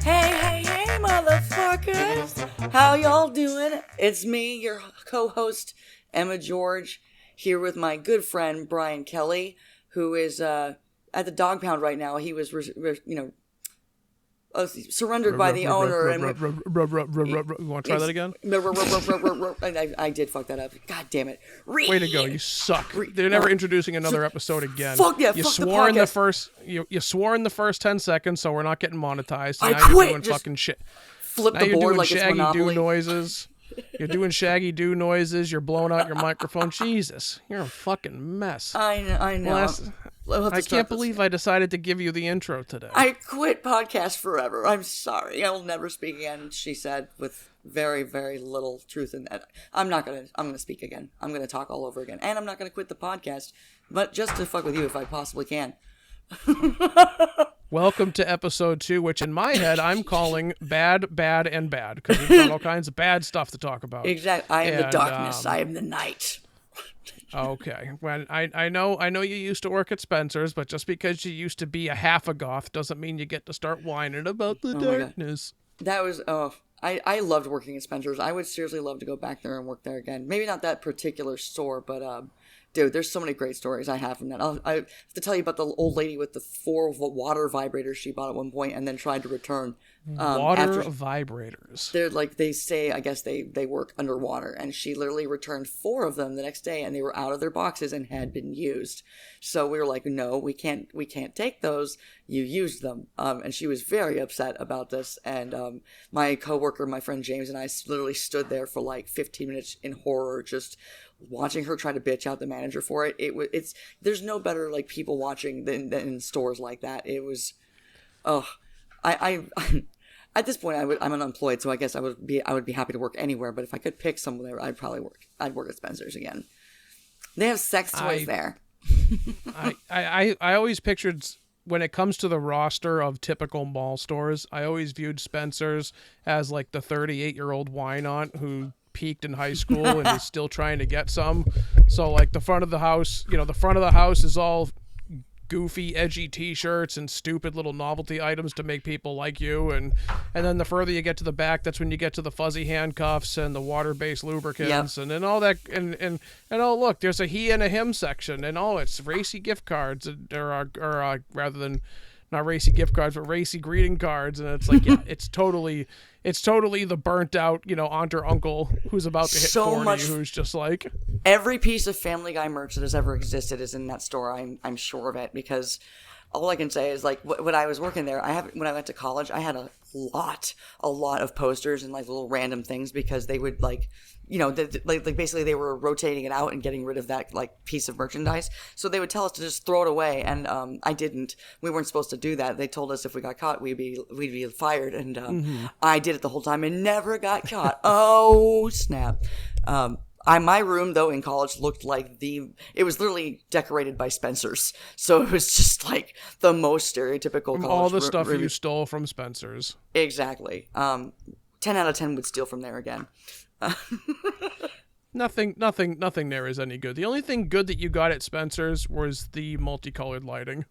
Hey, motherfuckers! How y'all doing? It's me, your co-host, Emma George, here with my good friend, Brian Kelly, who is at the dog pound right now. He was, surrendered by the owner. You want to try that again? I did fuck that up. God damn it. Way to go. You suck. They're never introducing another episode again. Fuck yeah, you fuck swore the in the podcast. first you swore in the first 10 seconds, so we're not getting monetized. I Now quit. you're doing Just fucking shit. Flip Now the you're board doing like it's shaggy Monopoly. do noises. You're doing shaggy do noises. You're blowing out your microphone. Jesus, you're a fucking mess. I know. I can't believe I decided to give you the intro today. I quit podcast forever. I'm sorry. I will never speak again, she said, with very, very little truth in that. I'm gonna speak again. I'm gonna talk all over again. And I'm not gonna quit the podcast, but just to fuck with you if I possibly can. Welcome to episode 2, which in my head I'm calling bad, bad, and bad, because we've got all kinds of bad stuff to talk about. Exactly. I am the darkness. I am the night. Okay. Well, I know you used to work at Spencer's, but just because you used to be a half a goth doesn't mean you get to start whining about the darkness. That was I loved working at Spencer's. I would seriously love to go back there and work there again. Maybe not that particular store, but dude, there's so many great stories I have from that. I have to tell you about the old lady with the 4 water vibrators she bought at one point and then tried to return. Water vibrators. They're like, they say, I guess they work underwater, and she literally returned 4 of them the next day, and they were out of their boxes and had been used. So we were like, no, we can't take those. You used them. And she was very upset about this. And my coworker, my friend James, and I literally stood there for like 15 minutes in horror, just watching her try to bitch out the manager for it. There's no better like people watching than in stores like that. It was, I at this point I'm unemployed, so I guess I would be happy to work anywhere. But if I could pick somewhere, I'd work at Spencer's again. They have sex toys there. I always pictured, when it comes to the roster of typical mall stores, I always viewed Spencer's as like the 38-year-old wine aunt who peaked in high school and is still trying to get some. So like the front of the house is all goofy, edgy t-shirts and stupid little novelty items to make people like you, and then the further you get to the back, that's when you get to the fuzzy handcuffs and the water-based lubricants. Yep. And then all that, and oh look, there's a he and a him section, and it's racy gift cards, or rather than not racy gift cards, but racy greeting cards. And it's like, yeah, it's totally the burnt out, aunt or uncle who's about to hit 40, who's just like, every piece of Family Guy merch that has ever existed is in that store. I'm sure of it, because all I can say is, like, when I was working there, when I went to college, I had a lot of posters and like little random things, because they would like, basically they were rotating it out and getting rid of that like piece of merchandise. So they would tell us to just throw it away, and I didn't. We weren't supposed to do that. They told us if we got caught, we'd be fired, and I did it the whole time and never got caught. Oh snap! My room, though, in college looked like it was literally decorated by Spencer's. So it was just like the most stereotypical college all the stuff you stole from Spencer's. Exactly. 10 out of 10 would steal from there again. Nothing there is any good. The only thing good that you got at Spencer's was the multicolored lighting.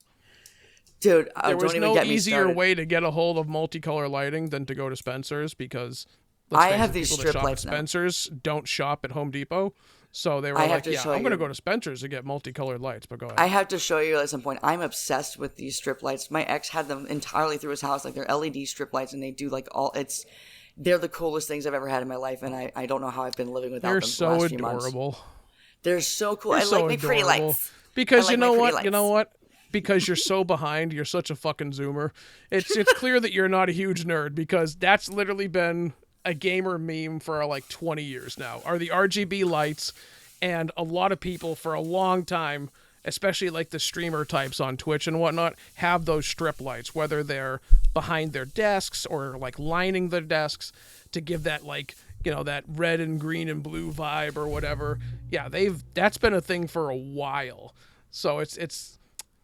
Dude, there was don't even no get me easier started. way to get a hold of multicolor lighting than to go to Spencer's, because I have these strip lights now. now. Spencer's don't shop at Home Depot, so they were like, "Yeah, I'm going to go to Spencer's to get multicolored lights." But go ahead. I have to show you at some point. I'm obsessed with these strip lights. My ex had them entirely through his house, like they're LED strip lights, and they do like they're the coolest things I've ever had in my life, and I don't know how I've been living without them for the last few months. They're so adorable. They're so cool. They're I like my pretty lights. Because you know what? Because you're so behind, you're such a fucking zoomer. It's clear that you're not a huge nerd, because that's literally been a gamer meme for like 20 years now, are the RGB lights. And a lot of people for a long time, especially like the streamer types on Twitch and whatnot, have those strip lights, whether they're behind their desks or like lining their desks to give that like, that red and green and blue vibe or whatever. Yeah, that's been a thing for a while. So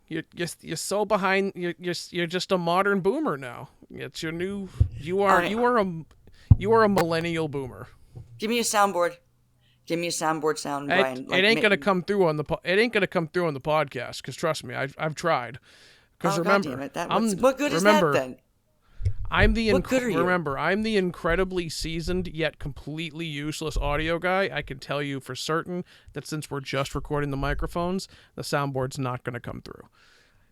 you're so behind. You're just a modern boomer now. It's your new. You are a millennial boomer. Give me a soundboard. Give me a soundboard sound, Brian. It ain't gonna come through on the podcast, because trust me, I've tried. Because God damn it! What good is that then? I'm the What good are you? Remember, I'm the incredibly seasoned yet completely useless audio guy. I can tell you for certain that since we're just recording the microphones, the soundboard's not going to come through.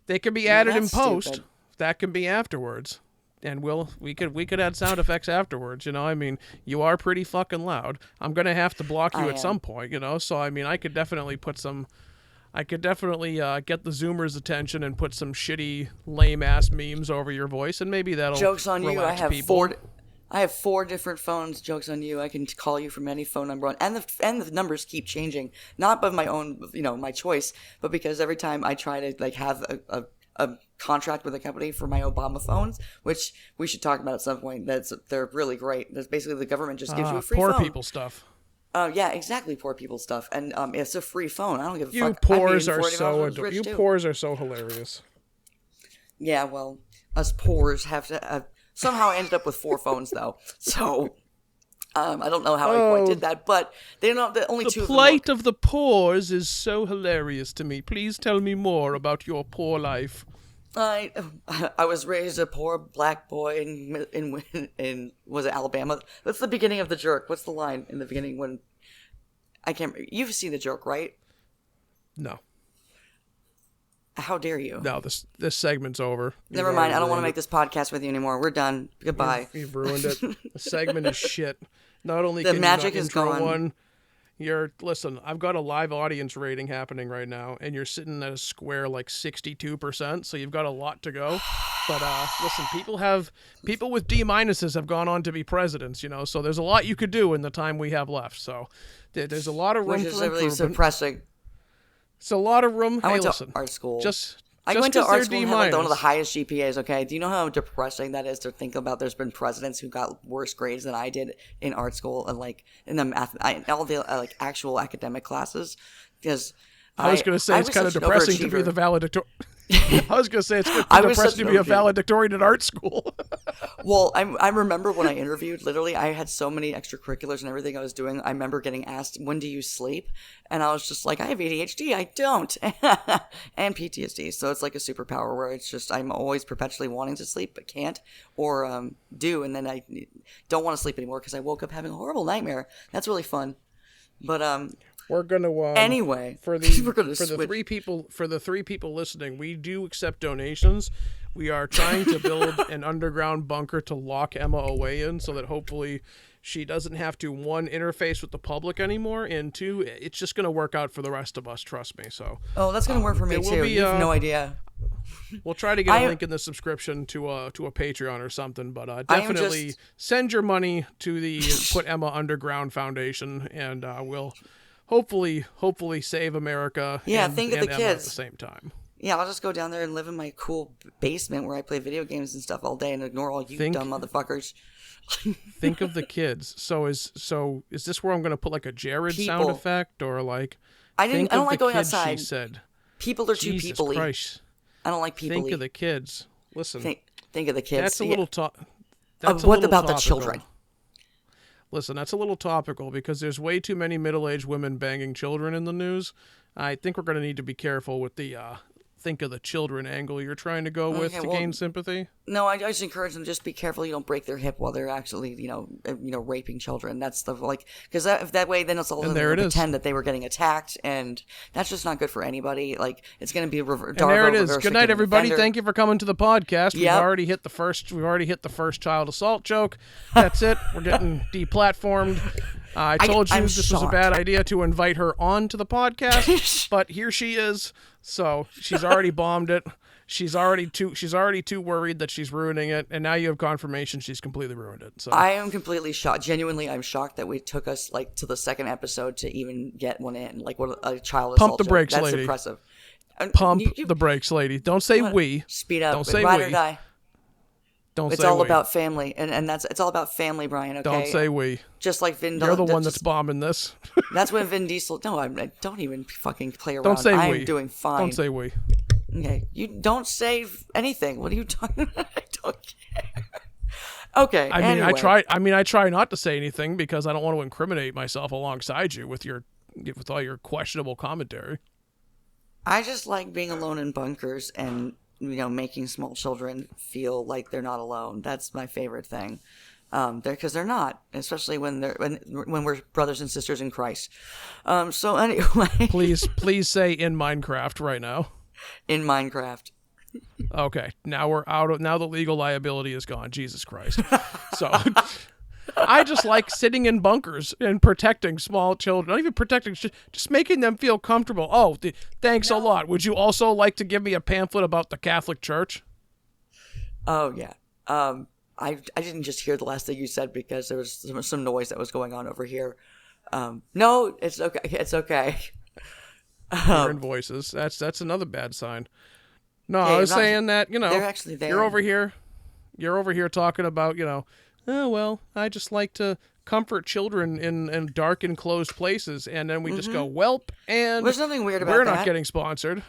They can be added in post. Stupid. That can be afterwards. And we could add sound effects afterwards, you know? I mean, you are pretty fucking loud. I'm going to have to block you at some point, you know? So I mean, I could definitely get the Zoomers' attention and put some shitty, lame-ass memes over your voice, and maybe that'll Joke's on you. I have people. I have 4 different phones. Joke's on you. I can call you from any phone number on, and the numbers keep changing. Not by my own, my choice, but because every time I try to like have a contract with a company for my Obama phones, which we should talk about at some point. They're really great. That's basically the government just gives you a free phone. Poor people stuff. Yeah, exactly. Poor people stuff, and it's a free phone. I don't give a You fuck. poors are so poors are so hilarious. Yeah, well, us poors have to somehow I ended up with 4 phones though. So I don't know how I quite did that, but they're not the only 2 of them. The plight of the poors is so hilarious to me. Please tell me more about your poor life. I was raised a poor black boy in was it Alabama? That's the beginning of The Jerk. What's the line in the beginning when I can't? You've seen The Jerk, right? No. How dare you? No, this segment's over. Never mind. I don't want to make this podcast with you anymore. We're done. Goodbye. You've ruined it. The segment is shit. Not only the can magic you not is intro gone. one, listen. I've got a live audience rating happening right now, and you're sitting at a square like 62%. So you've got a lot to go. But listen, people with D minuses have gone on to be presidents. So there's a lot you could do in the time we have left. So there's a lot of room Which is for really improvement. suppressing. It's a lot of room. I went listen, to art school. I went to art school and had like one of the highest GPAs, okay? Do you know how depressing that is to think about? There's been presidents who got worse grades than I did in art school and like in the math, all the like actual academic classes. Because I was going to say it's kind of depressing to be the valedictorian. I was going to say it's depressing to be a valedictorian at art school. Well, I remember when I interviewed, literally, I had so many extracurriculars and everything I was doing. I remember getting asked, when do you sleep? And I was just like, I have ADHD. I don't. And PTSD. So it's like a superpower where it's just, I'm always perpetually wanting to sleep, but can't, or do. And then I don't want to sleep anymore because I woke up having a horrible nightmare. That's really fun. But, we're gonna anyway for the 3 people listening. We do accept donations. We are trying to build an underground bunker to lock Emma away in, so that hopefully she doesn't have to 1 interface with the public anymore, and 2 it's just gonna work out for the rest of us. Trust me. So that's gonna work for me too. You have no idea. We'll try to get a link in the subscription to a Patreon or something, but definitely send your money to the Put Emma Underground Foundation, and we'll hopefully save America. Yeah, and, think of and the Emma kids at the same time. Yeah, I'll just go down there and live in my cool basement where I play video games and stuff all day and ignore all you dumb motherfuckers. Think of the kids. So is this where I'm going to put like a Jared sound effect or like? I don't like going outside. She said, people are too people-y. Christ. I don't like people-y. Think of the kids. Listen. Think of the kids. That's a little what about the children? Listen, that's a little topical because there's way too many middle-aged women banging children in the news. I think we're going to need to be careful with the think of the children angle you're trying to go with to gain sympathy. No, I just encourage them, just be careful you don't break their hip while they're actually, raping children. That's the, because that way then it's all pretend that they were getting attacked, and that's just not good for anybody. Like, it's going to be and there it is. Good night, everybody. Thank you for coming to the podcast. We've already hit the first child assault joke. That's it. We're getting deplatformed. I told you this was a bad idea to invite her on to the podcast, but here she is. So she's already bombed it. She's already too worried that she's ruining it, and now you have confirmation she's completely ruined it. So I am completely shocked. Genuinely, I'm shocked that we took us to the second episode to even get one in. Like, what a child assault. Pump the brakes, lady. That's impressive. Pump the brakes, lady. Don't say we. Speed up. Don't say ride we. Or die. It's all about family, and it's all about family, Brian. Okay. Don't say we. Just like Vin. You're the one that's bombing this. That's when Vin Diesel. No, I don't even fucking play around. Don't say we. I'm doing fine. Don't say we. Okay, you don't say anything. What are you talking about? I don't care. Okay. I try not to say anything because I don't want to incriminate myself alongside you with all your questionable commentary. I just like being alone in bunkers and making small children feel like they're not alone. That's my favorite thing. Because they're not, especially when we're brothers and sisters in Christ. So anyway, please say in Minecraft right now. In Minecraft. Okay, now we're now the legal liability is gone. Jesus Christ. So I just like sitting in bunkers and protecting small children. Not even protecting, just making them feel comfortable. Oh, thanks a lot. Would you also like to give me a pamphlet about the Catholic Church? Oh yeah. I didn't just hear the last thing you said because there was some noise that was going on over here. No, it's okay. It's okay. Hearing voices. That's another bad sign. No, Hey, I was saying that, they're actually there. You're over here talking about, oh, well, I just like to comfort children in dark enclosed places, and then we just go, welp, and there's nothing weird about we're that. not getting sponsored.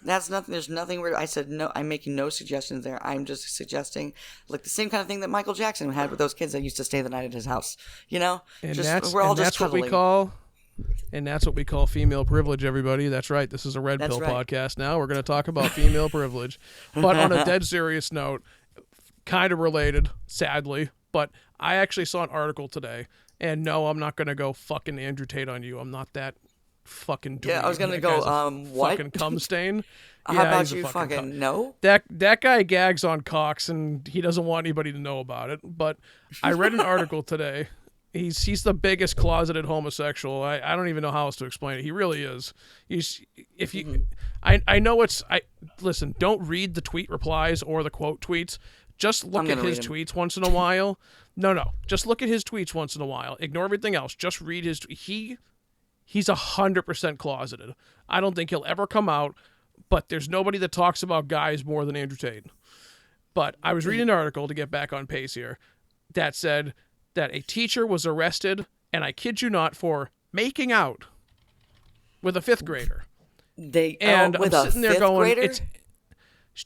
That's nothing. There's nothing weird. I said no. I'm making no suggestions there. I'm just suggesting like the same kind of thing that Michael Jackson had with those kids that used to stay the night at his house. And We're all just that's what we call. And that's what we call female privilege, everybody. That's right. This is a Red Pill podcast now. We're going to talk about female privilege. But on a dead serious note, kind of related, sadly, but I actually saw an article today. And no, I'm not going to go fucking Andrew Tate on you. I'm not that fucking dweeb. Yeah, I was going to go, what? Fucking cum stain. How about you fucking no? That guy gags on cocks, and he doesn't want anybody to know about it. But I read an article today. He's the biggest closeted homosexual. I don't even know how else to explain it. He really is. Listen, don't read the tweet replies or the quote tweets. Just look at his tweets once in a while. No. Just look at his tweets once in a while. Ignore everything else. Just read his he's 100% closeted. I don't think he'll ever come out, but there's nobody that talks about guys more than Andrew Tate. But I was reading an article to get back on pace here that said that a teacher was arrested, and I kid you not, for making out with a fifth grader. I'm sitting there going, grader? It's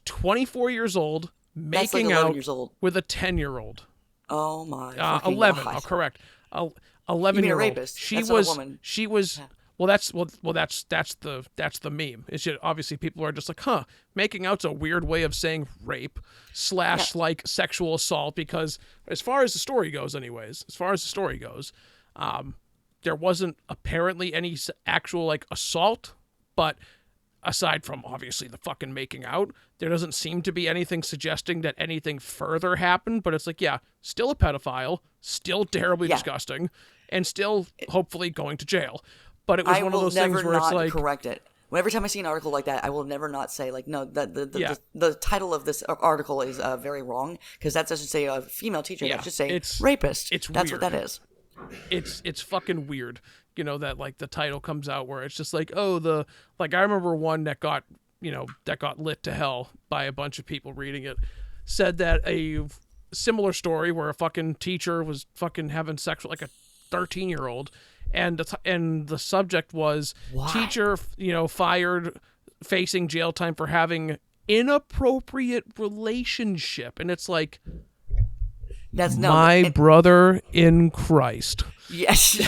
24 years old, making like out years old. with a 10-year-old. Oh my! 11. God. Oh, correct. 11-year-old. You mean a rapist? She was a woman. She was. Yeah. Well, that's the meme. It's just, obviously people are just like, making out's a weird way of saying rape / like sexual assault, because as far as the story goes, there wasn't apparently any actual like assault, but aside from obviously the fucking making out, there doesn't seem to be anything suggesting that anything further happened. But it's like, yeah, still a pedophile, still terribly disgusting, and still hopefully going to jail. But it was one of those things where it's like, correct it. Every time I see an article like that, I will never not say like, no, the title of this article is very wrong, because that doesn't say a female teacher. That should say rapist. That's weird. What that is. It's fucking weird. That like the title comes out where it's just like, I remember one that got lit to hell by a bunch of people reading it, said that a similar story where a fucking teacher was fucking having sex with like a 13-year-old. And the subject was teacher, fired, facing jail time for having inappropriate relationship. And it's like, brother in Christ. Yes.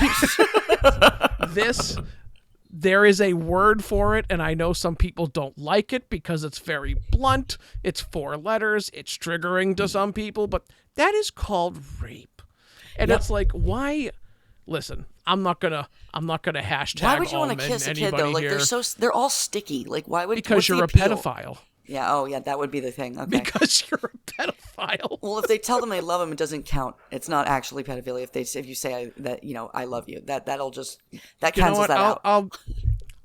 There is a word for it, and I know some people don't like it because it's very blunt. It's 4 letters. It's triggering to some people, but that is called rape. And it's like, why? Listen, I'm not gonna hashtag. Why would you want to kiss a kid though? Like here. they're all sticky. Like why would? Because you're a pedophile. Yeah. Oh yeah, that would be the thing. Okay. Because you're a pedophile. Well, if they tell them they love them, it doesn't count. It's not actually pedophilia. If you say that I love you, that cancels that out.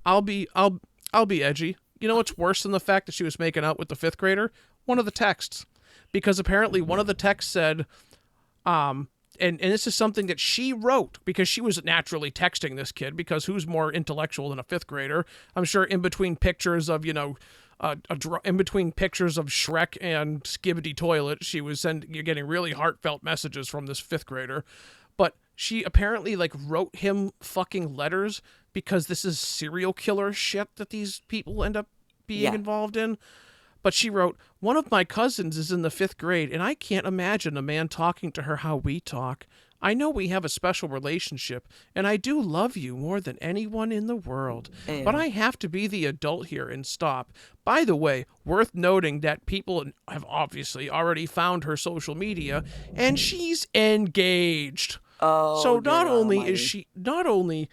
I'll be edgy. You know what's worse than the fact that she was making out with the 5th grader? One of the texts, because apparently one of the texts said, And this is something that she wrote because she was naturally texting this kid, because who's more intellectual than a 5th grader? I'm sure in between pictures of, in between pictures of Shrek and Skibbity Toilet, she was getting really heartfelt messages from this 5th grader. But she apparently wrote him fucking letters, because this is serial killer shit that these people end up being involved in. But she wrote, "One of my cousins is in the 5th grade, and I can't imagine a man talking to her how we talk. I know we have a special relationship, and I do love you more than anyone in the world. But I have to be the adult here and stop. By the way, worth noting that people have obviously already found her social media, and she's engaged. Oh, So not dear only almighty. is she, not only,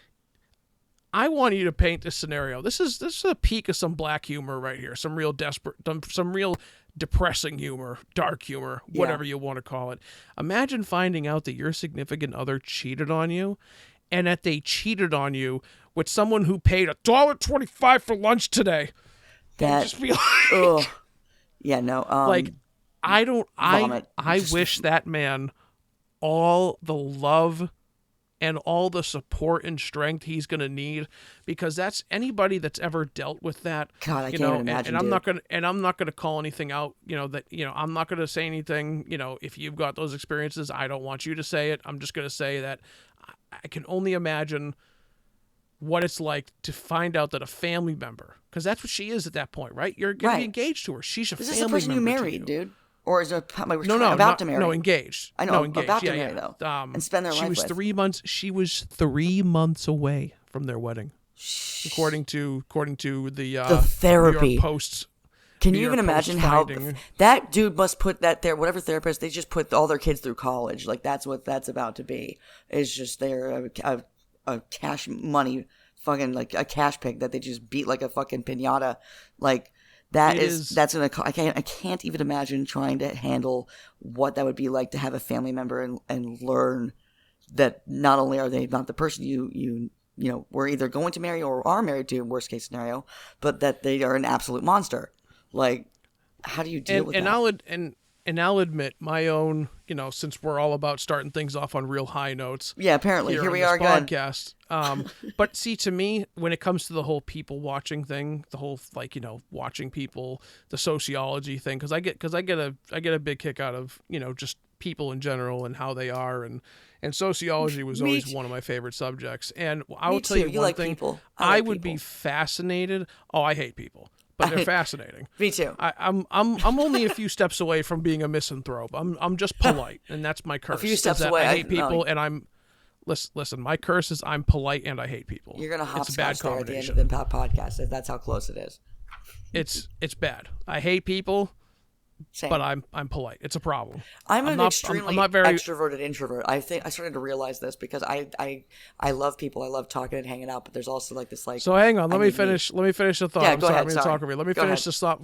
I want you to paint this scenario. This is a peak of some black humor right here. Some real depressing humor, dark humor, whatever you want to call it. Imagine finding out that your significant other cheated on you, and that they cheated on you with someone who paid $1.25 for lunch today. That, Just be like, ugh. Yeah, no. like, vomit. I Just- wish that man all the love and all the support and strength he's going to need, because that's anybody that's ever dealt with that. God, I you can't know, even imagine, and I'm dude. not going to call anything out, I'm not going to say anything, if you've got those experiences, I don't want you to say it. I'm just going to say that I can only imagine what it's like to find out that a family member, because that's what she is at that point, right? You're going to be Right. engaged to her. She's a Is family this the person you member to married, you. dude? Or is it like, About to marry? No, engaged. I know, No, engaged. about to yeah, marry, yeah. though, and spend their she life was with. 3 months. She was 3 months away from their wedding, according to the therapy. New York Post's. Can New you even York Post imagine how finding. that dude must put that there? Whatever therapist, they just put all their kids through college. Like that's what that's about to be. It's just they're a cash money fucking like a cash pig that they just beat like a fucking pinata. Like that It is that's gonna. I can't even imagine trying to handle what that would be like to have a family member and learn that not only are they not the person you were either going to marry or are married to, worst case scenario, but that they are an absolute monster. Like, how do you deal with that? And I'll admit my own, since we're all about starting things off on real high notes. Yeah, apparently here on we this are again. podcast. But see, to me, when it comes to the whole people watching thing, the whole watching people, the sociology thing, because I get a big kick out of just people in general and how they are, and sociology was Me always too. one of my favorite subjects. And I Me will tell too. you You one like thing: people. I like would be people. fascinated. Oh, I hate people, but they're fascinating. Me too. I'm only a few steps away from being a misanthrope. I'm just polite, and that's my curse. few is steps that away, I I- hate people, no. and I'm listen. My curse is I'm polite and I hate people. You're gonna It's a bad hopscotch there at the end combination. of the podcast. That's how close it is. It's bad. I hate people, Same. but I'm polite. It's a problem. I'm an not- extremely I'm not very- extroverted introvert. I think I started to realize this because I love people. I love talking and hanging out, but there's also like this like. So hang on. I Let me need finish. Let me finish the thought. Yeah, I'm go sorry. ahead, I'm gonna sorry. talk over you. Let me Go finish ahead. this thought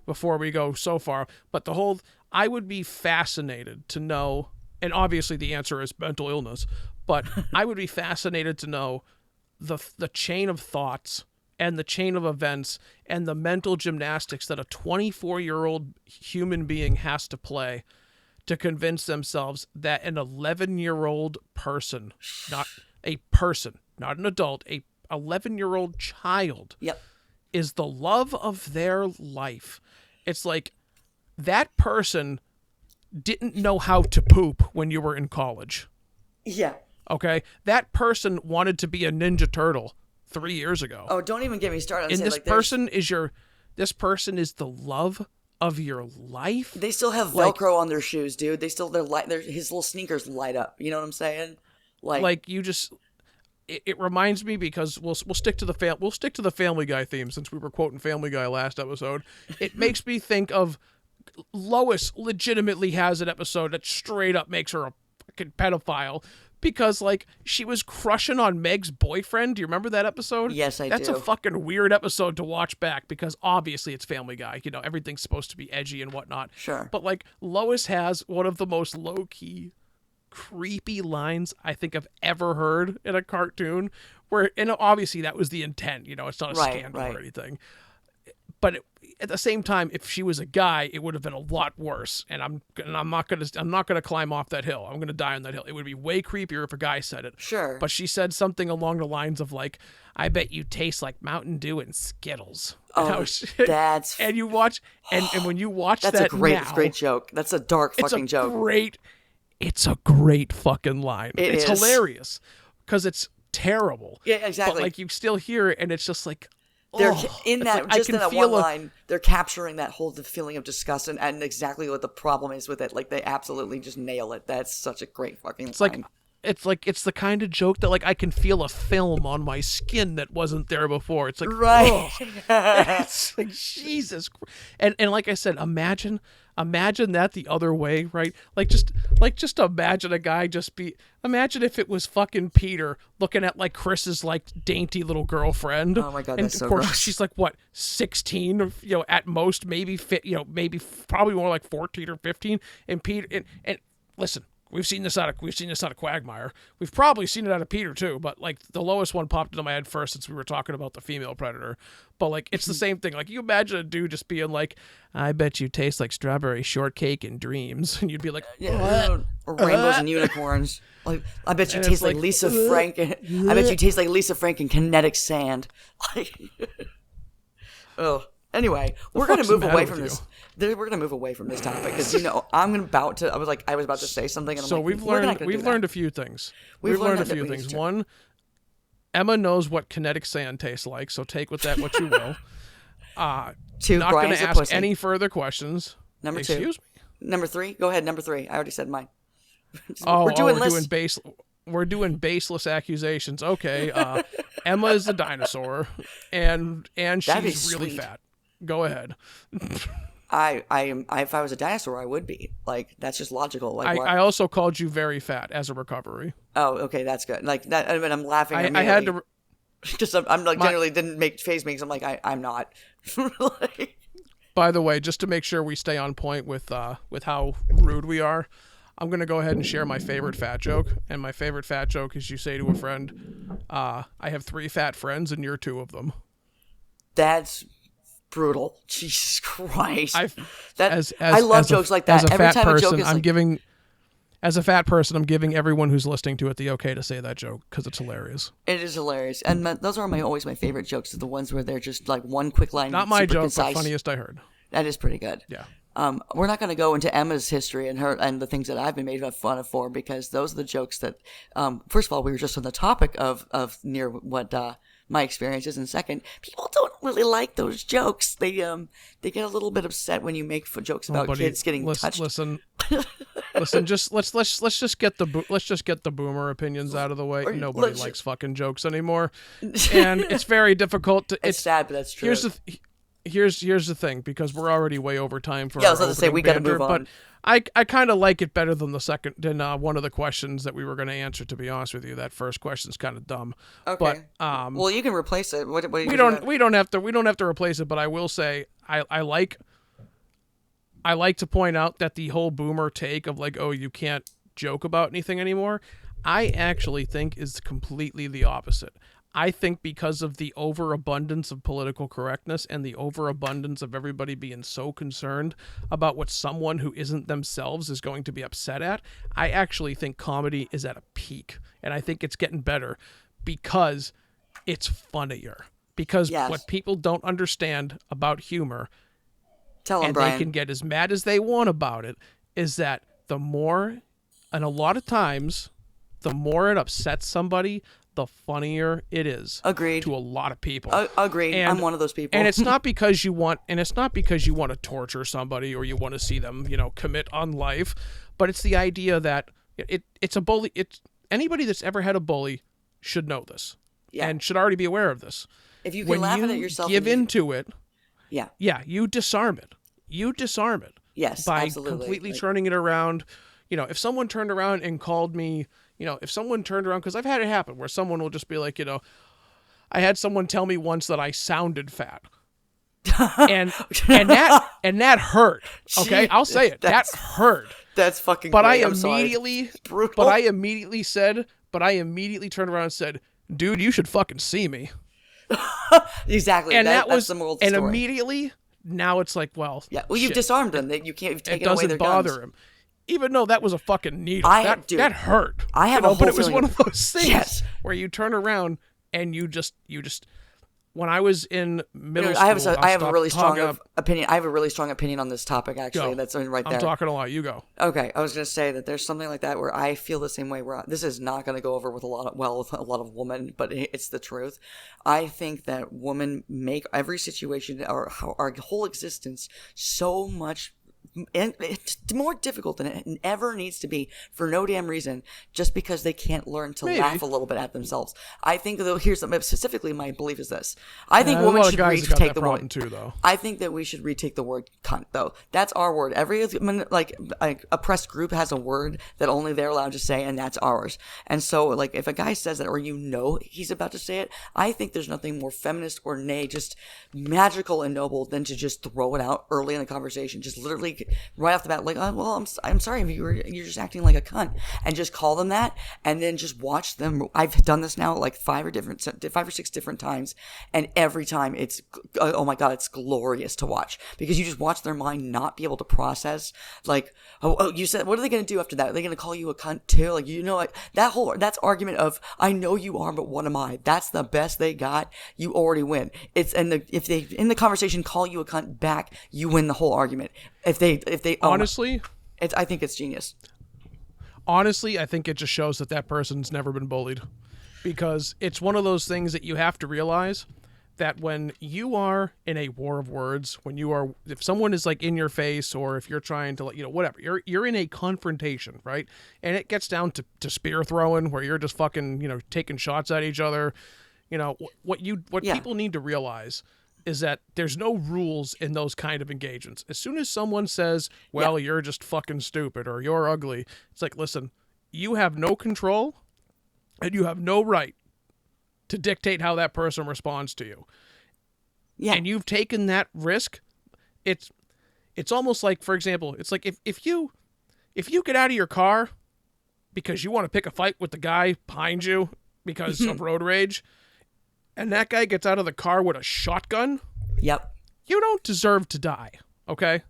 before we go so far. But the whole, I would be fascinated to know, and obviously the answer is mental illness. But I would be fascinated to know the chain of thoughts and the chain of events and the mental gymnastics that a 24-year-old human being has to play to convince themselves that an 11-year-old person, not a person, not an adult, a 11-year-old child Yep. is the love of their life. It's like that person didn't know how to poop when you were in college. Yeah. Okay? That person wanted to be a Ninja Turtle 3 years ago. Oh, don't even get me started. And Say, this like, there's- person is the love of your life. They still have Velcro on their shoes, dude. They still his little sneakers light up. You know what I'm saying? Like you just it reminds me, because we'll stick to the Family Guy theme since we were quoting Family Guy last episode. It makes me think of Lois legitimately has an episode that straight up makes her a fucking pedophile because like she was crushing on Meg's boyfriend. Do you remember that episode? Yes, I That's do. a fucking weird episode to watch back because obviously it's Family Guy. Everything's supposed to be edgy and whatnot. Sure. But like Lois has one of the most low-key creepy lines I think I've ever heard in a cartoon and obviously that was the intent, it's not a Right, scandal right. or anything. But at the same time, if she was a guy, it would have been a lot worse. And I'm not gonna climb off that hill. I'm gonna die on that hill. It would be way creepier if a guy said it. Sure. But she said something along the lines of like, "I bet you taste like Mountain Dew and Skittles." And I Oh, was- that's and you watch and when you watch that's that a great now, great joke. That's a dark it's fucking a joke. great. It's a great fucking line. It's is. hilarious because it's terrible. Yeah, exactly. But like you still hear it, and it's just like, they're oh, in it's that like, just I in can that one feel line. They're capturing that whole the feeling of disgust and exactly what the problem is with it. Like they absolutely just nail it. That's such a great fucking It's line. like it's the kind of joke that like I can feel a film on my skin that wasn't there before. It's like, Right. it's like Jesus. And like I said, imagine that the other way, right? Just imagine a guy imagine if it was fucking Peter looking at like Chris's like dainty little girlfriend. Oh my God, and that's so of course gross. she's like what, 16 or at most, maybe maybe probably more like 14 or 15. And Peter and listen, We've seen this out of Quagmire. We've probably seen it out of Peter too, but like the lowest one popped into my head first since we were talking about the female predator. But like it's the same thing. Like you imagine a dude just being like, "I bet you taste like strawberry shortcake in dreams," and you'd be like, Or rainbows and unicorns. Like I bet you And taste it's like like, Lisa Frank. I bet you taste like Lisa Frank in kinetic sand. Like, oh. Anyway, we're gonna move away from this. We're gonna move away from this topic because I was about to say something. And I'm so like, we've learned a few things. We've learned a few things. One, Emma knows what kinetic sand tastes like, so take with that what you will. Two, not going Brian's to a ask pussy. any further questions. Number Excuse two. me. Number three. Go ahead. Number three. I already said mine. We're doing baseless accusations. Okay. Emma is a dinosaur, and she's really fat. Go ahead. If I was a dinosaur, I would be. Like, that's just logical. Like, I also called you very fat as a recovery. Oh, okay, that's good. Like that. I mean, I'm laughing. I had to. Just I'm like generally didn't make face makes. I'm like I'm not. Like, by the way, just to make sure we stay on point with how rude we are, I'm gonna go ahead and share my favorite fat joke. And my favorite fat joke is you say to a friend, "I have 3 fat friends, and you're 2 of them." That's brutal. Jesus Christ. I love jokes like that. Every time a joke is as a fat person, I'm giving everyone who's listening to it the okay to say that joke because it's hilarious. It is hilarious, and those are always my favorite jokes. Are the ones where they're just like one quick line. Not my joke, concise. but funniest I heard. That is pretty good. Yeah. We're not going to go into Emma's history and the things that I've been made fun of for, because those are the jokes that, first of all, we were just on the topic of near what my experiences, and second, people don't really like those jokes. They get a little bit upset when you make jokes about kids getting touched. Listen, just let's just get the boomer opinions out of the way. Nobody likes fucking jokes anymore, and it's very difficult to. It's sad, but that's true. Here's the thing, because we're already way over time for. Yeah, I was going to say we got to move on. But I kind of like it better than one of the questions that we were going to answer. To be honest with you, that first question's kind of dumb. Okay. But well, you can replace it. What we don't have to replace it. But I will say I like to point out that the whole boomer take of like, oh, you can't joke about anything anymore, I actually think is completely the opposite. I think because of the overabundance of political correctness and the overabundance of everybody being so concerned about what someone who isn't themselves is going to be upset at, I actually think comedy is at a peak. And I think it's getting better because it's funnier. Because what people don't understand about humor, Brian. They can get as mad as they want about it, is that the more, and a lot of times, the more it upsets somebody, the funnier it is. Agreed. To a lot of people. Agreed. I'm one of those people. And it's not because you want to torture somebody or you want to see them, commit on life, but it's the idea that it's a bully. It's anybody that's ever had a bully should know this. Yeah. And should already be aware of this. If you can laugh at it yourself, give into it. Yeah. Yeah, you disarm it. Yes, by absolutely. completely turning it around. If someone turned around and called me, because I've had it happen where someone will just be like, I had someone tell me once that I sounded fat. and that hurt. Okay, I'll say it. That hurt. That's fucking But great. I immediately turned around and said, dude, you should fucking see me. Exactly. And that's the moral of the story. And immediately, now it's like, well, yeah. Well, you've disarmed them. That you can't. You've taken it away their doesn't bother guns. him. Even though that was a fucking needle. That hurt. I have a whole but it was feeling one of those things Yes. where you turn around and you just when I was in middle I school, have a really strong opinion. I have a really strong opinion on this topic, actually. Go. That's right there. I'm talking a lot. You go. Okay, I was going to say that there's something like that where I feel the same way. Where this is not going to go over with a lot of women, but it's the truth. I think that women make every situation or our whole existence so much. And it's more difficult than it ever needs to be for no damn reason, just because they can't learn to laugh a little bit at themselves. I think, though, here's something specifically. My belief is this: I think women should retake the word. Too, though. I think that we should retake the word "cunt," though. That's our word. Every oppressed group has a word that only they're allowed to say, and that's ours. And so, like, if a guy says that, or he's about to say it, I think there's nothing more feminist or just magical and noble than to just throw it out early in the conversation. Just literally right off the bat, like, oh, well, I'm sorry if you're just acting like a cunt, and just call them that, and then just watch them. I've done this now like 5 or 6 different times, and every time it's, oh my god, it's glorious to watch, because you just watch their mind not be able to process, like, oh you said, what are they going to do after that? Are they going to call you a cunt too? Like, like that's argument of, I know you are, but what am I? That's the best they got. You already win. If they in the conversation call you a cunt back, you win the whole argument. If they honestly, I think it's genius. Honestly, I think it just shows that person's never been bullied, because it's one of those things that you have to realize that when you are in a war of words, if someone is like in your face, or if you're trying to, whatever, you're in a confrontation, right? And it gets down to spear throwing, where you're just fucking, taking shots at each other. What people need to realize is that there's no rules in those kind of engagements. As soon as someone says, well, you're just fucking stupid, or you're ugly, it's like, listen, you have no control, and you have no right to dictate how that person responds to you. Yeah. And you've taken that risk. It's almost like, for example, it's like if you get out of your car because you want to pick a fight with the guy behind you because of road rage, and that guy gets out of the car with a shotgun, yep, you don't deserve to die, okay?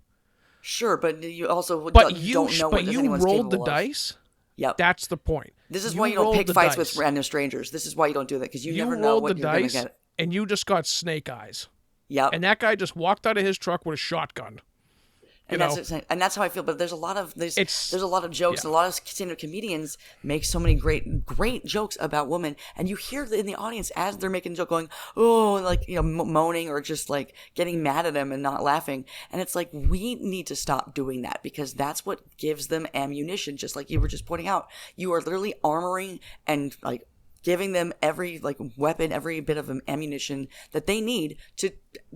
Sure, but you also don't know what you rolled the dice. Yep, that's the point. This is why you don't pick fights with random strangers. This is why you don't do that, because you never know what you're going to get. And you just got snake eyes. Yep. And that guy just walked out of his truck with a shotgun. And that's how I feel. But there's a lot of there's a lot of jokes. Yeah. A lot of stand-up comedians make so many great jokes about women, and you hear in the audience as they're making a joke going, oh, like, moaning, or just like getting mad at them and not laughing. And it's like, we need to stop doing that, because that's what gives them ammunition. Just like you were just pointing out, you are literally armoring and like giving them every weapon, every bit of ammunition that they need to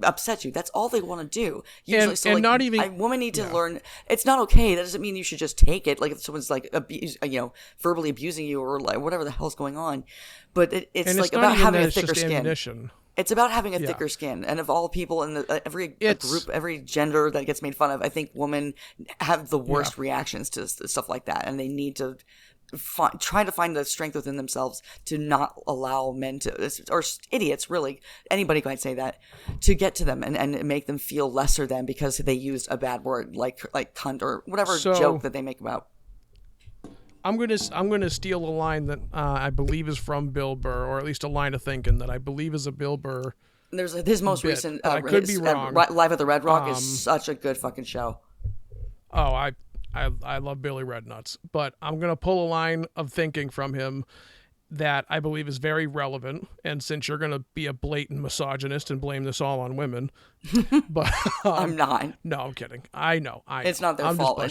upset you. That's all they want to do. Usually, and not even women need to learn. It's not okay. That doesn't mean you should just take it. Like if someone's like verbally abusing you, or like whatever the hell's going on. But it's like about having a thicker skin. Ammunition. It's about having a thicker skin. And of all people in every group, every gender that gets made fun of, I think women have the worst reactions to stuff like that, and they need to try to find the strength within themselves to not allow men to, or idiots, really, anybody might say that, to get to them and make them feel lesser than because they used a bad word like cunt or whatever joke that they make about. I'm gonna steal a line that I believe is from Bill Burr, or at least a line of thinking that I believe is a Bill Burr. There's his most recent. I could be wrong. Live at the Red Rock is such a good fucking show. Oh, I love Billy Rednuts, but I'm going to pull a line of thinking from him that I believe is very relevant. And since you're going to be a blatant misogynist and blame this all on women, but I'm not. No, I'm kidding. I know. It's not their fault.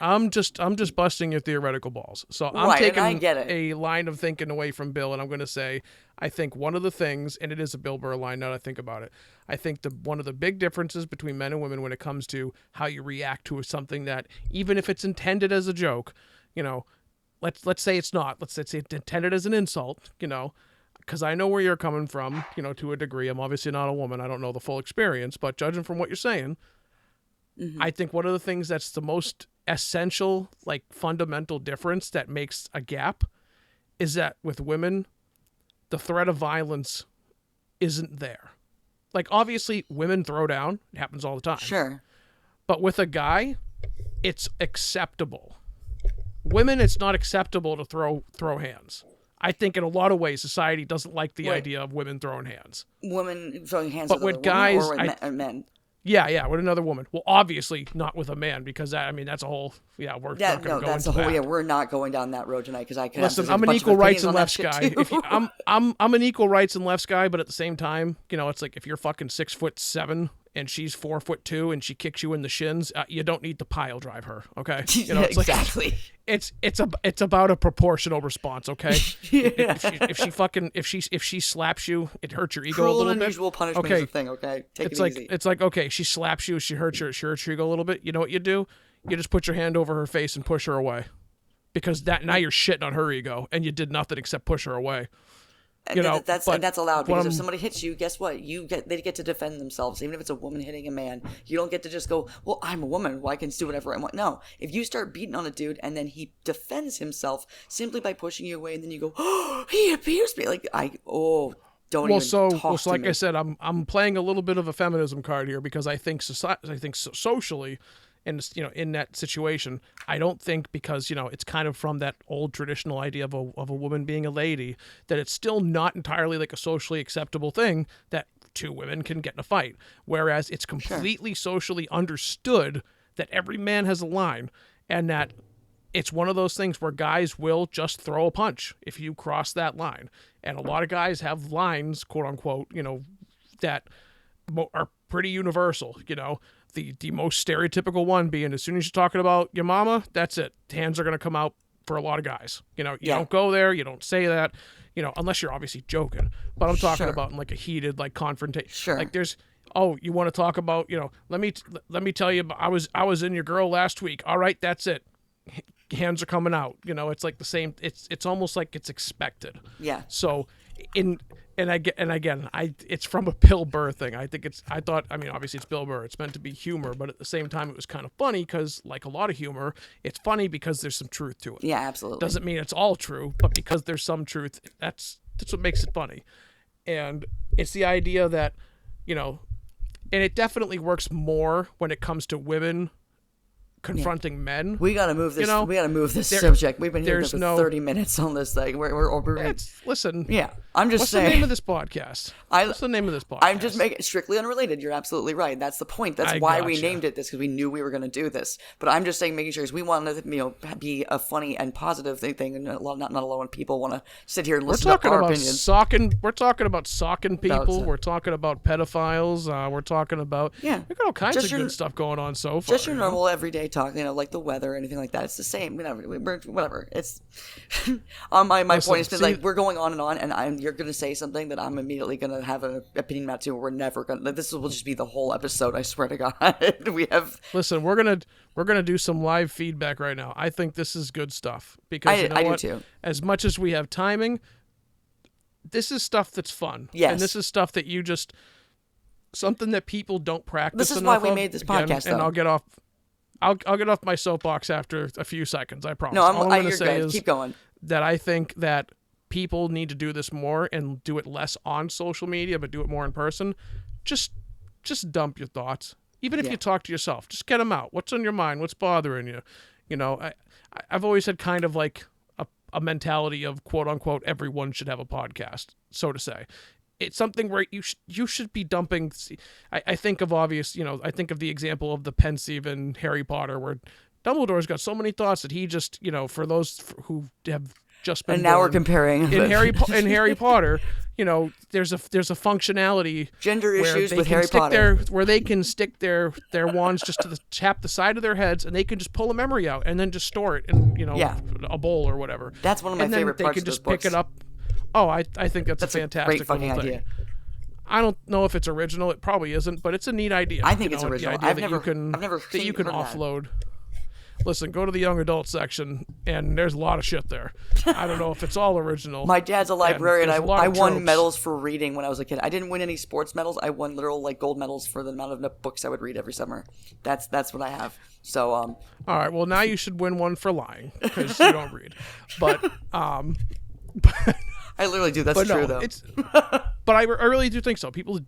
I'm just busting your theoretical balls. So I'm taking a line of thinking away from Bill, and I'm going to say, I think one of the things, and it is a Bill Burr line now that I think about it, I think one of the big differences between men and women when it comes to how you react to something that, even if it's intended as a joke, let's say it's not. Let's say it's intended as an insult, because I know where you're coming from, to a degree. I'm obviously not a woman. I don't know the full experience, but judging from what you're saying, I think one of the things that's the most essential, fundamental difference that makes a gap is that with women, the threat of violence isn't there. Obviously, women throw down. It happens all the time. Sure. But with a guy, it's acceptable. Women, it's not acceptable to throw hands. I think in a lot of ways society doesn't like the idea of women throwing hands. Women throwing hands But with with other women guys, or with men? Yeah, with another woman. Well, obviously not with a man, because that's a whole. Yeah, we're not going to go into that. Yeah, we're not going down that road tonight because I can. Listen, I'm an equal rights and lefts guy. I'm an equal rights and lefts guy, but at the same time, it's like if you're fucking 6'7" and she's 4'2" and she kicks you in the shins, you don't need to pile drive her. Okay, it's exactly. Like, it's about a proportional response. Okay, Yeah. if she slaps you, it hurts your ego Cruel a little and bit. unusual punishment is a thing. Okay, take it's it like easy. it's like okay, she slaps you, she hurts your ego a little bit. You know what you do? You just put your hand over her face and push her away, because now you're shitting on her ego, and you did nothing except push her away. And that's allowed, because if somebody hits you, guess what? They get to defend themselves. Even if it's a woman hitting a man, you don't get to just go, well, I'm a woman, well, I can do whatever I want. No, if you start beating on a dude and then he defends himself simply by pushing you away, and then you go, oh, he abused me, like don't even talk to like me. I said, I'm playing a little bit of a feminism card here, because I think socially. And in that situation, I don't think, because it's kind of from that old traditional idea of a woman being a lady, that it's still not entirely like a socially acceptable thing that two women can get in a fight. Whereas it's completely socially understood that every man has a line, and that it's one of those things where guys will just throw a punch if you cross that line. And a lot of guys have lines, quote unquote, that are pretty universal, The most stereotypical one being, as soon as you're talking about your mama, that's it. Hands are going to come out for a lot of guys. You don't go there. You don't say that, unless you're obviously joking. But I'm talking about in like a heated, like, confrontation. Sure. Like there's, you want to talk about, let me tell you, I was in your girl last week. All right, that's it. Hands are coming out. It's like the same. It's almost like it's expected. Yeah. So it's from a Bill Burr thing. I thought, obviously it's Bill Burr. It's meant to be humor, but at the same time, it was kind of funny because, like a lot of humor, it's funny because there's some truth to it. Yeah, absolutely. Doesn't mean it's all true, but because there's some truth, that's what makes it funny. And it's the idea that, and it definitely works more when it comes to women confronting men. We gotta move this. We gotta move this subject. We've been here for 30 minutes on this thing. Listen. Yeah, I'm just saying. What's the name of this podcast? What's the name of this podcast? I'm just making it strictly unrelated. You're absolutely right. That's the point. That's why we named it this, because we knew we were going to do this. But I'm just saying, making sure, because we want to, be a funny and positive thing, and not a lot of people want to sit here and listen to our opinions. We're talking about socking people. We're talking about pedophiles. We're talking about we got all kinds of good stuff going on so far. Just your normal everyday talk, like the weather or anything like that. It's the same. Whatever. It's on my point has been like, we're going on, and you're going to say something that I'm immediately going to have an opinion about too. We're never going to. This will just be the whole episode. I swear to God. We have. Listen, we're gonna do some live feedback right now. I think this is good stuff, because I do too. As much as we have timing, this is stuff that's fun. Yes. And this is stuff that something that people don't practice. This is why we made this podcast. And I'll get off. I'll get off my soapbox after a few seconds. I promise. No, all I'm going to say is keep going. That I think that people need to do this more, and do it less on social media, but do it more in person. Just dump your thoughts. Even if you talk to yourself, just get them out. What's on your mind? What's bothering you? I've always had kind of like a mentality of, quote unquote, everyone should have a podcast, so to say. It's something where you should be dumping. I think of I think of the example of the pensieve in Harry Potter, where Dumbledore's got so many thoughts that he just, for those who have just been. And now we're comparing in Harry Potter. There's a functionality, gender issues with Harry Potter, where they can stick their wands just to tap the side of their heads, and they can just pull a memory out and then just store it in a bowl or whatever. That's one of my favorite parts. They can just pick it up. Oh, I think that's a fantastic great fucking idea. I don't know if it's original. It probably isn't, but it's a neat idea. I think it's original. I've never offload. That. Listen, go to the young adult section, and there's a lot of shit there. I don't know if it's all original. My dad's a librarian. I won medals for reading when I was a kid. I didn't win any sports medals. I won literal gold medals for the amount of books I would read every summer. That's what I have. So all right. Well, now you should win one for lying, because you don't read. But I literally do. That's true, though. But I really do think so. People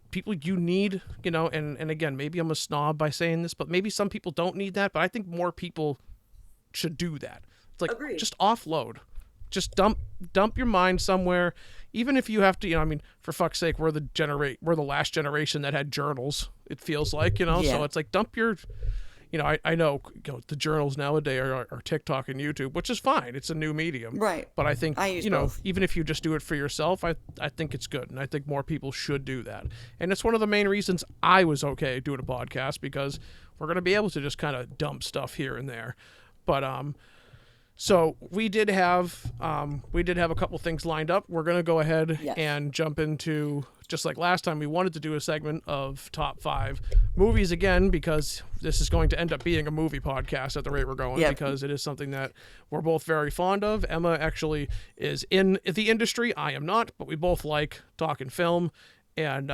you need, and again, maybe I'm a snob by saying this, but maybe some people don't need that. But I think more people should do that. It's like, Agreed. Just offload. just dump your mind somewhere. Even if you have to, I mean, for fuck's sake, we're the last generation that had journals. It feels like, Yeah. so it's like dump your, I know, the journals nowadays are TikTok and YouTube, which is fine. It's a new medium, Right. But I think I use both. even if you just do it for yourself, I think it's good, and I think more people should do that. And it's one of the main reasons I was okay doing a podcast, because we're gonna be able to just kind of dump stuff here and there, but So we did have a couple things lined up. We're gonna go ahead and jump into, just like last time, we wanted to do a segment of top 5 movies again, because this is going to end up being a movie podcast at the rate we're going, because it is something that we're both very fond of. Emma actually is in the industry. I am not, but we both like talking film. And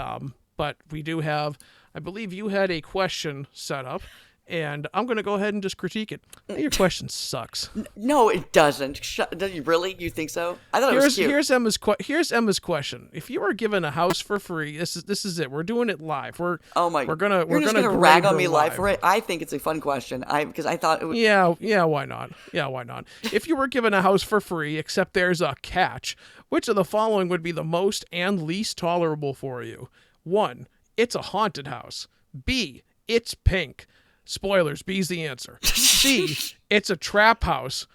but we do have, I believe you had a question set up, and I'm going to go ahead and just critique it. Your question sucks. No, it doesn't. Does you really? You think so? I thought it was cute. Here's Emma's question. If you were given a house for free, this is it. We're doing it live. We're gonna rag on me live for it. I think it's a fun question. Because I thought it would. Yeah. Why not? If you were given a house for free, except there's a catch, which of the following would be the most and least tolerable for you? 1, it's a haunted house. B, it's pink. Spoilers, B's the answer. C, it's a trap house.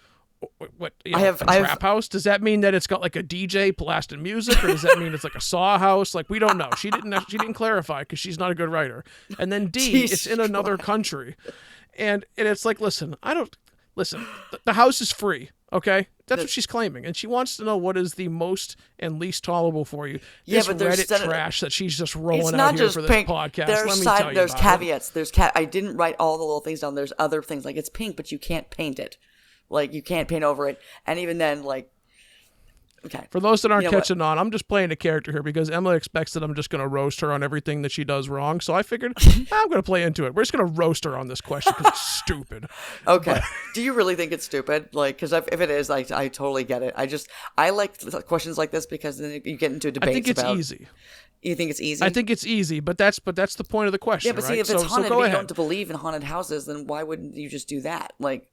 What? Trap house? Does that mean that it's got like a DJ blasting music, or does that mean it's like a saw house? Like, we don't know. She didn't clarify, because she's not a good writer. And then D, it's in another country, and it's like, listen. The house is free. Okay, that's what she's claiming, and she wants to know what is the most and least tolerable for you. This but there's Reddit trash that she's just rolling out here for this podcast. There's caveats. I didn't write all the little things down. There's other things, like it's pink, but you can't paint it. Like, you can't paint over it, and even then, like. Okay. For those that aren't catching on, I'm just playing a character here, because Emma expects that I'm just going to roast her on everything that she does wrong. So I figured I'm going to play into it. We're just going to roast her on this question because it's stupid. Okay. But, do you really think it's stupid? Like, because if it is, I totally get it. I like questions like this, because then you get into debates. I think it's easy. You think it's easy? I think it's easy, but that's the point of the question. Yeah, but see, if it's haunted, and you don't believe in haunted houses, then why wouldn't you just do that? Like.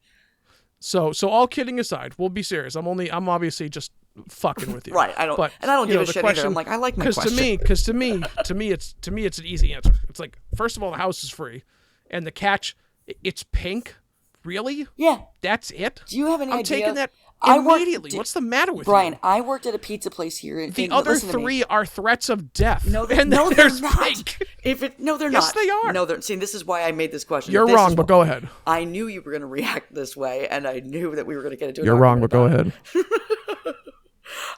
So all kidding aside, we'll be serious. I'm obviously just fucking with you. Right. I don't give a shit either. I'm like, I like my question. Because to me, it's an easy answer. It's like, first of all, the house is free, and the catch, it's pink. Really? Yeah. That's it? Do you have any idea? I'm taking that immediately. What's the matter with Brian, you? I worked at a pizza place here. The other 3 are threats of death. No, they're not. No, they're not. Yes, they are. No, see, this is why I made this question. You're wrong, but go ahead. I knew you were going to react this way, and I knew that we were going to get into it. You're wrong, but go ahead.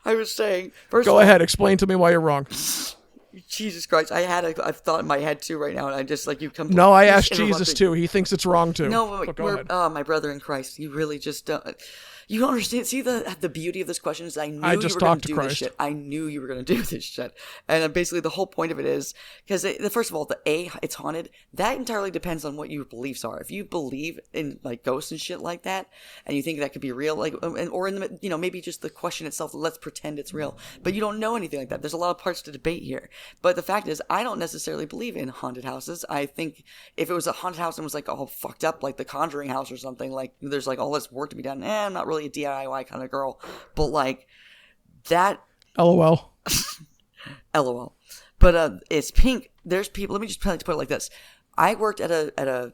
I was saying, go ahead. Explain to me why you're wrong. Jesus Christ, I've thought in my head too right now, and I just like you come. No, I asked Jesus too. He thinks it's wrong too. No, but go ahead. My brother in Christ, you really just don't. You don't understand. See, the beauty of this question is I knew you were going to do this shit. I knew you were going to do this shit. And basically the whole point of it is, because first of all, it's haunted, that entirely depends on what your beliefs are. If you believe in like ghosts and shit like that, and you think that could be real, like, or in the, maybe just the question itself, let's pretend it's real. But you don't know anything like that. There's a lot of parts to debate here. But the fact is, I don't necessarily believe in haunted houses. I think if it was a haunted house and was like all fucked up, like the Conjuring house or something, like there's like all this work to be done, I'm not really a DIY kind of girl, but like that. LOL. LOL. But it's pink. There's people. Let me just put it like this. I worked at a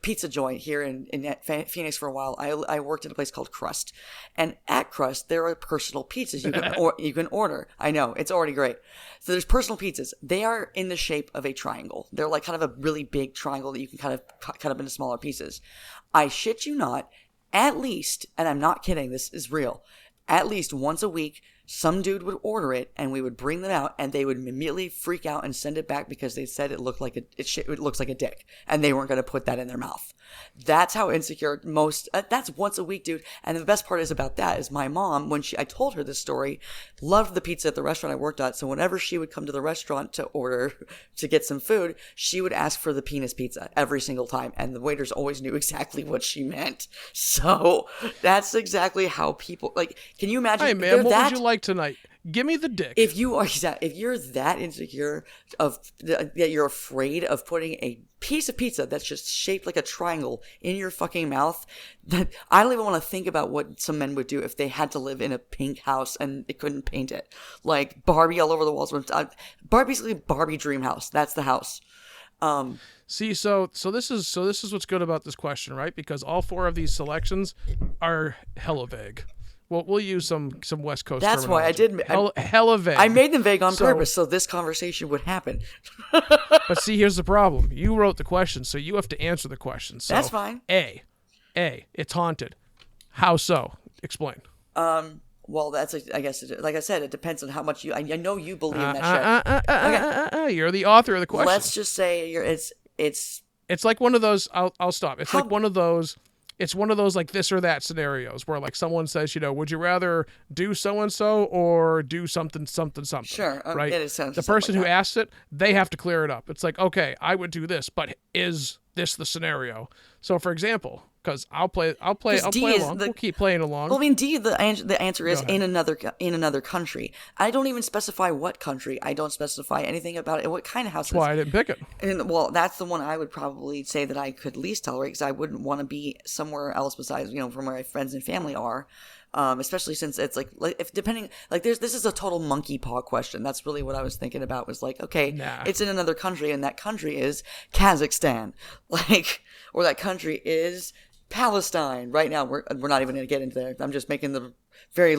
pizza joint here in Phoenix for a while. I worked at a place called Crust, and at Crust there are personal pizzas you can order. I know, it's already great. So there's personal pizzas. They are in the shape of a triangle. They're like kind of a really big triangle that you can kind of cut up into smaller pieces. I shit you not. At least, and I'm not kidding, this is real, at least once a week, some dude would order it, and we would bring them out, and they would immediately freak out and send it back because they said it looked like it looks like a dick, and they weren't going to put that in their mouth. That's how insecure that's once a week, dude. And the best part is about that is my mom, when I told her this story, loved the pizza at the restaurant I worked at. So whenever she would come to the restaurant to get some food, she would ask for the penis pizza every single time. And the waiters always knew exactly what she meant. So that's exactly how people, like, can you imagine? Hey man, what would you like tonight? Give me the dick. If you're that insecure that you're afraid of putting a piece of pizza that's just shaped like a triangle in your fucking mouth, that I don't even want to think about what some men would do if they had to live in a pink house and they couldn't paint it, like Barbie all over the walls. Basically Barbie dream house. That's the house. See, so this is what's good about this question, right? Because all 4 of these selections are hella vague. Well, we'll use some West Coast. That's why I did. Hella vague. I made them vague on purpose so this conversation would happen. But see, here's the problem. You wrote the question, so you have to answer the question. So that's fine. A, it's haunted. How so? Explain. Well, I guess, like I said, it depends on how much I know you believe in that shit. You're the author of the question. Let's just say it's like one of those. I'll stop. It's like one of those. It's one of those like this or that scenarios where like someone says, would you rather do so and so or do something. Sure, right? It sounds the person like who asks it, they have to clear it up. It's like, okay, I would do this, but is this the scenario? So, for example, because I'll play along. We'll keep playing along. Well, I mean, D, the answer is in another country. I don't even specify what country. I don't specify anything about it. What kind of house? That's why I didn't pick it. And well, that's the one I would probably say that I could least tolerate because I wouldn't want to be somewhere else besides from where my friends and family are. Especially since it's like if depending like this is a total monkey paw question. That's really what I was thinking about. Was like, okay, it's in another country, and that country is Kazakhstan, or that country is Palestine. Right now, we're not even going to get into there. I'm just making the very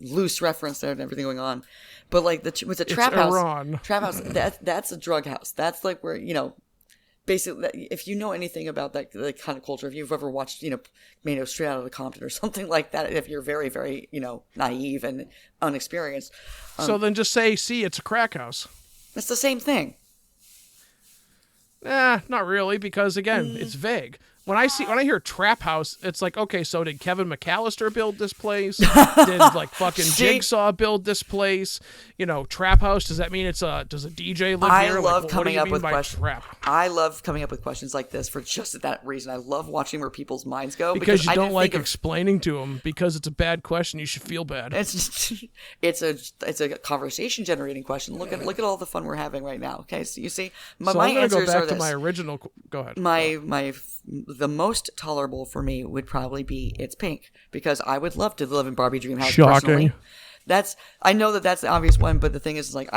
loose reference there and everything going on. But like with a trap house, Iran. Trap house, that's a drug house. That's like where basically, if you know anything about that kind of culture, if you've ever watched, Straight Outta Compton or something like that, if you're very, very, naive and unexperienced. So then just say, see, it's a crack house. It's the same thing. Not really, because again, it's vague. When I hear trap house, it's like, okay, so did Kevin McAllister build this place? Did like fucking Jigsaw build this place? Trap house, does that mean does a DJ live here? I love coming up with questions. I love coming up with questions like this for just that reason. I love watching where people's minds go. Because you don't like explaining to them because it's a bad question. You should feel bad. It's a conversation generating question. Look at all the fun we're having right now. Okay, so you see, my I'm gonna answers go back are to this. my original. Go ahead. The most tolerable for me would probably be it's pink because I would love to live in Barbie Dream House. Shocking. Personally. I know that's the obvious one, but the thing is like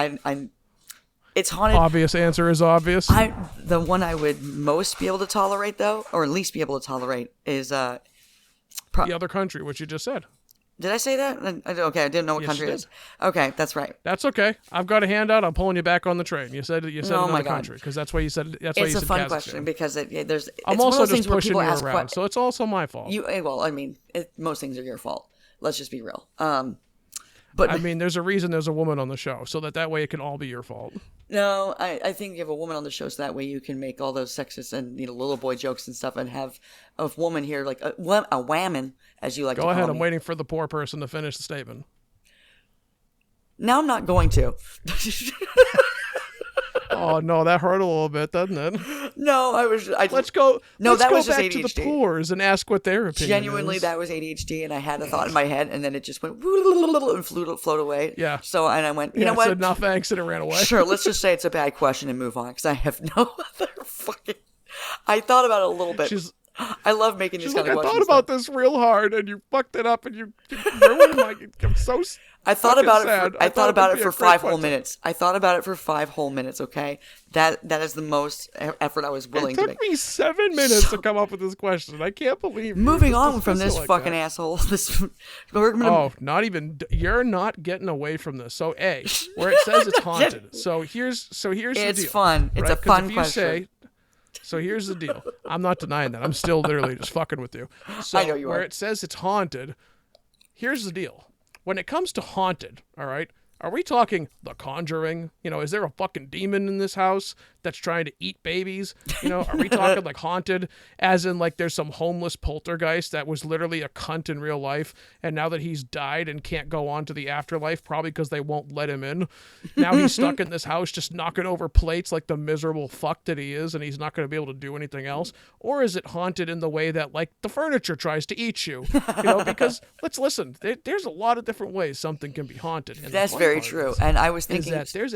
it's haunted. Obvious answer is obvious. The one I would most be able to tolerate though, or at least be able to tolerate, is the other country, which you just said. Did I say that? Okay, I didn't know what country it is. Okay, that's right. That's okay. I've got a handout. I'm pulling you back on the train. You said another country because that's why you said. That's why you said It's a fun Kazakhstan. question because there's. I'm also just pushing you around, so it's also my fault. Most things are your fault. Let's just be real. But there's a reason there's a woman on the show, so that way it can all be your fault. No, I think you have a woman on the show, so that way you can make all those sexist and little boy jokes and stuff, and have a woman here like a whammon, as you like to call me. Go ahead. I'm waiting for the poor person to finish the statement. Now I'm not going to. Oh no, that hurt a little bit, doesn't it? No, let's go. No, let's that go was just back ADHD. to the poors and ask what their opinion Genuinely, is. that was ADHD, and I had a thought in my head, and then it just went and float away. Yeah. So, and I went, you know what? Said no thanks, and it ran away. Sure, let's just say it's a bad question and move on, because I have no other fucking. I thought about it a little bit. I love making these kind of questions. I thought about this real hard, and you fucked it up, and you ruined my. I'm so. I thought about it. I thought about it for 5 whole question. minutes. I thought about it for 5 whole minutes. Okay, that is the most effort I was willing to make. It took me 7 minutes to come up with this question. I can't believe. Moving on from this fucking asshole. Not even. You're not getting away from this. So A, where it says it's haunted. So here's the deal. It's fun. It's a fun question. So here's the deal. I'm not denying that. I'm still literally just fucking with you. So I know you are. Where it says it's haunted, here's the deal. When it comes to haunted, all right, Are we talking The Conjuring? Is there a fucking demon in this house that's trying to eat babies? Are we talking like haunted, as in like there's some homeless poltergeist that was literally a cunt in real life, and now that he's died and can't go on to the afterlife, probably because they won't let him in, now he's stuck in this house just knocking over plates like the miserable fuck that he is, and he's not going to be able to do anything else? Or is it haunted in the way that like the furniture tries to eat you? Because let's listen, there's a lot of different ways something can be haunted. And that's very true. And I was thinking that there's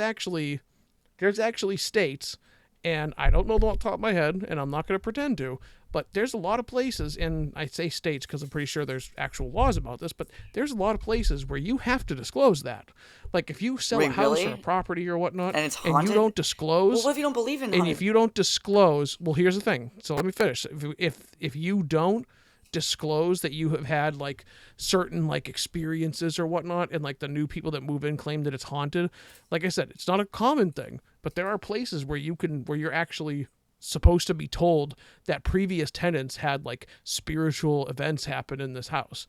actually states, and I don't know off the top of my head, and I'm not going to pretend to, but there's a lot of places, and I say states because I'm pretty sure there's actual laws about this, but there's a lot of places where you have to disclose that. Like if you sell a house or a property or whatnot, and it's haunted, and you don't disclose, well, what if you don't believe in and haunted? if you don't disclose, well, here's the thing. So let me finish. If you don't disclose that you have had like certain like experiences or whatnot, and like the new people that move in claim that it's haunted, like I said, it's not a common thing, but there are places where you're actually supposed to be told that previous tenants had like spiritual events happen in this house.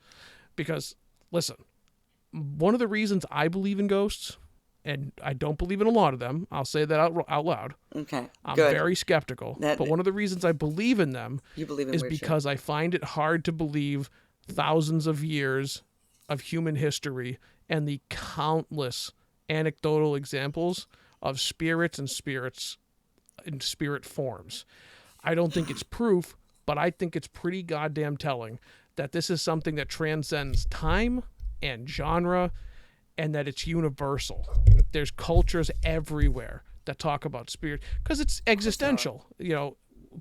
Because listen, one of the reasons I believe in ghosts, and I don't believe in a lot of them, I'll say that out loud. Okay, I'm good. very skeptical. But one of the reasons I believe in them is because I find it hard to believe thousands of years of human history and the countless anecdotal examples of spirits and spirits in spirit forms. I don't think it's proof, but I think it's pretty goddamn telling that this is something that transcends time and genre, and that it's universal. There's cultures everywhere that talk about spirit because it's existential,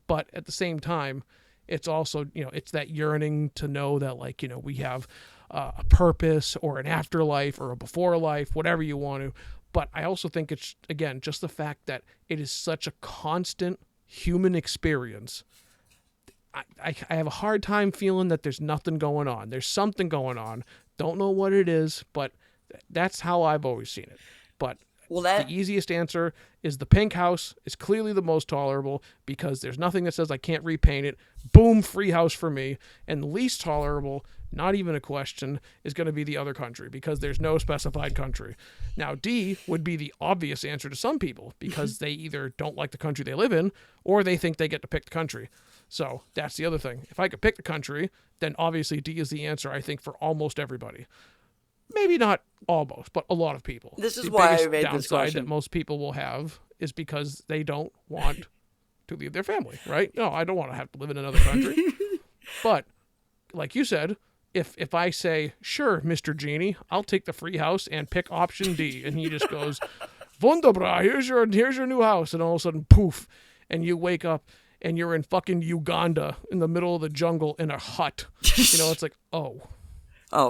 but at the same time, it's also, it's that yearning to know that, like, we have a purpose or an afterlife or a before life, whatever you want to. But I also think it's, again, just the fact that it is such a constant human experience. I have a hard time feeling that there's nothing going on. There's something going on. Don't know what it is, but that's how I've always seen it. But the easiest answer is the pink house is clearly the most tolerable because there's nothing that says I can't repaint it. Boom, free house for me. And the least tolerable, not even a question, is going to be the other country because there's no specified country. Now, D would be the obvious answer to some people because they either don't like the country they live in or they think they get to pick the country. So that's the other thing. If I could pick the country, then obviously D is the answer, I think, for almost everybody. Maybe not almost, but a lot of people. This is why I made this question. The downside that most people will have is because they don't want to leave their family, right? No, I don't want to have to live in another country. But, like you said, if I say, sure, Mr. Genie, I'll take the free house and pick option D, and he just goes, wunderbar, here's your new house, and all of a sudden, poof, and you wake up and you're in fucking Uganda in the middle of the jungle in a hut. It's like, oh,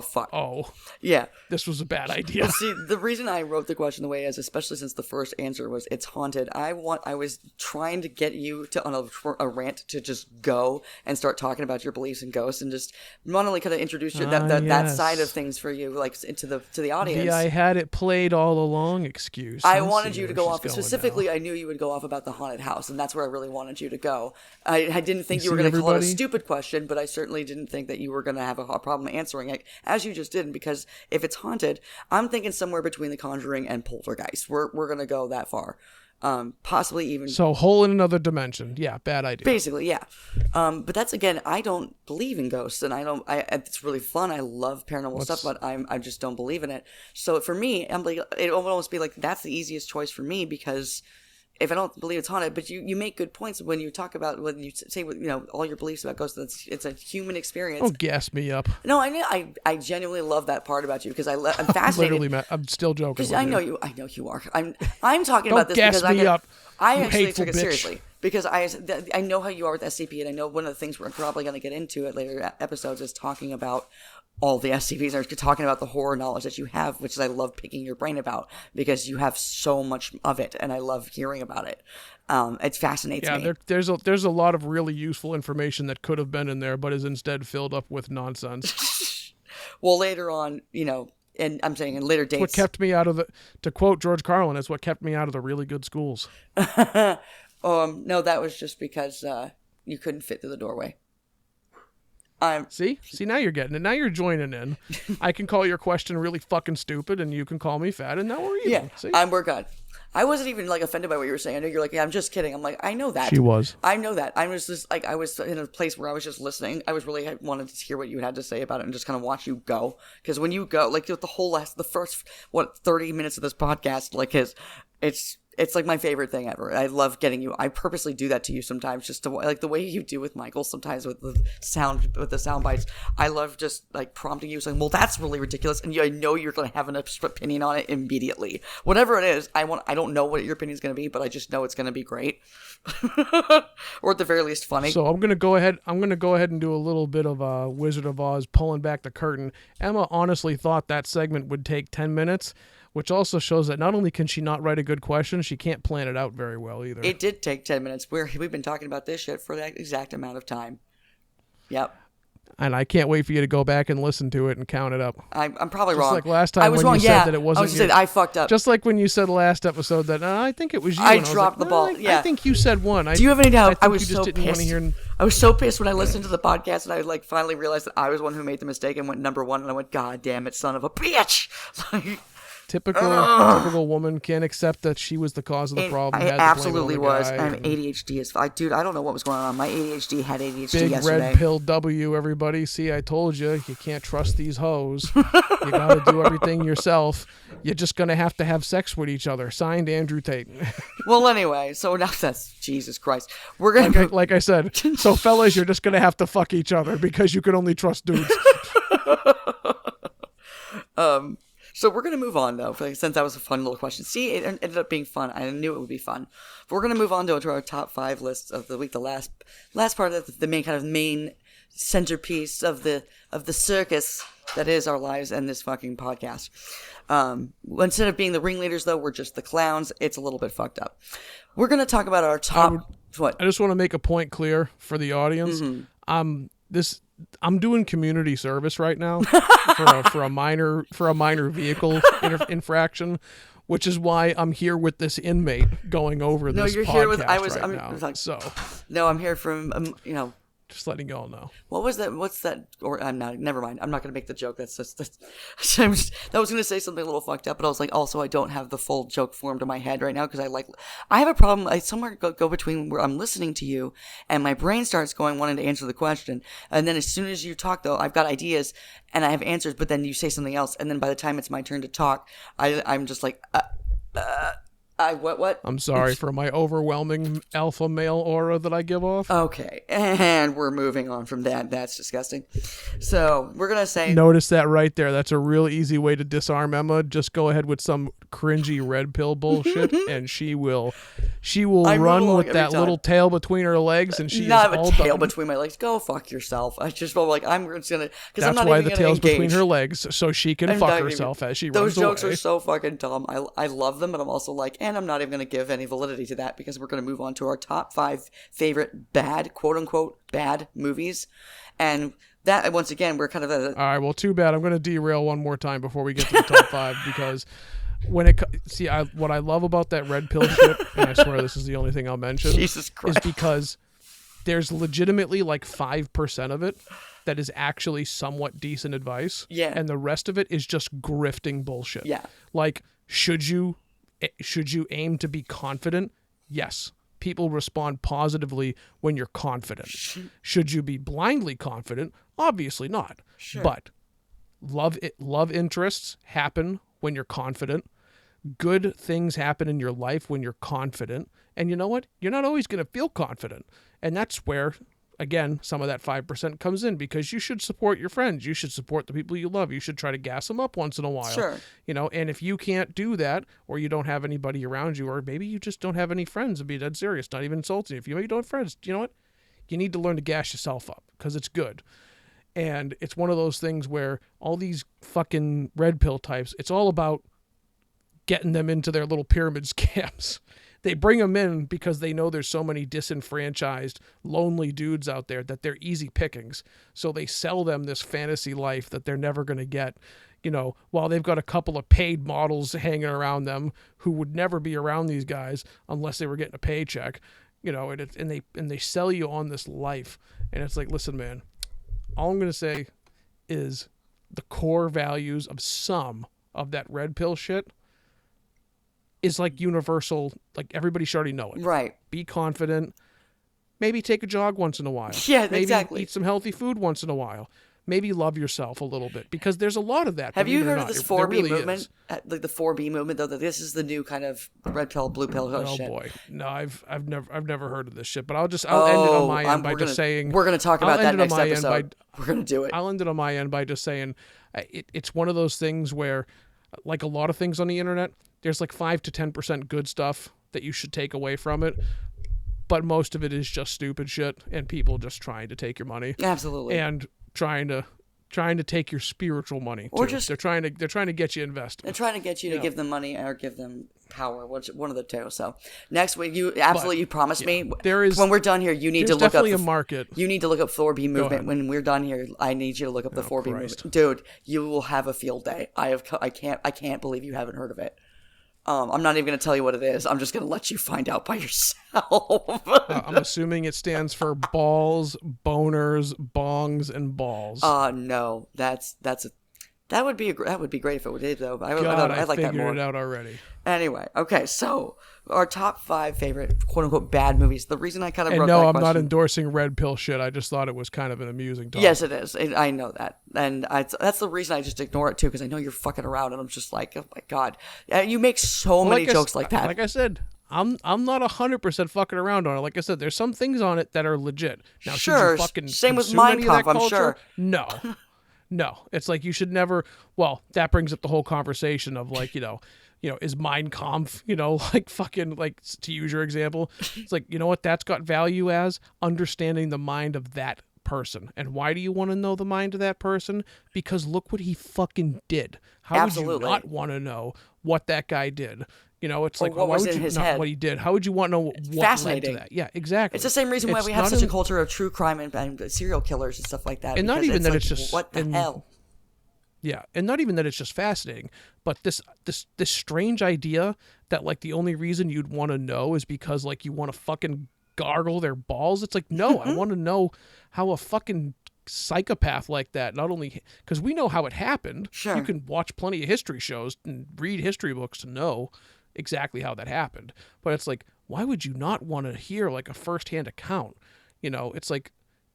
fuck. Oh. Yeah. This was a bad idea. Well, see, the reason I wrote the question the way it is, especially since the first answer was it's haunted, I was trying to get you to on a rant to just go and start talking about your beliefs in ghosts and just not only kind of introduce that side of things for you, like to the audience. The I had it played all along excuse. I wanted you to go off specifically. I knew you would go off about the haunted house, and that's where I really wanted you to go. I didn't think you were going to call it a stupid question, but I certainly didn't think that you were going to have a problem answering it, as you just did, because if it's haunted, I'm thinking somewhere between The Conjuring and Poltergeist. We're going to go that far. Possibly even... So, hole in another dimension. Yeah, bad idea. Basically, yeah. But that's, again, I don't believe in ghosts, and it's really fun. I love paranormal stuff, but I just don't believe in it. So, for me, I'm like, it would almost be like, that's the easiest choice for me, because if I don't believe it's haunted, but you make good points when you talk about, when you say, all your beliefs about ghosts, it's a human experience. Oh, gas me up. No, I genuinely love that part about you because I'm fascinated. Literally, I'm still joking. I know you are. I'm talking about this because I actually took it seriously because I know how you are with SCP, and I know one of the things we're probably going to get into at later episodes is talking about all the SCPs, are talking about the horror knowledge that you have, which is I love picking your brain about because you have so much of it, and I love hearing about it. It fascinates me. Yeah, there's a lot of really useful information that could have been in there, but is instead filled up with nonsense. Well, later on, and I'm saying in later dates, what kept me out of to quote George Carlin, is what kept me out of the really good schools. No, that was just because you couldn't fit through the doorway. See, now you're getting it. Now you're joining in. I can call your question really fucking stupid, and you can call me fat, and now we're even. Yeah, See? we're good. I wasn't even like offended by what you were saying. I know you're like, yeah, I'm just kidding. I'm like, I know that. She was. I know that. I was just like, I was in a place where I was just listening. I was really wanted to hear what you had to say about it and just kind of watch you go. Because when you go, like the first 30 minutes of this podcast, like it's like my favorite thing ever. I love getting you. I purposely do that to you sometimes, just to like the way you do with Michael sometimes with the sound bites. I love just like prompting you, saying, "Well, that's really ridiculous," and I know you're going to have an opinion on it immediately. Whatever it is, I don't know what your opinion is going to be, but I just know it's going to be great, or at the very least funny. So I'm going to go ahead and do a little bit of Wizard of Oz pulling back the curtain. Emma honestly thought that segment would take 10 minutes. Which also shows that not only can she not write a good question, she can't plan it out very well either. It did take 10 minutes. We've been talking about this shit for that exact amount of time. Yep. And I can't wait for you to go back and listen to it and count it up. I'm probably just wrong. Like last time when you said that it wasn't you. I fucked up. Just like when you said last episode that I think it was you. I dropped the ball. I think you said one. Do you have any doubt? I was so pissed. I was so pissed when I listened to the podcast and I like finally realized that I was one who made the mistake and went number one. And I went, God damn it, son of a bitch. Like, Typical woman can't accept that she was the cause of the problem. I absolutely was. I'm ADHD as fuck. Dude, I don't know what was going on. My ADHD had ADHD big yesterday. Red pill W, everybody. See, I told you can't trust these hoes. You got to do everything yourself. You're just going to have sex with each other. Signed, Andrew Tate. Well, anyway, so now that's Jesus Christ. We're going to like I said. So fellas, you're just going to have to fuck each other because you can only trust dudes. So we're going to move on, though, since that was a fun little question. See, it ended up being fun. I knew it would be fun. But we're going to move on to our top 5 list of the week, the last part of the main centerpiece of the circus that is our lives and this fucking podcast. Instead of being the ringleaders, though, we're just the clowns. It's a little bit fucked up. We're going to talk about our top... I just want to make a point clear for the audience. Mm-hmm. I'm doing community service right now for a minor vehicle infraction, which is why I'm here with this inmate going over this. No, you're here with I'm here from just letting y'all know. What was that? What's that? Or I'm not. Never mind. I'm not going to make the joke. That was going to say something a little fucked up, but I was like, also, I don't have the full joke formed in my head right now because I have a problem. I somewhere go between where I'm listening to you and my brain starts going wanting to answer the question, and then as soon as you talk, though, I've got ideas and I have answers, but then you say something else, and then by the time it's my turn to talk, I'm just like, what? I'm sorry for my overwhelming alpha male aura that I give off. Okay, and we're moving on from that. That's disgusting. So we're going to say... Notice that right there. That's a real easy way to disarm Emma. Just go ahead with some cringy red pill bullshit, and she will run with that little tail between her legs, and she not is all a tail done. between my legs. Go fuck yourself. I just felt like I'm just going to... That's I'm not why even the tail's engage. between her legs, so she can fuck herself as she runs away. Those jokes are so fucking dumb. I love them, but I'm also like... And I'm not even going to give any validity to that because we're going to move on to our top 5 favorite bad, quote-unquote, bad movies. And that, once again, we're kind of... All right, well, too bad. I'm going to derail one more time before we get to the top 5 because... what I love about that red pill shit, and I swear this is the only thing I'll mention, Jesus Christ, is because there's legitimately like 5% of it that is actually somewhat decent advice. Yeah. And the rest of it is just grifting bullshit. Yeah. Like, should you aim to be confident? Yes. People respond positively when you're confident. Should you be blindly confident? Obviously not. Sure. But love interests happen when you're confident. Good things happen in your life when you're confident. And you know what? You're not always going to feel confident. And that's where, again, some of that 5% comes in because you should support your friends. You should support the people you love. You should try to gas them up once in a while. Sure. And if you can't do that or you don't have anybody around you or maybe you just don't have any friends, to be dead serious, not even insulting. If you maybe don't have friends, you know what? You need to learn to gas yourself up because it's good. And it's one of those things where all these fucking red pill types, it's all about getting them into their little pyramid scams. They bring them in because they know there's so many disenfranchised, lonely dudes out there that they're easy pickings. So they sell them this fantasy life that they're never going to get, while they've got a couple of paid models hanging around them who would never be around these guys unless they were getting a paycheck, and they sell you on this life. And it's like, listen, man, all I'm going to say is the core values of some of that red pill shit is like universal. Like everybody should already know it. Right. Be confident. Maybe take a jog once in a while. Yeah, Maybe exactly. eat some healthy food once in a while. Maybe love yourself a little bit, because there's a lot of that. Have you heard of not. this There 4B really movement? is. Like the 4B movement, though, that this is the new kind of red pill, blue pill Oh shit. boy, no, I've never heard of this shit. But I'll end it on my end by just saying we're gonna talk about that next episode. We're gonna do it. I'll end it on my end by just saying it's one of those things where, like a lot of things on the internet, there's like 5 to 10% good stuff that you should take away from it, but most of it is just stupid shit and people just trying to take your money. Absolutely. And trying to take your spiritual money or too. just they're trying to get you invested. And trying to get you to give them money or give them power, one of the two. So next week, you promised me there is, when we're done here, you need to look up definitely a market. You need to look up 4B movement. When we're done here, I need you to look up the 4B movement, dude. You will have a field day. I can't believe you haven't heard of it. I'm not even going to tell you what it is. I'm just going to let you find out by yourself. I'm assuming it stands for balls, boners, bongs, and balls. No, that would be great if it did, though. I like that more. Figured it out already. Anyway, okay, so our top 5 favorite quote unquote bad movies. The reason I kind of wrote no, that I'm question, not endorsing red pill shit. I just thought it was kind of an amusing topic. Yes, it is. I know that, and that's the reason I just ignore it too, because I know you're fucking around, and I'm just like, oh my god, you make so many jokes like that. Like I said, I'm not 100% fucking around on it. Like I said, there's some things on it that are legit. Now, sure, should you fucking same with Mein Kampf, I'm sure. No. No, it's like you should never. Well, that brings up the whole conversation of like, is Mein Kampf, like fucking, like, to use your example, it's like, you know what that's got value as? Understanding the mind of that person. And why do you want to know the mind of that person? Because look what he fucking did. How Absolutely. would you not want to know what that guy did? It's like, what why was would in you his not head? what he did? How would you want to know what led to that? Yeah, exactly. It's the same reason why we have such a culture of true crime and serial killers and stuff like that. And not even that, it's just what the hell. Yeah, and not even that it's just fascinating, but this strange idea that like the only reason you'd want to know is because like you want to fucking gargle their balls. It's like, no, I want to know how a fucking psychopath like that, not only because we know how it happened. Sure. You can watch plenty of history shows and read history books to know exactly how that happened. But it's like, why would you not want to hear like a firsthand account? It's like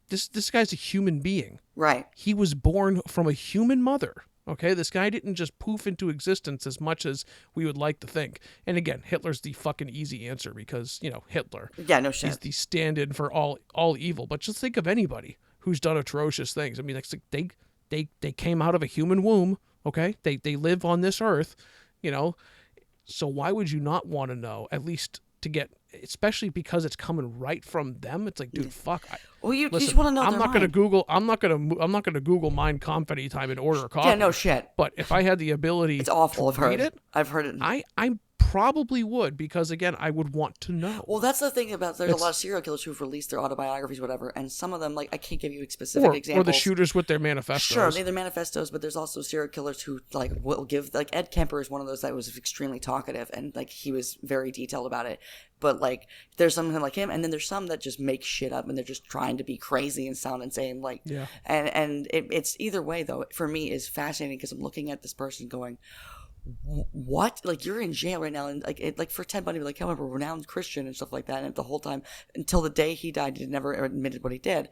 this guy's a human being. Right. He was born from a human mother. Okay, this guy didn't just poof into existence as much as we would like to think. And again, Hitler's the fucking easy answer because, Hitler. Yeah, no shit. He's the stand-in for all evil. But just think of anybody who's done atrocious things. I mean, it's like they came out of a human womb, okay? They live on this earth, So why would you not want to know, at least to get, especially because it's coming right from them? It's like, dude, fuck. You listen, just want to know. I'm not gonna Google Mein Kampf anytime and order a coffee. Yeah, no shit. But if I had the ability, it's awful. to read it, I've heard it. I probably would, because again, I would want to know. Well, that's the thing about there's a lot of serial killers who've released their autobiographies, whatever, and some of them, like, I can't give you specific examples. Or the shooters with their manifestos. Sure, they have their manifestos, but there's also serial killers who like will give, like Ed Kemper is one of those that was extremely talkative and like he was very detailed about it. But like there's something like him, and then there's some that just make shit up and they're just trying to be crazy and sound insane. Like, yeah. And it's either way though. For me, is fascinating because I'm looking at this person going, what? Like, you're in jail right now, and like for Ted Bundy, like, however, renowned Christian and stuff like that, and the whole time until the day he died, he never admitted what he did.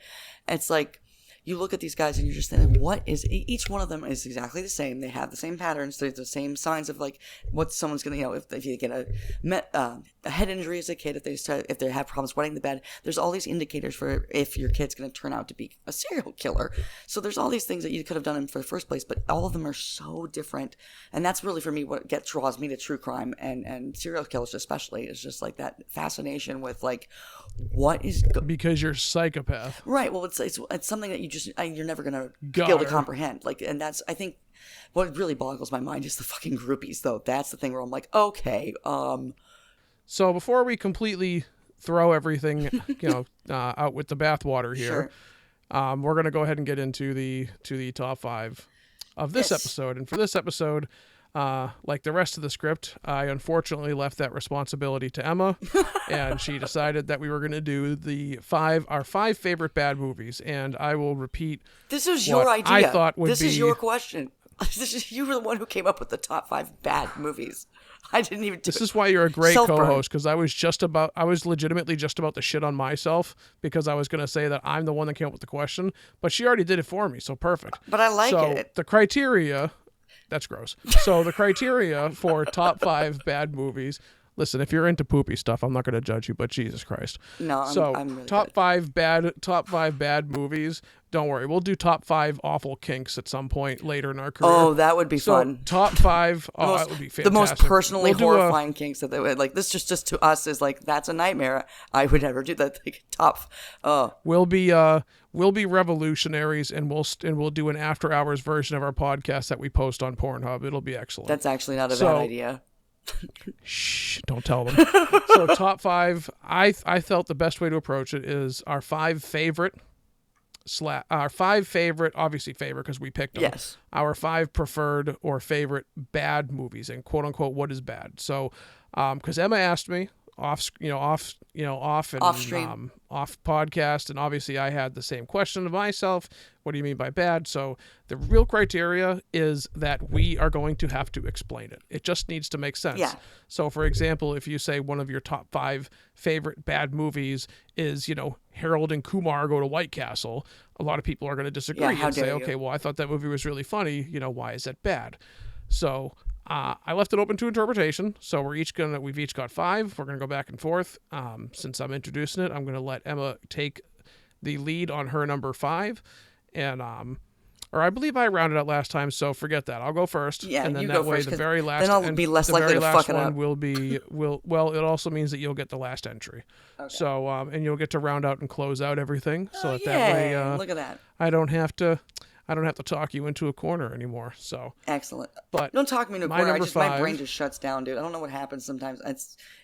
And it's like, you look at these guys and you're just thinking, what is, each one of them is exactly the same. They have the same patterns. There's the same signs of like what someone's going to, if you get a head injury as a kid, if they have problems wetting the bed, there's all these indicators for if your kid's going to turn out to be a serial killer. So there's all these things that you could have done in for the first place, but all of them are so different. And that's really for me what draws me to true crime and serial killers especially, is just like that fascination with like, what is because you're a psychopath, right? Well, it's something that you're never gonna be able to comprehend. Like, and that's, I think, what really boggles my mind is the fucking groupies, though. That's the thing where I'm like, okay, So before we completely throw everything, out with the bathwater here, sure. We're gonna go ahead and get into the top 5 of this episode. And for this episode, Like the rest of the script, I unfortunately left that responsibility to Emma, and she decided that we were going to do our five favorite bad movies. And I will repeat. This is what your idea. I thought would this be. is your question. You were the one who came up with the top 5 bad movies. I didn't even do This is why you're a great Self-burn. co-host, because I was legitimately just about to shit on myself because I was going to say that I'm the one that came up with the question, but she already did it for me, so perfect. But I like it. The criteria, that's gross. So the criteria for top 5 bad movies. Listen, if you're into poopy stuff, I'm not going to judge you, but Jesus Christ. No, I'm really top good. top 5 bad movies. Don't worry, we'll do top 5 awful kinks at some point later in our career. Oh, that would be fun. Top 5. That would be fantastic. The most personally horrifying kinks that they would like. This just to us is like that's a nightmare. I would never do that. Like, top. We'll be revolutionaries, and we'll do an after hours version of our podcast that we post on Pornhub. It'll be excellent. That's actually not a bad idea. Shh, don't tell them. So top 5, I felt the best way to approach it is our 5 favorite, obviously favorite because we picked them. Yes. Our 5 preferred or favorite bad movies, and quote unquote what is bad. So, because Emma asked me off stream, off podcast, and obviously I had the same question to myself. What do you mean by bad? So the real criteria is that we are going to have to explain it. It just needs to make sense. Yeah. So for example, if you say one of your top 5 favorite bad movies is, Harold and Kumar Go to White Castle, a lot of people are going to disagree and say, okay, well, I thought that movie was really funny. Why is that bad? So I left it open to interpretation. So we've each got 5. We're going to go back and forth. Since I'm introducing it, I'm going to let Emma take the lead on her number 5. And, or I believe I rounded out last time, so forget that. I'll go first. Yeah, and then you that go way first, the very last then I'll be less likely to fuck it up. Well, it also means that you'll get the last entry. Okay. So, and you'll get to round out and close out everything. So that way, look at that. I don't have to talk you into a corner anymore. So excellent. But don't talk me into a corner. My brain just shuts down, dude. I don't know what happens sometimes.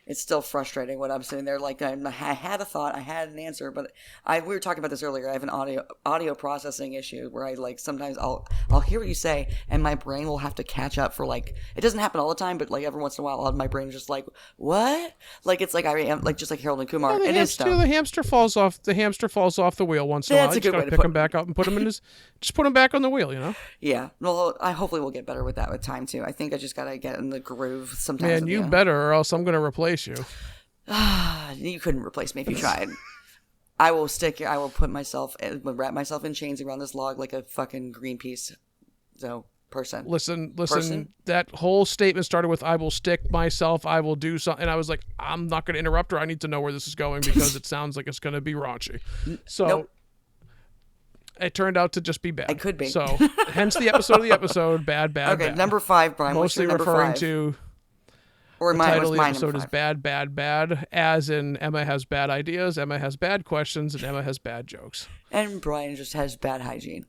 It's still frustrating when I'm sitting there like I had a thought, I had an answer, but we were talking about this earlier. I have an audio processing issue where I like sometimes I'll hear what you say and my brain will have to catch up for like it doesn't happen all the time, but like every once in a while my brain is just like what? Like it's like I am like just like Harold and Kumar. Yeah, the hamster falls off the wheel once in a while. That's a good way to pick him back up and put him in just put him back on the wheel, Yeah. Well, I hopefully will get better with that with time too. I think I just gotta get in the groove sometimes. Man, you better, or else I'm gonna replace you. You couldn't replace me if you tried. I will wrap myself in chains around this log like a fucking Greenpeace person. Listen, that whole statement started with I will stick myself, I will do something, and I was like, I'm not gonna interrupt her. I need to know where this is going because it sounds like it's gonna be raunchy. So nope. It turned out to just be bad. It could be. So hence the episode, bad. Okay, bad. number 5, Brian. Mostly referring to or the title of the episode is bad, as in Emma has bad ideas, Emma has bad questions, and Emma has bad jokes. And Brian just has bad hygiene.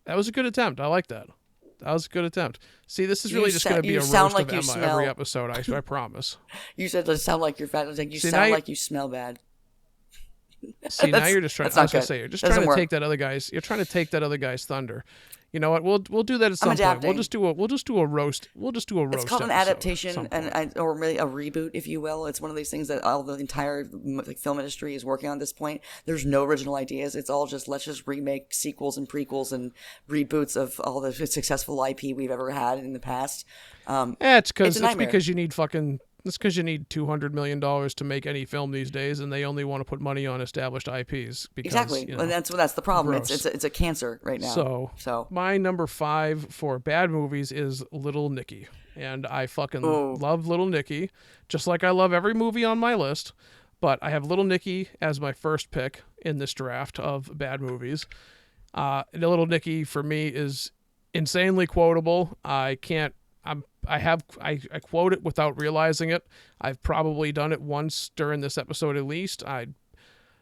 That was a good attempt. I like that. That was a good attempt. See, this is really just going to be a roast like of Emma every episode, I promise. You said it sound like you're fat. I was like, like you smell bad. See, now you're just trying. I was gonna say you're just trying to take that other guy's. You're trying to take that other guy's thunder. You know what? We'll do that at some point. We'll just do a roast. We'll just do a roast. It's called an adaptation or really a reboot, if you will. It's one of these things that all the entire film industry is working on at this point. There's no original ideas. It's all just let's just remake sequels and prequels and reboots of all the successful IP we've ever had in the past. It's because you need fucking. It's because you need $200 million to make any film these days, and they only want to put money on established IPs. Because, exactly, and that's the problem. It's a cancer right now. So my number 5 for bad movies is Little Nicky, and I fucking love Little Nicky, just like I love every movie on my list. But I have Little Nicky as my first pick in this draft of bad movies. Little Nicky for me is insanely quotable. I quote it without realizing it. I've probably done it once during this episode at least. And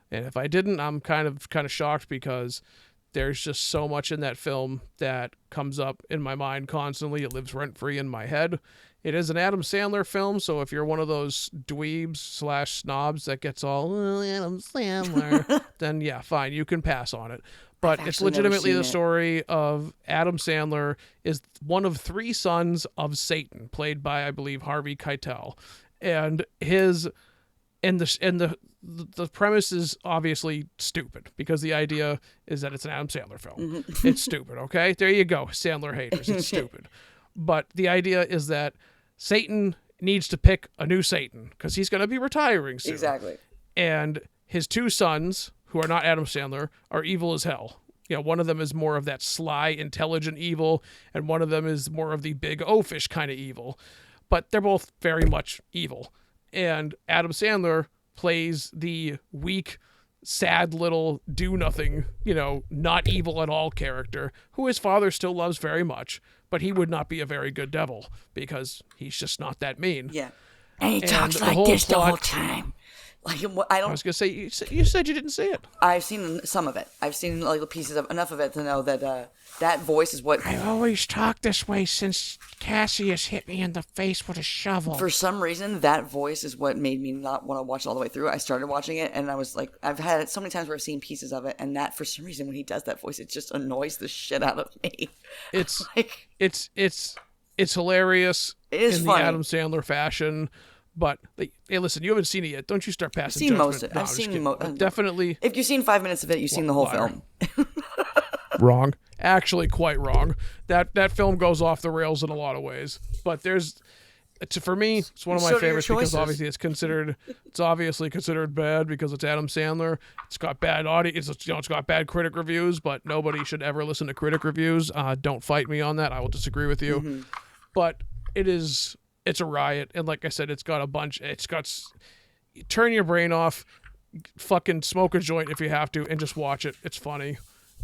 if I didn't, I'm kind of shocked because there's just so much in that film that comes up in my mind constantly. It lives rent free in my head. It is an Adam Sandler film, so if you're one of those dweebs / snobs that gets all, "Oh, Adam Sandler," then yeah, fine, you can pass on it. But it's actually never legitimately seen the it. story of Adam Sandler is one of 3 sons of Satan, played by, I believe, Harvey Keitel. And the premise is obviously stupid because the idea is that it's an Adam Sandler film. It's stupid, okay? There you go, Sandler haters. It's stupid. But the idea is that Satan needs to pick a new Satan because he's going to be retiring soon. Exactly. And his 2 sons, who are not Adam Sandler, are evil as hell. One of them is more of that sly, intelligent evil, and one of them is more of the big oafish kind of evil. But they're both very much evil. And Adam Sandler plays the weak, sad little do-nothing, not evil at all character, who his father still loves very much, but he would not be a very good devil because he's just not that mean. Yeah. And he talks the like whole this the plot- whole time. Like, I I don't. was going to say, you said you didn't see it. I've seen some of it. I've seen like pieces of enough of it to know that that voice is what. I've always talked this way since Cassius hit me in the face with a shovel. For some reason, that voice is what made me not want to watch it all the way through. I started watching it, and I was like, I've had it so many times where I've seen pieces of it, and that for some reason, when he does that voice, it just annoys the shit out of me. It's like, it's hilarious. It is in funny. the Adam Sandler fashion. But hey, listen, you haven't seen it yet. Don't you start passing seen judgment. most of it. No, I've I'm just seen kidding. Definitely if you've seen 5 minutes of it, you've seen the whole liar. film. Wrong. Actually, quite wrong. That film goes off the rails in a lot of ways. But for me, it's one of my So do your favorites because choices. obviously it's obviously considered bad because it's Adam Sandler. It's got bad audience. It's got bad critic reviews, but nobody should ever listen to critic reviews. Don't fight me on that. I will disagree with you. Mm-hmm. But it's a riot, and like I said, turn your brain off, fucking smoke a joint if you have to, and just watch it. It's funny.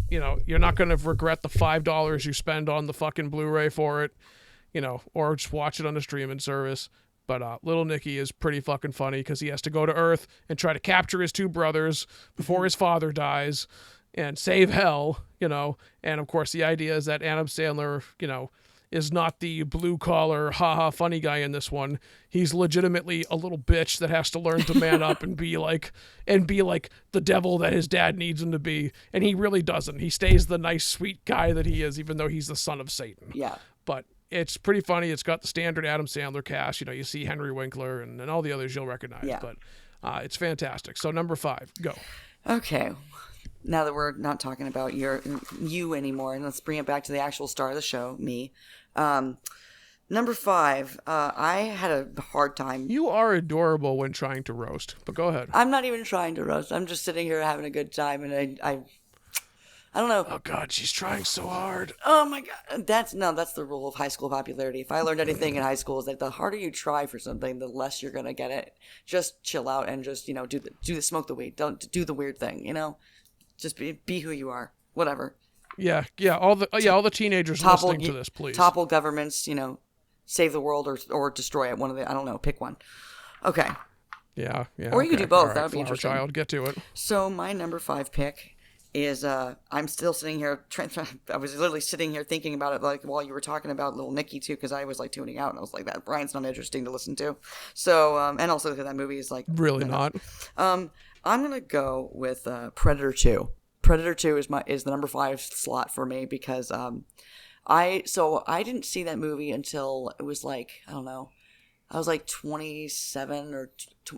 You're not going to regret the $5 you spend on the fucking Blu-ray for it, or just watch it on the streaming service. But Little Nicky is pretty fucking funny because he has to go to Earth and try to capture his 2 brothers before his father dies and save hell, and of course the idea is that Adam Sandler, is not the blue-collar, haha, funny guy in this one. He's legitimately a little bitch that has to learn to man up and be like the devil that his dad needs him to be. And he really doesn't. He stays the nice, sweet guy that he is, even though he's the son of Satan. Yeah. But it's pretty funny. It's got the standard Adam Sandler cast. You see Henry Winkler and all the others you'll recognize. Yeah. But it's fantastic. So number 5, go. Okay. Now that we're not talking about you anymore, and let's bring it back to the actual star of the show, me. Number 5, I had a hard time. You are adorable when trying to roast, but go ahead. I'm not even trying to roast. I'm just sitting here having a good time, and I don't know. Oh God, she's trying so hard. Oh my God, that's the rule of high school popularity. If I learned anything in high school, is that the harder you try for something, the less you're gonna get it. Just chill out and just do the smoke the weed. Don't do the weird thing. Just be who you are. Whatever. Yeah. All the teenagers listening to this, please. Topple governments, save the world or destroy it. One of the, I don't know, pick one. Okay. Yeah. Or you could do both. All right, That would be Flower interesting. Child, get to it. So my number 5 pick is I'm still sitting here. I was literally sitting here thinking about it like while you were talking about Little Nicky too, because I was like tuning out and I was like, that Brian's not interesting to listen to. So and also because that movie is like Really not. I'm gonna go with Predator 2. Predator 2 is the number 5 slot for me because I didn't see that movie until it was like, I don't know, I was like 27 or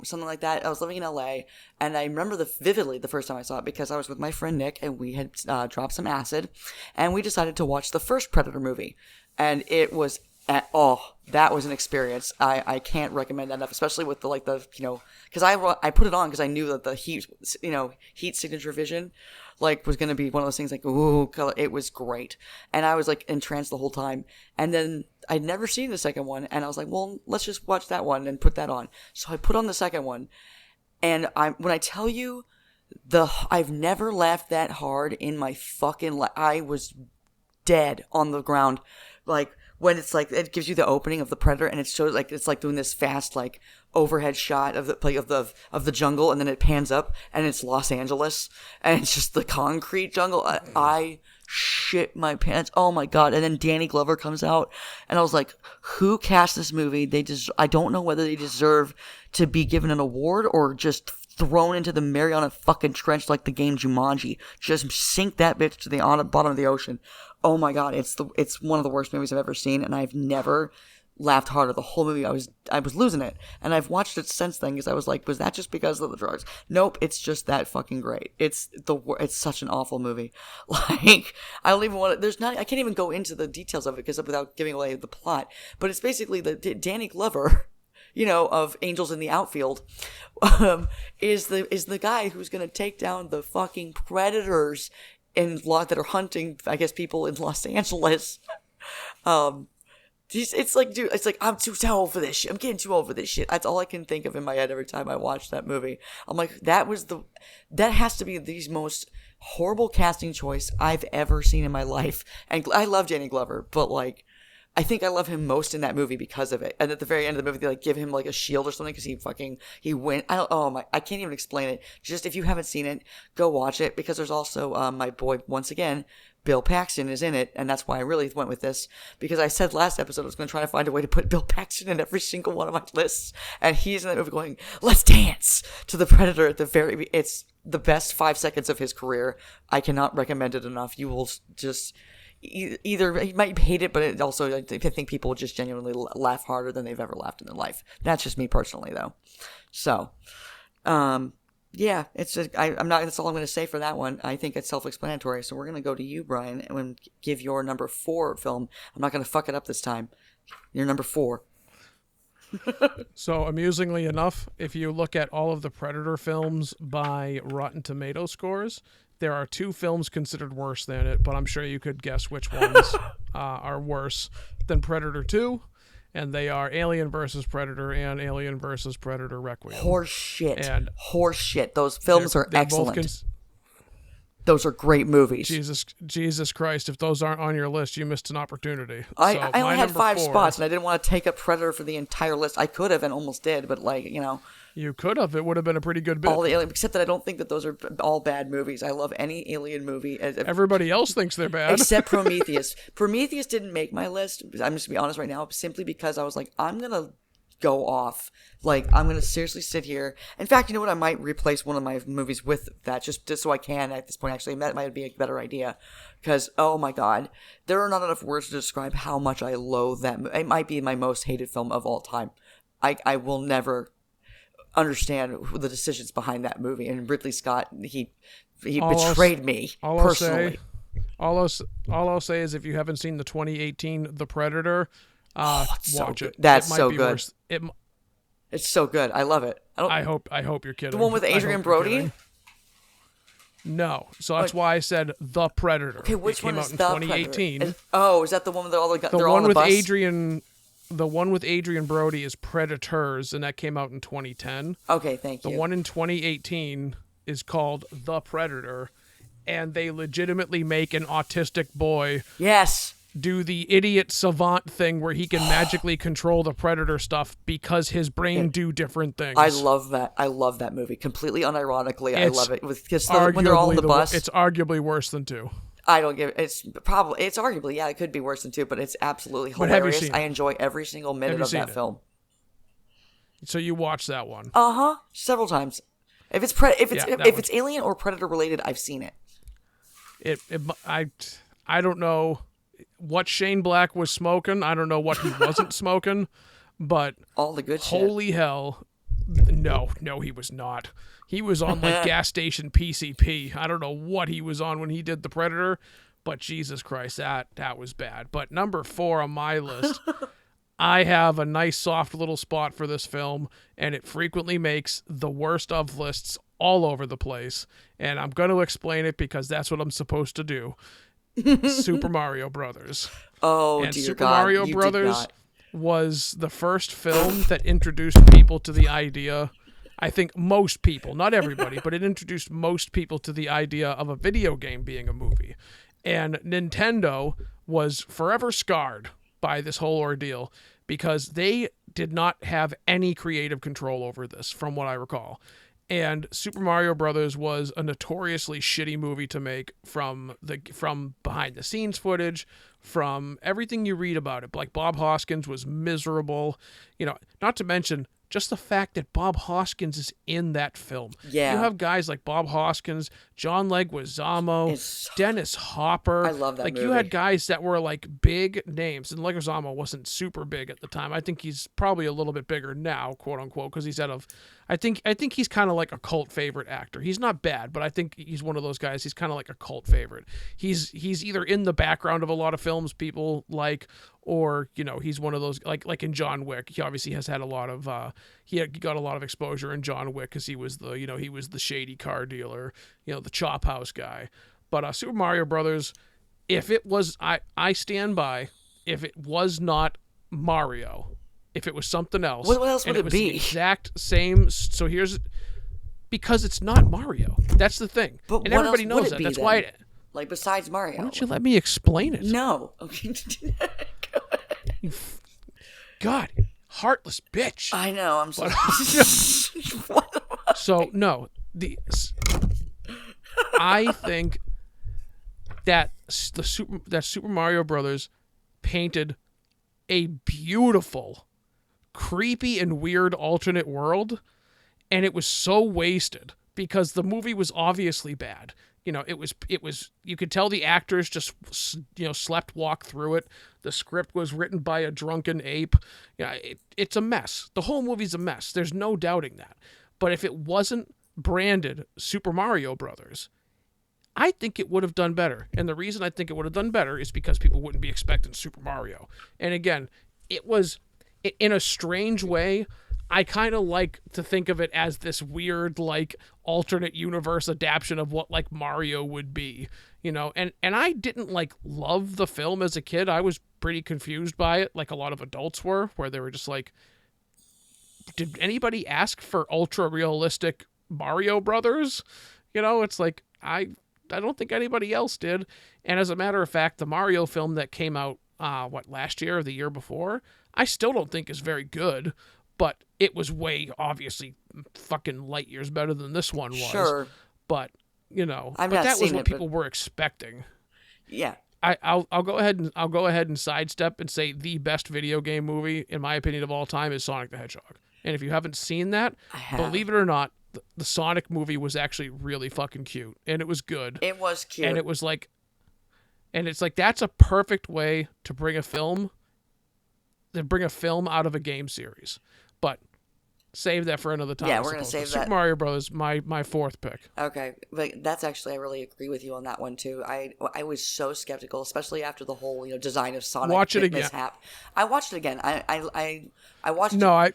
something like that. I was living in LA, and I remember vividly the first time I saw it because I was with my friend Nick, and we had dropped some acid, and we decided to watch the first Predator movie, and it was that was an experience. I can't recommend that enough, especially with because I put it on because I knew that the heat signature vision was going to be one of those things ooh, color. It was great. And I was entranced the whole time. And then I'd never seen the second one. And I was like, well, let's just watch that one and put that on. So I put on the second one. And when I tell you I've never laughed that hard in my fucking life. I was dead on the ground. When it's it gives you the opening of the Predator and it shows it's doing this fast overhead shot of the jungle, and then it pans up and it's Los Angeles and it's just the concrete jungle. I shit shit my pants. Oh my God. And then Danny Glover comes out and I was like, who cast this movie? I don't know whether they deserve to be given an award or just thrown into the Mariana fucking Trench like the game Jumanji. Just sink that bitch to the bottom of the ocean. Oh my God. It's one of the worst movies I've ever seen, and I've never laughed harder the whole movie. I was losing it, and I've watched it since then because I was like, was that just because of the drugs? Nope, it's just that fucking great. It's such an awful movie. Like, I don't even want to. I can't even go into the details of it because without giving away the plot. But it's basically the Danny Glover, of Angels in the Outfield, is the guy who's gonna take down the fucking predators that are hunting, I guess, people in Los Angeles. It's like, dude, it's like, I'm too old for this shit. I'm getting too old for this shit. That's all I can think of in my head every time I watch that movie. I'm like, that has to be the most horrible casting choice I've ever seen in my life. And I love Danny Glover, but like, I think I love him most in that movie because of it. And at the very end of the movie, they like give him like a shield or something because he went. I can't even explain it. Just if you haven't seen it, go watch it, because there's also my boy, once again, Bill Paxton is in it, and that's why I really went with this, because I said last episode I was going to try to find a way to put Bill Paxton in every single one of my lists, and he's in that movie going, let's dance to the Predator at the very, it's the best 5 seconds of his career. I cannot recommend it enough. You will just, either, you might hate it, but it also, I think people will just genuinely laugh harder than they've ever laughed in their life. That's just me personally, though. So, yeah, it's just, that's all I'm going to say for that one. I think it's self-explanatory. So we're going to go to you, Brian, and give your number 4 film. I'm not going to fuck it up this time. Your number 4. So amusingly enough, if you look at all of the Predator films by Rotten Tomato scores, there are 2 films considered worse than it, but I'm sure you could guess which ones are worse than Predator 2. And they are Alien vs. Predator and Alien vs. Predator Requiem. Horse shit. Those films are excellent. Those are great movies. Jesus Christ. If those aren't on your list, you missed an opportunity. I only had 5 spots, and I didn't want to take up Predator for the entire list. I could have and almost did, but You could have. It would have been a pretty good bit. All the Alien, except that I don't think that those are all bad movies. I love any Alien movie. Everybody else thinks they're bad. Except Prometheus. Prometheus didn't make my list. I'm just going to be honest right now, simply because I was like, I'm going to go off. Like, I'm going to seriously sit here. In fact, you know what? I might replace one of my movies with that just so I can at this point. Actually, that might be a better idea. Because, oh my God, there are not enough words to describe how much I loathe that movie. It might be my most hated film of all time. I will never understand the decisions behind that movie. And Ridley Scott, he betrayed me personally. All I'll say is, if you haven't seen the 2018 The Predator, watch it. That's so good. It's so good. I love it. I hope you're kidding. The one with Adrian Brody? No. So that's why I said The Predator. Okay, which one is The Predator? 2018. Is that the one with all the they're all on the bus? The one with Adrian Brody is Predators, and that came out in 2010. Okay, thank you. The one in 2018 is called The Predator, and they legitimately make an autistic boy do the idiot savant thing where he can magically control the Predator stuff because his brain do different things. I love that. I love that movie. Completely unironically, I love it. When they're all on the bus. It's arguably worse than 2. I don't give it. It's arguably, it could be worse than 2, but it's absolutely hilarious. I enjoy every single minute of that film. So you watched that one? Several times. If it's Alien or Predator related, I've seen it. I don't know what Shane Black was smoking. I don't know what he wasn't smoking, but all the good shit. Holy hell. No, he was not. He was on like gas station PCP. I don't know what he was on when he did The Predator, but Jesus Christ, that was bad. But number 4 on my list, I have a nice soft little spot for this film, and it frequently makes the worst of lists all over the place. And I'm going to explain it because that's what I'm supposed to do. Super Mario Brothers. Oh, and dear Super God, Mario you Brothers was the first film that introduced people to the idea. I think most people, not everybody, but it introduced most people to the idea of a video game being a movie. And Nintendo was forever scarred by this whole ordeal because they did not have any creative control over this, from what I recall. And Super Mario Brothers was a notoriously shitty movie to make from behind the scenes footage, from everything you read about it. Like Bob Hoskins was miserable, not to mention just the fact that Bob Hoskins is in that film. Yeah. You have guys like Bob Hoskins, John Leguizamo, Dennis Hopper. I love that like movie. You had guys that were like big names, and Leguizamo wasn't super big at the time. I think he's probably a little bit bigger now, quote unquote, because he's I think he's kind of like a cult favorite actor. He's not bad, but I think he's one of those guys. He's kind of like a cult favorite. He's either in the background of a lot of films people like, or he's one of those like in John Wick. He obviously has had a lot of he got a lot of exposure in John Wick because he was the shady car dealer, the chop house guy. But Super Mario Brothers, if it was, I stand by, if it was not Mario, if it was something else, what else would it be? The exact same. So because it's not Mario. That's the thing, but and everybody knows that. That's why. Like besides Mario. Why don't you let me explain it? No. Okay. God, heartless bitch. I know. I'm sorry. So no, I think that Super Mario Brothers painted a beautiful, creepy and weird alternate world, and it was so wasted because the movie was obviously bad. It was you could tell the actors just slept walk through it. The script was written by a drunken ape. It's a mess. The whole movie's a mess. There's no doubting that. But if it wasn't branded Super Mario Brothers, I think it would have done better. And the reason I think it would have done better is because people wouldn't be expecting Super Mario. And again, it was, in a strange way, I kind of like to think of it as this weird, like, alternate universe adaptation of what, like, Mario would be, and I didn't, like, love the film as a kid. I was pretty confused by it, like a lot of adults were, where they were just like, did anybody ask for ultra-realistic Mario Brothers? It's like, I don't think anybody else did. And as a matter of fact, the Mario film that came out, last year or the year before, I still don't think is very good. But it was way, obviously, fucking light years better than this one was. Sure. But, that was what people were expecting. Yeah. I'll go ahead and sidestep and say the best video game movie, in my opinion, of all time is Sonic the Hedgehog. And if you haven't seen that, believe it or not, the Sonic movie was actually really fucking cute. And it was good. It was cute. And it was like, that's a perfect way to bring a film out of a game series. But save that for another time. Yeah, we're going to save that. Super Mario Bros. my fourth pick. Okay, but that's actually, I really agree with you on that one too. I was so skeptical, especially after the whole design of Sonic. Watch it again. Mishap. I watched it again. I watched. No, I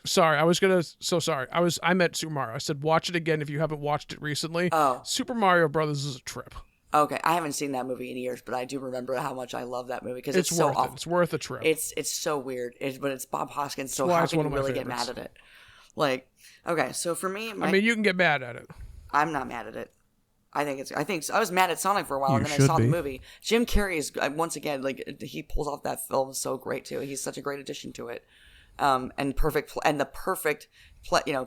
meant Super Mario. I said watch it again if you haven't watched it recently. Oh, Super Mario Brothers is a trip. Okay, I haven't seen that movie in years, but I do remember how much I love that movie because it's so awful. It's worth a trip. It's so weird, but it's Bob Hoskins, so how can you really get mad at it? Like, okay, so for me, you can get mad at it. I'm not mad at it. I think I was mad at Sonic for a while, and then I saw the movie. Jim Carrey is once again, like, he pulls off that film so great too. He's such a great addition to it, and the perfect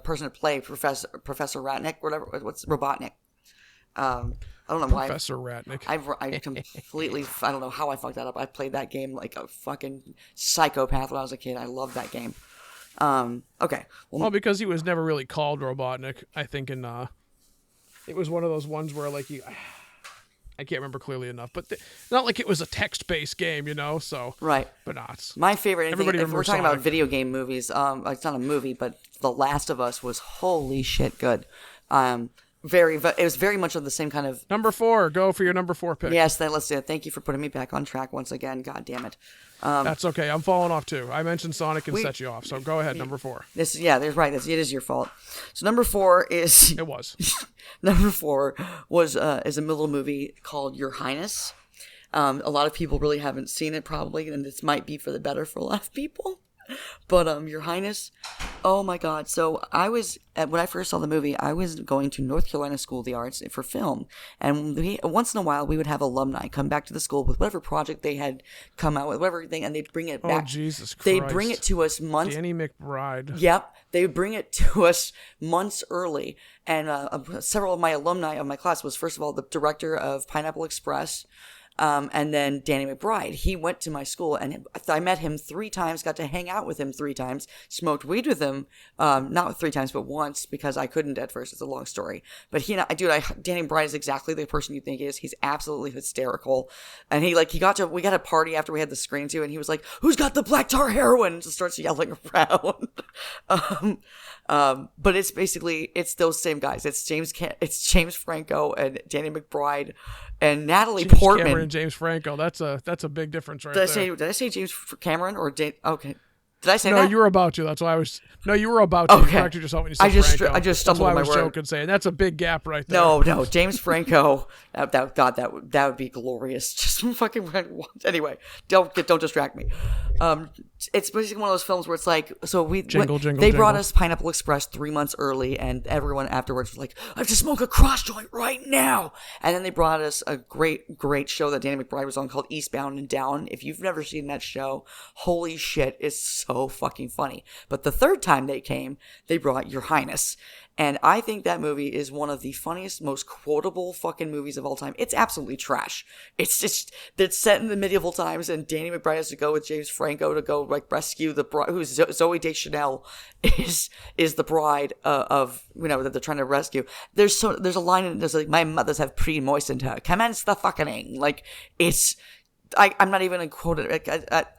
person to play Professor Ratnick, whatever. What's Robotnik? I don't know why. Professor Ratnick. I completely, I don't know how I fucked that up. I played that game like a fucking psychopath when I was a kid. I loved that game. Okay. Well, because he was never really called Robotnik, I think it was one of those ones where, like, I can't remember clearly enough, but not like it was a text-based game, so. Right. But not. My favorite, everybody if we're talking Sonic. about video game movies, it's not a movie, but The Last of Us was holy shit good. It was very much of the same kind of... Number 4. Go for your number 4 pick. Yes, let's do it. Thank you for putting me back on track once again. God damn it. That's okay. I'm falling off too. I mentioned Sonic and set you off, so go ahead. Number 4. There's right. It is your fault. So number 4 is... It was. Number 4 was is a little movie called Your Highness. A lot of people really haven't seen it probably, and this might be for the better for a lot of people. But Your Highness Oh my God. So when I first saw the movie, I was going to North Carolina School of the Arts for film. And once in a while, we would have alumni come back to the school with whatever project they had come out with, whatever thing, and they'd bring it back. Oh, Jesus Christ. They'd bring it to us months. Danny McBride. Yep. They would bring it to us months early. And several of my alumni of my class was, first of all, the director of Pineapple Express. And then Danny McBride, he went to my school, and I met him 3 times, got to hang out with him 3 times, smoked weed with him, not 3 times, but once, because I couldn't at first. It's a long story. But Danny McBride is exactly the person you think he is. He's absolutely hysterical. And we got a party after we had the screen too, and he was like, "Who's got the black tar heroin?" Just starts yelling around. But it's those same guys. It's James Franco and Danny McBride and Natalie Portman. Cameron and James Franco. That's a big difference right there. Did I say James Cameron or okay? Did I say no, that? you were about to. That's why I was. No, you were about to. Okay. You corrected yourself when you said Franco. I just stumbled on my That's why I was word. joking saying that's a big gap right there. No, James Franco. That would be glorious. Just fucking anyway. Don't distract me. It's basically one of those films where it's like, so they brought us Pineapple Express 3 months early, and everyone afterwards was like, "I have to smoke a cross joint right now." And then they brought us a great show that Danny McBride was on called Eastbound and Down. If you've never seen that show, holy shit, it's so fucking funny. But the third time they came, they brought Your Highness. And I think that movie is one of the funniest, most quotable fucking movies of all time. It's absolutely trash. It's set in the medieval times, and Danny McBride has to go with James Franco to go rescue the bride, who's Zoe Deschanel is the bride of that they're trying to rescue. There's a line in there's like, "My mothers have pre-moistened her. Commence the fucking." Like, it's. I'm not even going to quote it.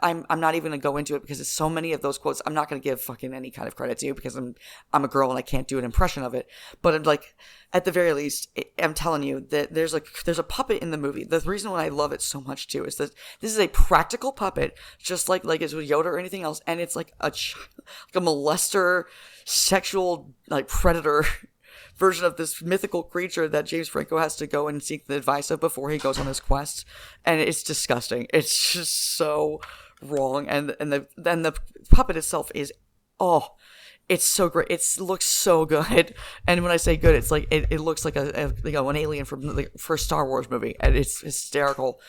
I'm not even going to go into it because there's so many of those quotes. I'm not going to give fucking any kind of credit to you because I'm a girl and I can't do an impression of it. But I'm like, at the very least, I'm telling you that there's a puppet in the movie. The reason why I love it so much too is that this is a practical puppet, just like it's with Yoda or anything else, and it's like a molester, sexual predator version of this mythical creature that James Franco has to go and seek the advice of before he goes on his quest, and it's disgusting. It's just so wrong, and the puppet itself is it's so great. It looks so good, and when I say good, it's like it looks like an alien from the first Star Wars movie, and it's hysterical.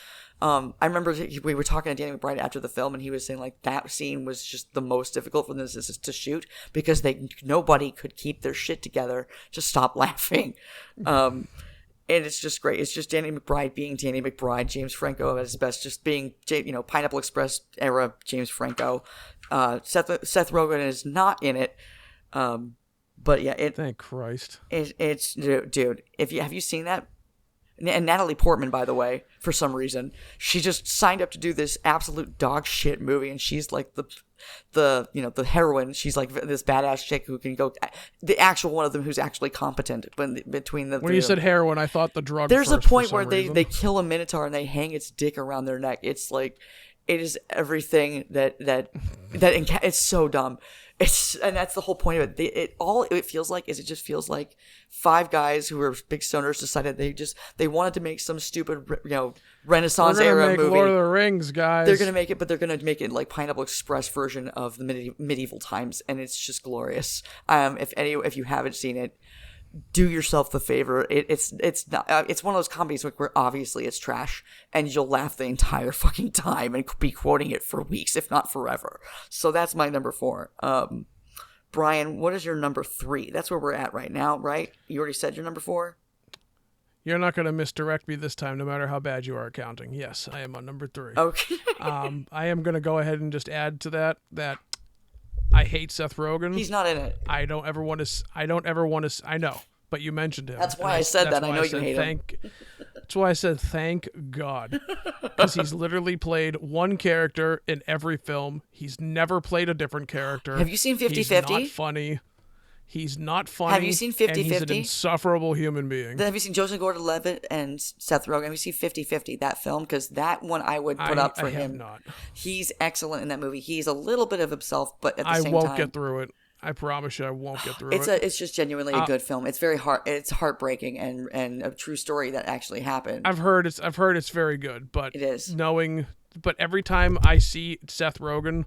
I remember we were talking to Danny McBride after the film, and he was saying that scene was just the most difficult for them to shoot because nobody could keep their shit together to stop laughing. And it's just great. It's just Danny McBride being Danny McBride, James Franco at his best, just being Pineapple Express era James Franco. Seth Rogen is not in it. But yeah, thank Christ. It's dude. Have you seen that? And Natalie Portman, by the way, for some reason, she just signed up to do this absolute dog shit movie, and she's like the heroine. She's like this badass chick who can go, the actual one of them who's actually competent. Between the when you said heroin, I thought the drug. There's a point where they kill a minotaur and they hang its dick around their neck. It's like, it is everything that it's so dumb. And that's the whole point of it. It feels like is it just feels like 5 guys who were big stoners decided they wanted to make some stupid Renaissance era movie. Lord of the Rings, guys. They're gonna make it, but they're gonna make it like Pineapple Express version of the medieval times, and it's just glorious. If you haven't seen it, do yourself the favor. It's one of those comedies where obviously it's trash, and you'll laugh the entire fucking time and be quoting it for weeks, if not forever. So that's my number 4. Brian, what is your number 3? That's where we're at right now, right? You already said your number 4? You're not going to misdirect me this time, no matter how bad you are at counting. Yes, I am on number 3. Okay. I am going to go ahead and just add to that I hate Seth Rogen. He's not in it. I don't ever want to. I know, but you mentioned him. That's why I said that. I know you hate him. That's why I said thank God, because he's literally played one character in every film. He's never played a different character. Have you seen 50-50? He's not funny. He's not funny. Have you seen 50-50? And he's an insufferable human being. Then have you seen Joseph Gordon-Levitt and Seth Rogen? Have you seen 50-50, that film? Because that one I would put up for him. I have not. He's excellent in that movie. He's a little bit of himself, but at the same time, I won't get through it. I promise you, I won't get through it. It's just genuinely a good film. It's very it's heartbreaking and a true story that actually happened. I've heard it's very good, but it is. But every time I see Seth Rogen,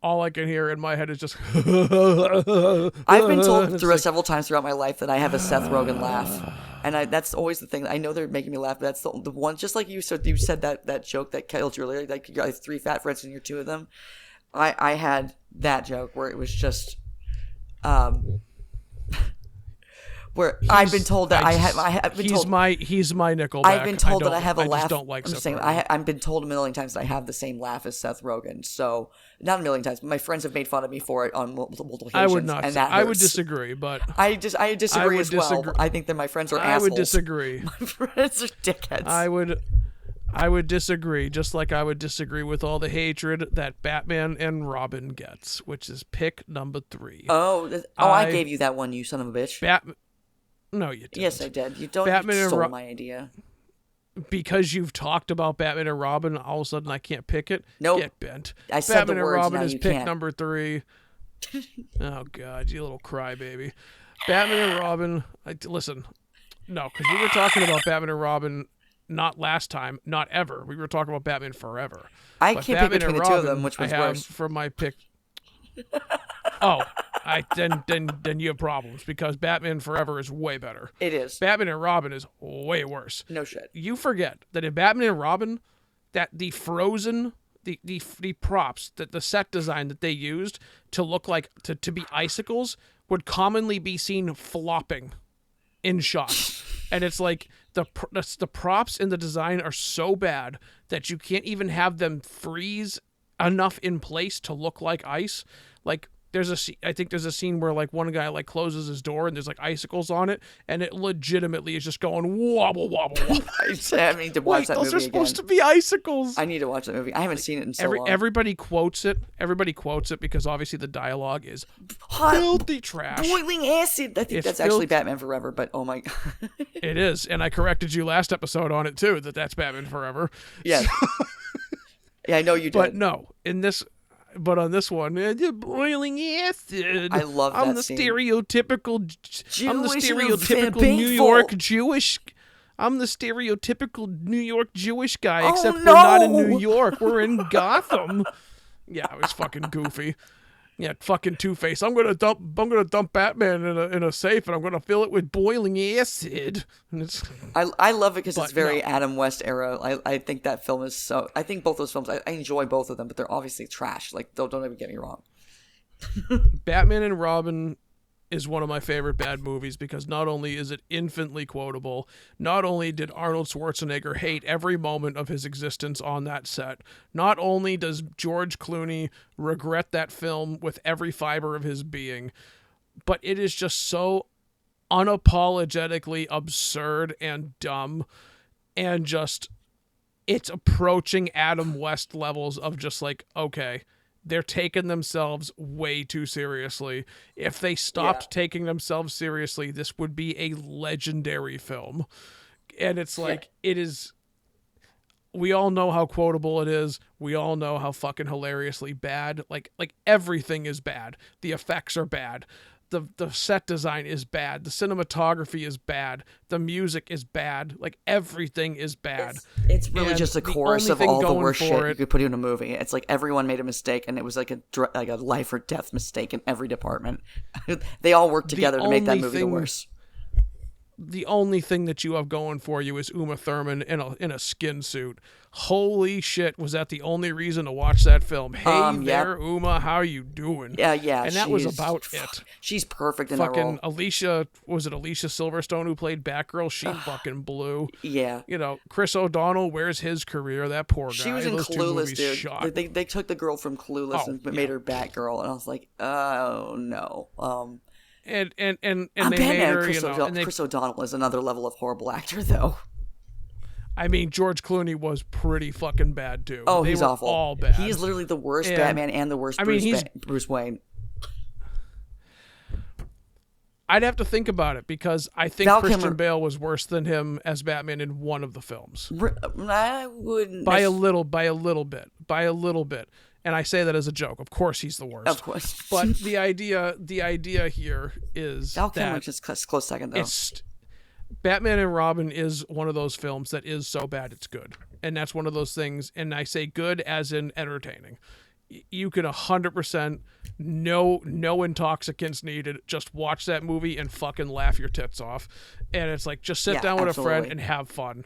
all I can hear in my head is just. I've been told several times throughout my life that I have a Seth Rogen laugh, and that's always the thing. I know they're making me laugh, but that's the one. Just like you said that joke that killed you earlier, like you got 3 fat friends and you're 2 of them. I had that joke where it was just, where I've been told that I've been told he's my Nickelback. I've been told that I have a laugh. I just don't like Seth Rogen. I've been told a million times that I have the same laugh as Seth Rogen. So not a million times, but my friends have made fun of me for it on multiple occasions. I would not. And that I would hurts. disagree, but I disagree as well. I think that my friends are assholes. I would disagree. My friends are dickheads. I would disagree, just like I would disagree with all the hatred that Batman and Robin gets, which is pick number 3. I gave you that one, you son of a bitch. No, you didn't. Yes, I did. You stole my idea. Because you've talked about Batman and Robin, all of a sudden I can't pick it? Nope. Get bent. I said Batman the and words, Robin now is you pick can't. number 3. Oh, God, you little crybaby. Batman and Robin, listen, no, because we were talking about Batman and Robin not last time, not ever. We were talking about Batman Forever. I can't pick between the 2 of them, which was worse. For my pick. Then you have problems because Batman Forever is way better. It is. Batman and Robin is way worse. No shit. You forget that in Batman and Robin, that the frozen, the props, that the set design that they used to look like to be icicles would commonly be seen flopping in shots, and it's like the props in the design are so bad that you can't even have them freeze enough in place to look like ice. Like I think there's a scene where like one guy like closes his door and there's like icicles on it, and it legitimately is just going wobble wobble wobble. I need to watch that movie again. Those are supposed to be icicles. I need to watch that movie. I haven't seen it in so long. Everybody quotes it. Everybody quotes it because obviously the dialogue is filthy trash. Boiling acid. I think that's actually Batman Forever, but oh my god. It is, and I corrected you last episode on it too, that's Batman Forever. Yes. Yeah, I know you did. But no, but on this one, boiling acid. I love that scene. I'm the stereotypical New York Jewish. I'm the stereotypical New York Jewish guy, except we're not in New York. We're in Gotham. Yeah, it was fucking goofy. Yeah, fucking Two-Face. I'm gonna dump Batman in a safe, and I'm gonna fill it with boiling acid. And I love it because it's very Adam West era. I think that film is so. I think both those films. I enjoy both of them, but they're obviously trash. Like don't even get me wrong. Batman and Robin is one of my favorite bad movies because not only is it infinitely quotable, not only did Arnold Schwarzenegger hate every moment of his existence on that set, not only does George Clooney regret that film with every fiber of his being, but it is just so unapologetically absurd and dumb, and just it's approaching Adam West levels of just like, okay, they're taking themselves way too seriously. If they stopped taking themselves seriously, this would be a legendary film. And it's like, it is... We all know how quotable it is. We all know how fucking hilariously bad. Like everything is bad. The effects are bad. The set design is bad. The cinematography is bad. The music is bad. Like everything is bad. It's really just a chorus of all the worst shit you could put in a movie. It's like everyone made a mistake, and it was like a life or death mistake in every department. They all worked together to make that movie the worst. The only thing that you have going for you is Uma Thurman in a skin suit. Holy shit, was that the only reason to watch that film? Hey there, Uma, how you doing? Yeah. And that was about it. She's perfect in that role. Alicia Silverstone who played Batgirl? She fucking blew. Yeah. You know, Chris O'Donnell, where's his career? That poor guy. She was in Clueless, dude. They took the girl from Clueless and made her Batgirl, and I was like, oh no. And they made her, Chris O'Donnell is another level of horrible actor, though. I mean, George Clooney was pretty fucking bad too. Oh, he's awful. All bad. He's literally the worst Batman and the worst Bruce Wayne. I'd have to think about it because I think Christian Bale was worse than him as Batman in one of the films. I wouldn't by a little bit. And I say that as a joke. Of course, he's the worst. Of course. But the idea here is Val Kilmer just close second though. Batman and Robin is one of those films that is so bad it's good, and that's one of those things. And I say good as in entertaining. you can 100% no intoxicants needed. Just watch that movie and fucking laugh your tits off. And it's like, just sit down with a friend and have fun.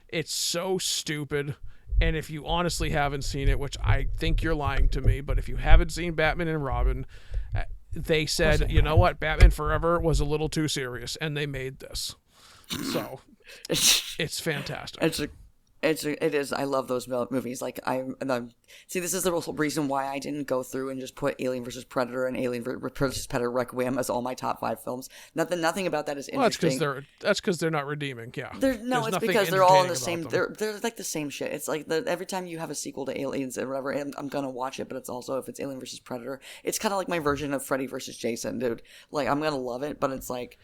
It's so stupid. And if you honestly haven't seen it, which I think you're lying to me, but if you haven't seen Batman and Robin, they said, you know what, Batman Forever was a little too serious, and they made this. So it's fantastic. It is. I love those movies. Like see, this is the reason why I didn't go through and just put Alien vs Predator and Alien vs Predator Requiem as all my top 5 films. Nothing about that is interesting. Well, that's because they're not redeeming. Yeah. It's because they're all in the same. They're like the same shit. It's like every time you have a sequel to Aliens or whatever, I'm gonna watch it. But it's also, if it's Alien vs Predator, it's kind of like my version of Freddy vs Jason, dude. Like, I'm gonna love it, but it's like,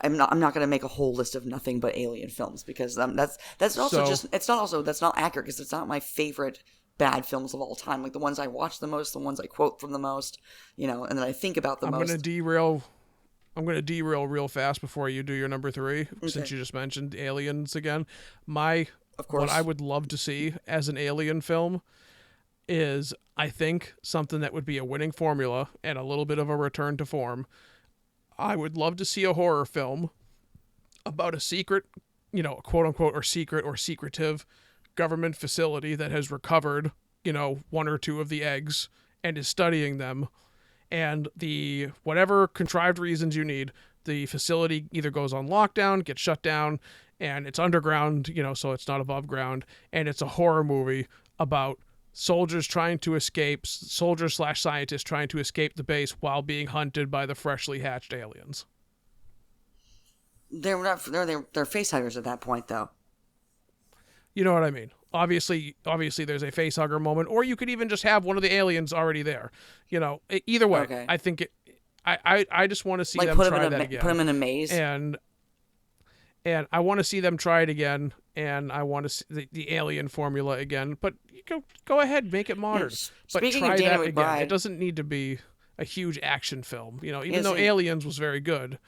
I'm not going to make a whole list of nothing but Alien films, because that's also that's not accurate, because it's not my favorite bad films of all time. Like, the ones I watch the most, the ones I quote from the most, and then I think about the most. I'm going to derail real fast before you do your number 3, since you just mentioned Aliens again. Of course. What I would love to see as an Alien film is, I think, something that would be a winning formula and a little bit of a return to form. I would love to see a horror film about a secret, quote unquote, or secret or secretive government facility that has recovered, 1 or 2 of the eggs and is studying them. And whatever contrived reasons you need, the facility either goes on lockdown, gets shut down, and it's underground, so it's not above ground. And it's a horror movie about soldiers / scientists trying to escape the base while being hunted by the freshly hatched aliens. They're facehuggers at that point, though. You know what I mean? Obviously there's a facehugger moment, or you could even just have one of the aliens already there. Either way, okay. I think I just want to see them try that again. Put them in a maze. And I want to see them try it again, and I want to see the alien formula again. But you go ahead, make it modern. But try that again. It doesn't need to be a huge action film. Even though Aliens was very good,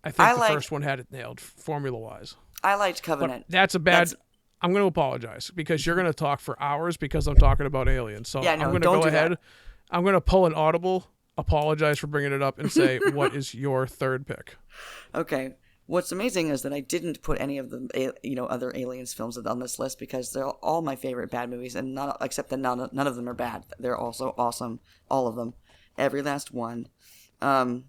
I think the first one had it nailed, formula-wise. I liked Covenant. But I'm going to apologize, because you're going to talk for hours because I'm talking about Aliens. So I'm going to go ahead. That. I'm going to pull an audible, apologize for bringing it up, and say, what is your third pick? Okay. What's amazing is that I didn't put any of the other Aliens films on this list, because they're all my favorite bad movies, and none of them are bad. They're also awesome, all of them, every last one. And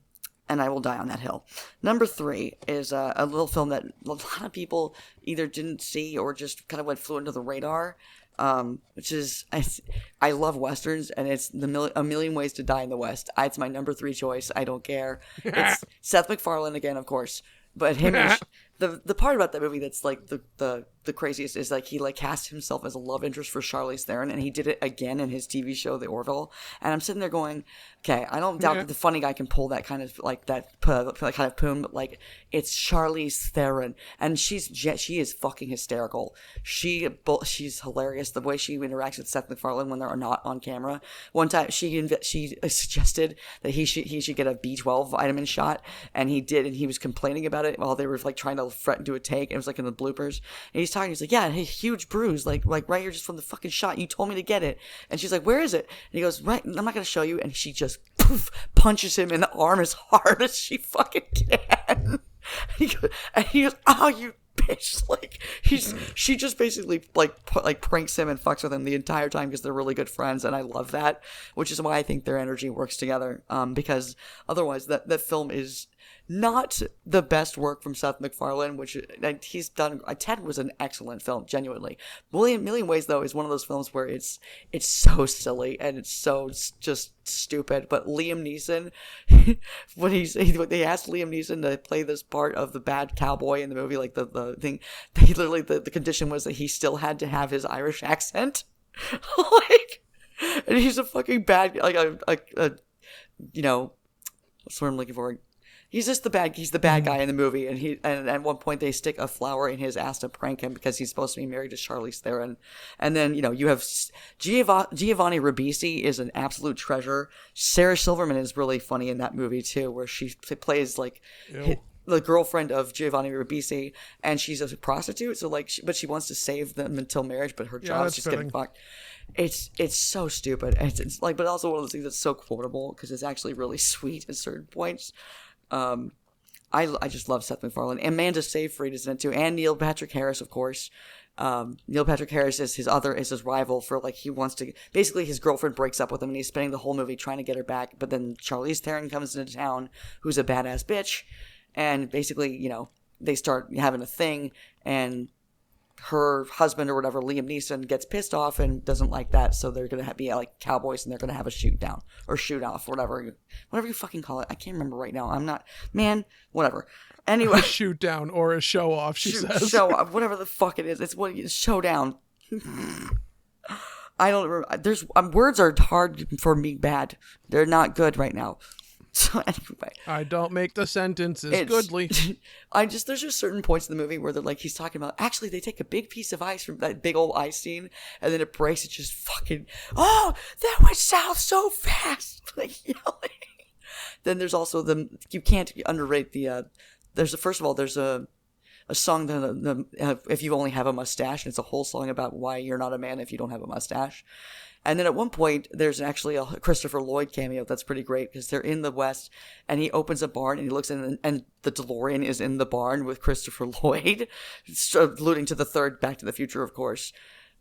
I will die on that hill. Number 3 is a little film that a lot of people either didn't see or just kind of flew under the radar. Which is, I love Westerns, and it's A Million Ways to Die in the West. It's my number 3 choice. I don't care. It's Seth MacFarlane again, of course. But him, the part about that movie that's like the craziest is like he cast himself as a love interest for Charlize Theron, and he did it again in his TV show The Orville. And I'm sitting there going, okay, I don't doubt that the funny guy can pull that kind of that kind of poon, but it's Charlize Theron, and she is fucking hysterical. She's hilarious. The way she interacts with Seth MacFarlane when they're not on camera. One time she suggested that he should get a B12 vitamin shot, and he did, and he was complaining about it while they were trying to do a take. It was in the bloopers, and he's talking. He's like, yeah, hey, huge bruise, like right here, just from the fucking shot. You told me to get it, and she's like, where is it? And he goes, right, I'm not gonna show you. And she just punches him in the arm as hard as she fucking can. And he goes, oh, you bitch. She just basically pranks him and fucks with him the entire time, because they're really good friends, and I love that, which is why I think their energy works together. Because otherwise that film is not the best work from Seth MacFarlane, which he's done. Ted was an excellent film, genuinely. Million Ways, though, is one of those films where it's so silly and it's so just stupid. But Liam Neeson, when they asked Liam Neeson to play this part of the bad cowboy in the movie, the thing, they literally the condition was that he still had to have his Irish accent, and he's a fucking bad what's what I'm looking for. He's the bad guy in the movie, and at one point they stick a flower in his ass to prank him because he's supposed to be married to Charlize Theron. And then, you have Giovanni Ribisi is an absolute treasure. Sarah Silverman is really funny in that movie too, where she plays the girlfriend of Giovanni Ribisi, and she's a prostitute. So like, but she wants to save them until marriage, but her job is just getting fucked. It's so stupid. It's like, but also one of those things that's so quotable because it's actually really sweet at certain points. I just love Seth MacFarlane. Amanda Seyfried is in it too, and Neil Patrick Harris, of course. Neil Patrick Harris is his rival for like, he wants to, basically his girlfriend breaks up with him and he's spending the whole movie trying to get her back, but then Charlize Theron comes into town, who's a badass bitch, and basically, you know, they start having a thing, and her husband or whatever, Liam Neeson, gets pissed off and doesn't like that, so they're gonna be like cowboys and they're gonna have a shoot down or shoot off, whatever you fucking call it. I can't remember right now. I'm not, man, whatever. Anyway, a shoot down or a show off. She says show off, whatever the fuck it is. It's what showdown. I don't remember. There's words are hard for me. Bad. They're not good right now. So anyway, I don't make the sentences goodly. There's just certain points in the movie where they're like, he's talking about, actually they take a big piece of ice from that big old ice scene and then it breaks. It's just fucking, oh, that went south so fast. Like yelling. Then there's also you can't underrate there's a song that if you only have a mustache, and it's a whole song about why you're not a man if you don't have a mustache. And then at one point, there's actually a Christopher Lloyd cameo that's pretty great because they're in the West, and he opens a barn and he looks in, and the DeLorean is in the barn with Christopher Lloyd, alluding to the third Back to the Future, of course.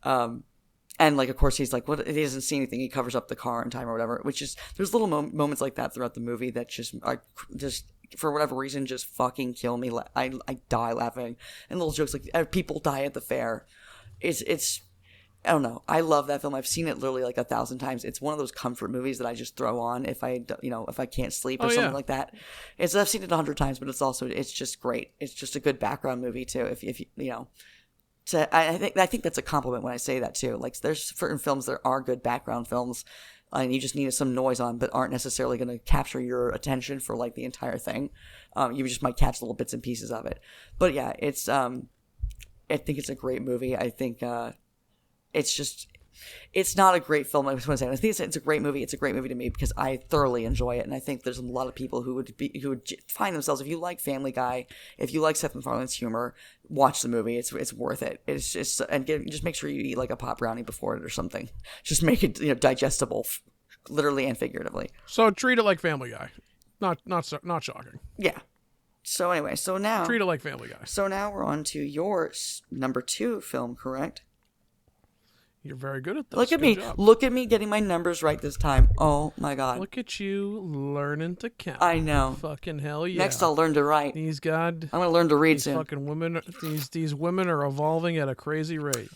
And like, of course, he's like, what? He doesn't see anything. He covers up the car in time or whatever. Which is, there's little moments like that throughout the movie that just are just, for whatever reason, just fucking kill me. I die laughing, and little jokes like people die at the fair. It's I don't know. I love that film. I've seen it literally like 1,000 times. It's one of those comfort movies that I just throw on if I can't sleep or something like that. I've seen it 100 times, but it's just great. It's just a good background movie too. If you know, I think that's a compliment when I say that too. Like there's certain films that are good background films, and you just need some noise on, but aren't necessarily going to capture your attention for like the entire thing. You just might catch little bits and pieces of it. But yeah, it's I think it's a great movie. I think it's not a great film. I was going to say, I think it's a great movie. It's a great movie to me because I thoroughly enjoy it, and I think there's a lot of people who would find themselves, if you like Family Guy, if you like Seth MacFarlane's humor, watch the movie. It's worth it. It's just just make sure you eat like a pot brownie before it or something. Just make it digestible, literally and figuratively. So treat it like Family Guy. Not shocking. Yeah. So anyway, now treat it like Family Guy. So now we're on to your number 2 film, correct? You're very good at this. Look at Good me. job. Look at me getting my numbers right this time. Oh my god. Look at you learning to count. I know. Fucking hell yeah. Next I'll learn to write. I'm going to learn to read soon. Fucking women, these women are evolving at a crazy rate.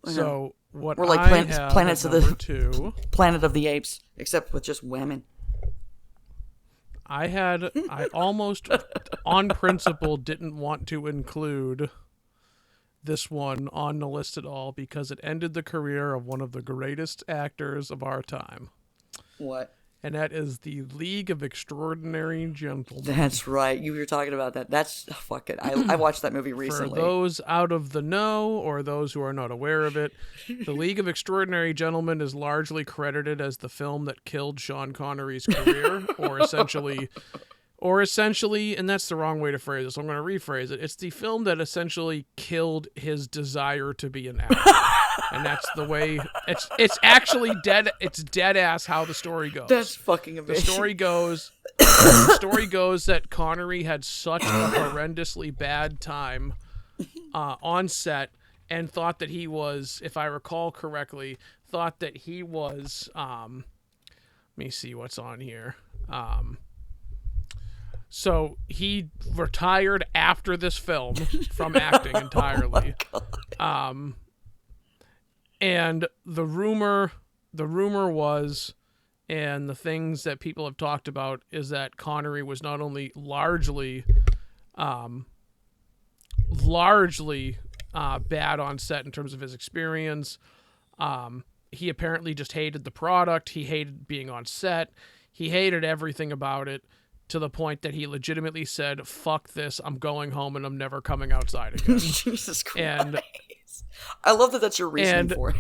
So what we're like planets of the Planet of the Apes, except with just women. I almost on principle didn't want to include this one on the list at all because it ended the career of one of the greatest actors of our time. What? And that is the League of Extraordinary Gentlemen. That's right. You were talking about that. Fuck it. I watched that movie recently. For those out of the know or those who are not aware of it, the League of Extraordinary Gentlemen is largely credited as the film that killed Sean Connery's career, or essentially, and that's the wrong way to phrase it, so I'm going to rephrase it. It's the film that essentially killed his desire to be an actor. And that's the way, it's actually dead, it's dead ass how the story goes. That's fucking amazing. The story goes that Connery had such a horrendously bad time on set and thought that he was, if I recall correctly, let me see what's on here. So he retired after this film from acting entirely. And the rumor was, and the things that people have talked about, is that Connery was not only largely bad on set in terms of his experience. He apparently just hated the product. He hated being on set. He hated everything about it, to the point that he legitimately said, fuck this, I'm going home and I'm never coming outside again. Jesus Christ. And I love that that's your reasoning for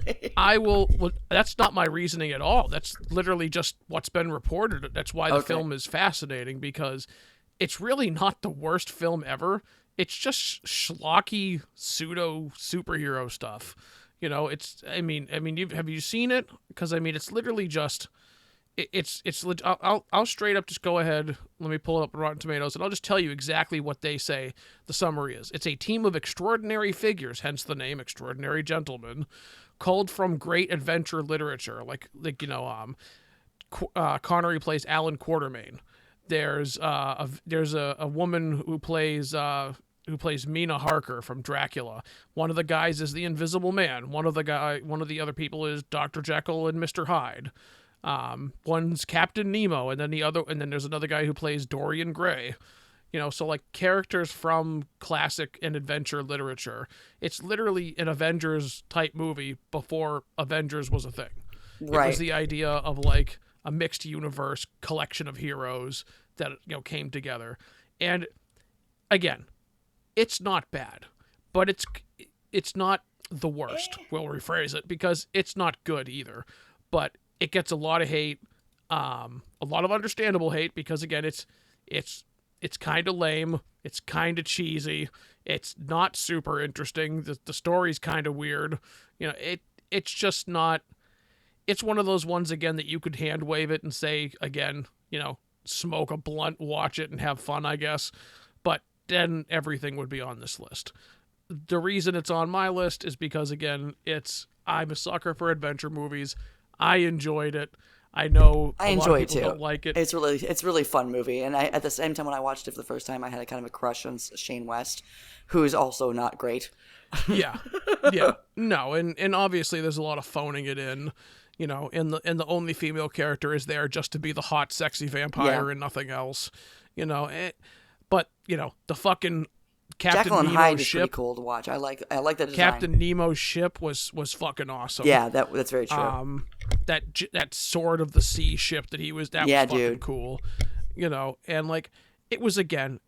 it. That's not my reasoning at all. That's literally just what's been reported. That's why the film is fascinating, because it's really not the worst film ever. It's just schlocky pseudo superhero stuff. You know, it's. Have you seen it? Because I mean, it's literally just. I'll straight up just go ahead. Let me pull it up on Rotten Tomatoes, and I'll just tell you exactly what they say. The summary is: it's a team of extraordinary figures, hence the name Extraordinary Gentlemen, culled from great adventure literature, Connery plays Alan Quatermain. There's a woman who plays Mina Harker from Dracula. One of the guys is the Invisible Man. One of the other people is Dr. Jekyll and Mr. Hyde. One's Captain Nemo, and then there's another guy who plays Dorian Gray. You know, so like characters from classic and adventure literature. It's literally an Avengers type movie before Avengers was a thing. Right. It was the idea of like a mixed universe collection of heroes that, you know, came together. And again, it's not bad, but it's not the worst. We'll rephrase it, because it's not good either. But it gets a lot of hate, a lot of understandable hate, because again, it's kind of lame, it's kind of cheesy, it's not super interesting. The story's kind of weird. You know, it's just not. It's one of those ones, again, that you could hand wave it and say, again, you know, smoke a blunt, watch it, and have fun, I guess. But then everything would be on this list. The reason it's on my list is because, again, I'm a sucker for adventure movies. I enjoyed it. I know I enjoy it too. Don't like it. It's really fun movie, and at the same time when I watched it for the first time, I had a kind of a crush on Shane West, who is also not great. Yeah. No, and obviously there's a lot of phoning it in. You know, and the only female character is there just to be the hot, sexy vampire and nothing else. You know, but you know, the fucking Captain Jekyll and Nemo's Hyde is ship. pretty cool to watch. I like that design. Captain Nemo's ship was fucking awesome. Yeah, that's very true. That Sword of the Sea ship that was fucking cool. You know, and like it was an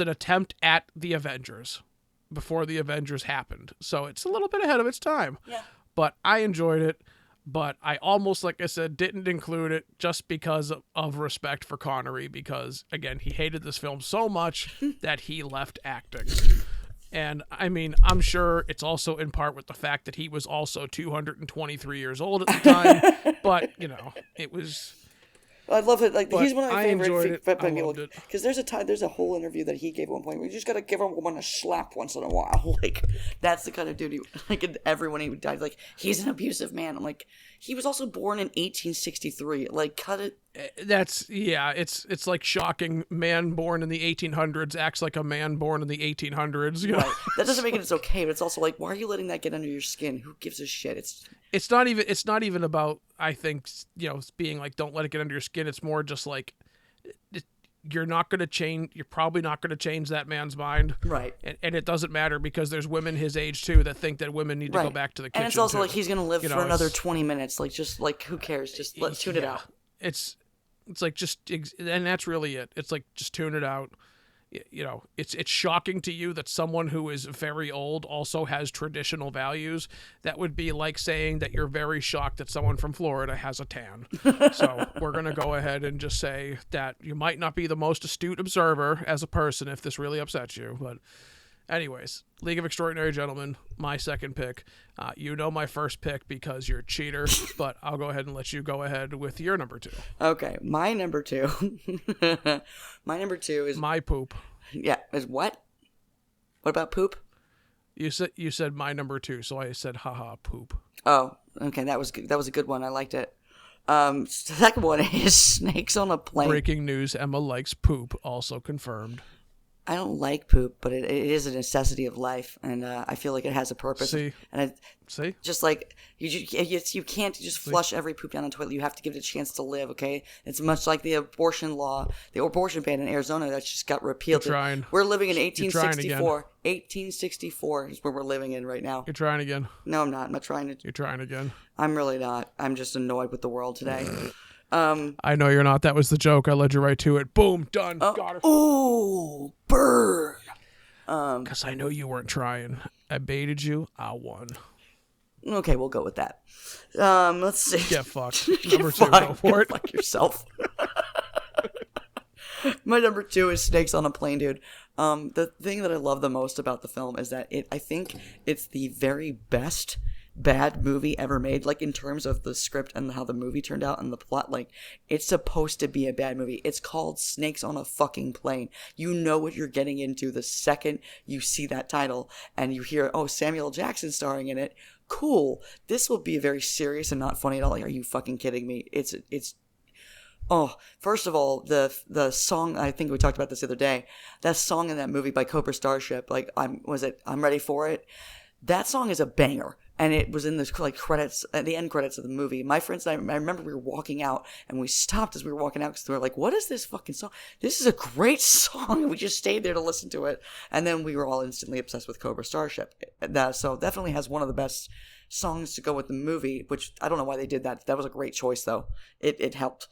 attempt at the Avengers before the Avengers happened. So it's a little bit ahead of its time. Yeah. But I enjoyed it. But I almost, like I said, didn't include it just because of respect for Connery, because, again, he hated this film so much that he left acting. And, I mean, I'm sure it's also in part with the fact that he was also 223 years old at the time. But, you know, it was... I love it. Like, he's one of my favorite people. Because there's a whole interview that he gave at one point where you just got to give a woman a slap once in a while. Like, that's the kind of dude everyone he died. Like, he's an abusive man. I'm like, he was also born in 1863. Like, cut it. It's like shocking. Man born in the 1800s acts like a man born in the 1800s. You know? Right. That doesn't make it okay, but it's also like, why are you letting that get under your skin? Who gives a shit? It's not even about, I think, you know, being like, don't let it get under your skin. It's more just like, you're probably not going to change that man's mind. Right. And it doesn't matter, because there's women his age too that think that women need to go back to the kitchen. And it's also too. like he's going to live for another 20 minutes. Like, just like, who cares? Just tune it out. It's like, and that's really it. It's like, just tune it out. You know, it's shocking to you that someone who is very old also has traditional values. That would be like saying that you're very shocked that someone from Florida has a tan. So we're going to go ahead and just say that you might not be the most astute observer as a person if this really upsets you. But anyways, League of Extraordinary Gentlemen, my second pick. You know my first pick because you're a cheater, but I'll go ahead and let you go ahead with your number two. Okay, my number two. My number two is my poop. Yeah, is what? What about poop? You said my number two, so I said haha poop. Oh, okay, that was good. That was a good one. I liked it. Second one is snakes on a plane. Breaking news: Emma likes poop. Also confirmed. I don't like poop, but it is a necessity of life, and I feel like it has a purpose. See? Just like you can't just flush every poop down the toilet. You have to give it a chance to live. Okay, it's much like the abortion law, the abortion ban in Arizona that just got repealed. You're trying. We're living in 1864. 1864 is where we're living in right now. You're trying again. No, I'm not. I'm not trying to. You're trying again. I'm really not. I'm just annoyed with the world today. I know you're not. That was the joke. I led you right to it. Boom, done. Got her. Ooh, burn. Because I know you weren't trying. I baited you. I won. Okay, we'll go with that. Let's see. Get fucked. Number two, go for it. Fuck yourself. My number 2 is Snakes on a Plane, dude. The thing that I love the most about the film is that I think it's the very best bad movie ever made, like in terms of the script and how the movie turned out and the plot. Like, it's supposed to be a bad movie. It's called Snakes on a fucking Plane. You know what you're getting into the second you see that title and you hear, oh, Samuel Jackson starring in it. Cool. This will be very serious and not funny at all. Like, are you fucking kidding me? It's Oh, first of all, the song, I think we talked about this the other day, that song in that movie by Cobra Starship, like, I'm Ready for It? That song is a banger, and it was in the, like, credits, at the end credits of the movie. My friends and I remember we were walking out, and we stopped as we were walking out, because we were like, what is this fucking song? This is a great song, and we just stayed there to listen to it, and then we were all instantly obsessed with Cobra Starship. So definitely has one of the best songs to go with the movie, which I don't know why they did that. That was a great choice, though. It helped.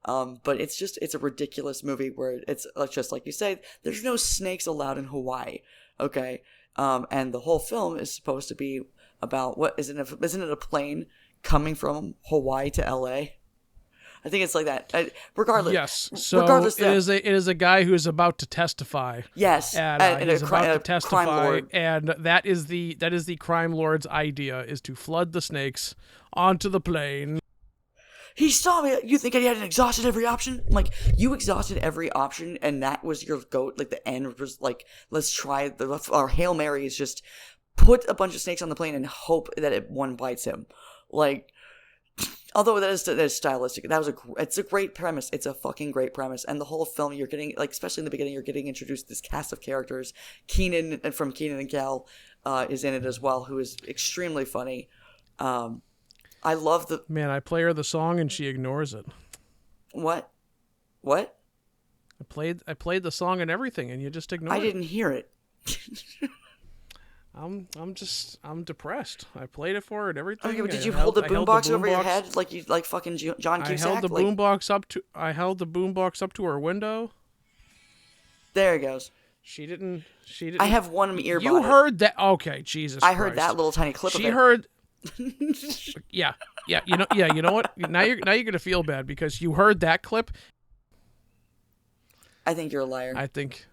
But it's a ridiculous movie where it's just like you say, there's no snakes allowed in Hawaii, okay? And the whole film is supposed to be about isn't it a plane coming from Hawaii to LA? I think it's like that. Regardless, yes. So regardless, it is a guy who is about to testify. Yes, and he's about to testify, and that is the crime lord's idea, is to flood the snakes onto the plane. He saw me. You think he hadn't exhausted every option? Like, you exhausted every option, and that was your goat. Like, the end was like, let's try our Hail Mary is just put a bunch of snakes on the plane and hope that one bites him. Like, although that is stylistic. It's a great premise. It's a fucking great premise. And the whole film, you're getting, like, especially in the beginning, you're getting introduced to this cast of characters. Keenan from Keenan and Kel is in it as well, who is extremely funny. I love the... Man, I play her the song and she ignores it. What? I played the song and everything and you just ignore it. I didn't hear it. I'm depressed. I played it for her and everything. Okay, but did you hold the boombox over your head like you fucking John Cusack? I held the boombox up to her window. There it goes. She didn't. I have one earbud. You heard that? Okay, Jesus. I heard that little tiny clip of it. She heard. Yeah. You know what? Now you're gonna feel bad because you heard that clip. I think you're a liar. I think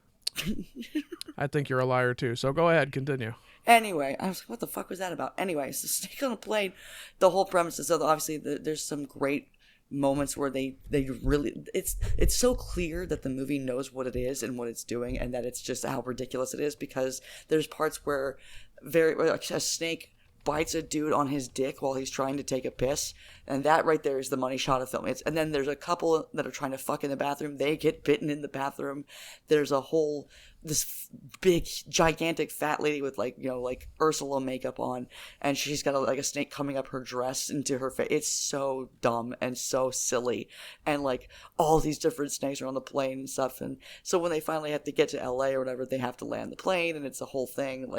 you're a liar too. So go ahead, continue. Anyway, I was like, what the fuck was that about? Anyway, so Snake on a Plane, the whole premise is that obviously there's some great moments where they really, it's so clear that the movie knows what it is and what it's doing, and that it's just how ridiculous it is, because there's parts where a snake bites a dude on his dick while he's trying to take a piss, and that right there is the money shot of film. And then there's a couple that are trying to fuck in the bathroom. They get bitten in the bathroom. There's this big gigantic fat lady with like Ursula makeup on, and she's got a snake coming up her dress into her face. It's so dumb and so silly, and like all these different snakes are on the plane and stuff. And so when they finally have to get to LA or whatever, they have to land the plane, and it's a whole thing.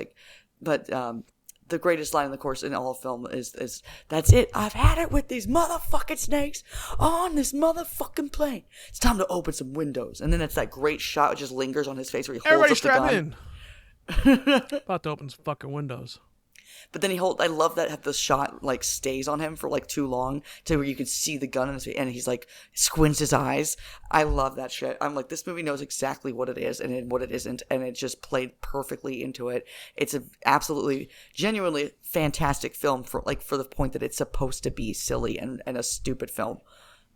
The greatest line in the course in all film is that's it. I've had it with these motherfucking snakes on this motherfucking plane. It's time to open some windows. And then it's that great shot which just lingers on his face where he holds Everybody up strap the gun. in. About to open some fucking windows. But then I love that the shot like stays on him for like too long to where you can see the gun in his face, and he's like squints his eyes. I love that shit. I'm like, this movie knows exactly what it is and what it isn't, and it just played perfectly into it. It's an absolutely, genuinely fantastic film for the point that it's supposed to be silly and a stupid film.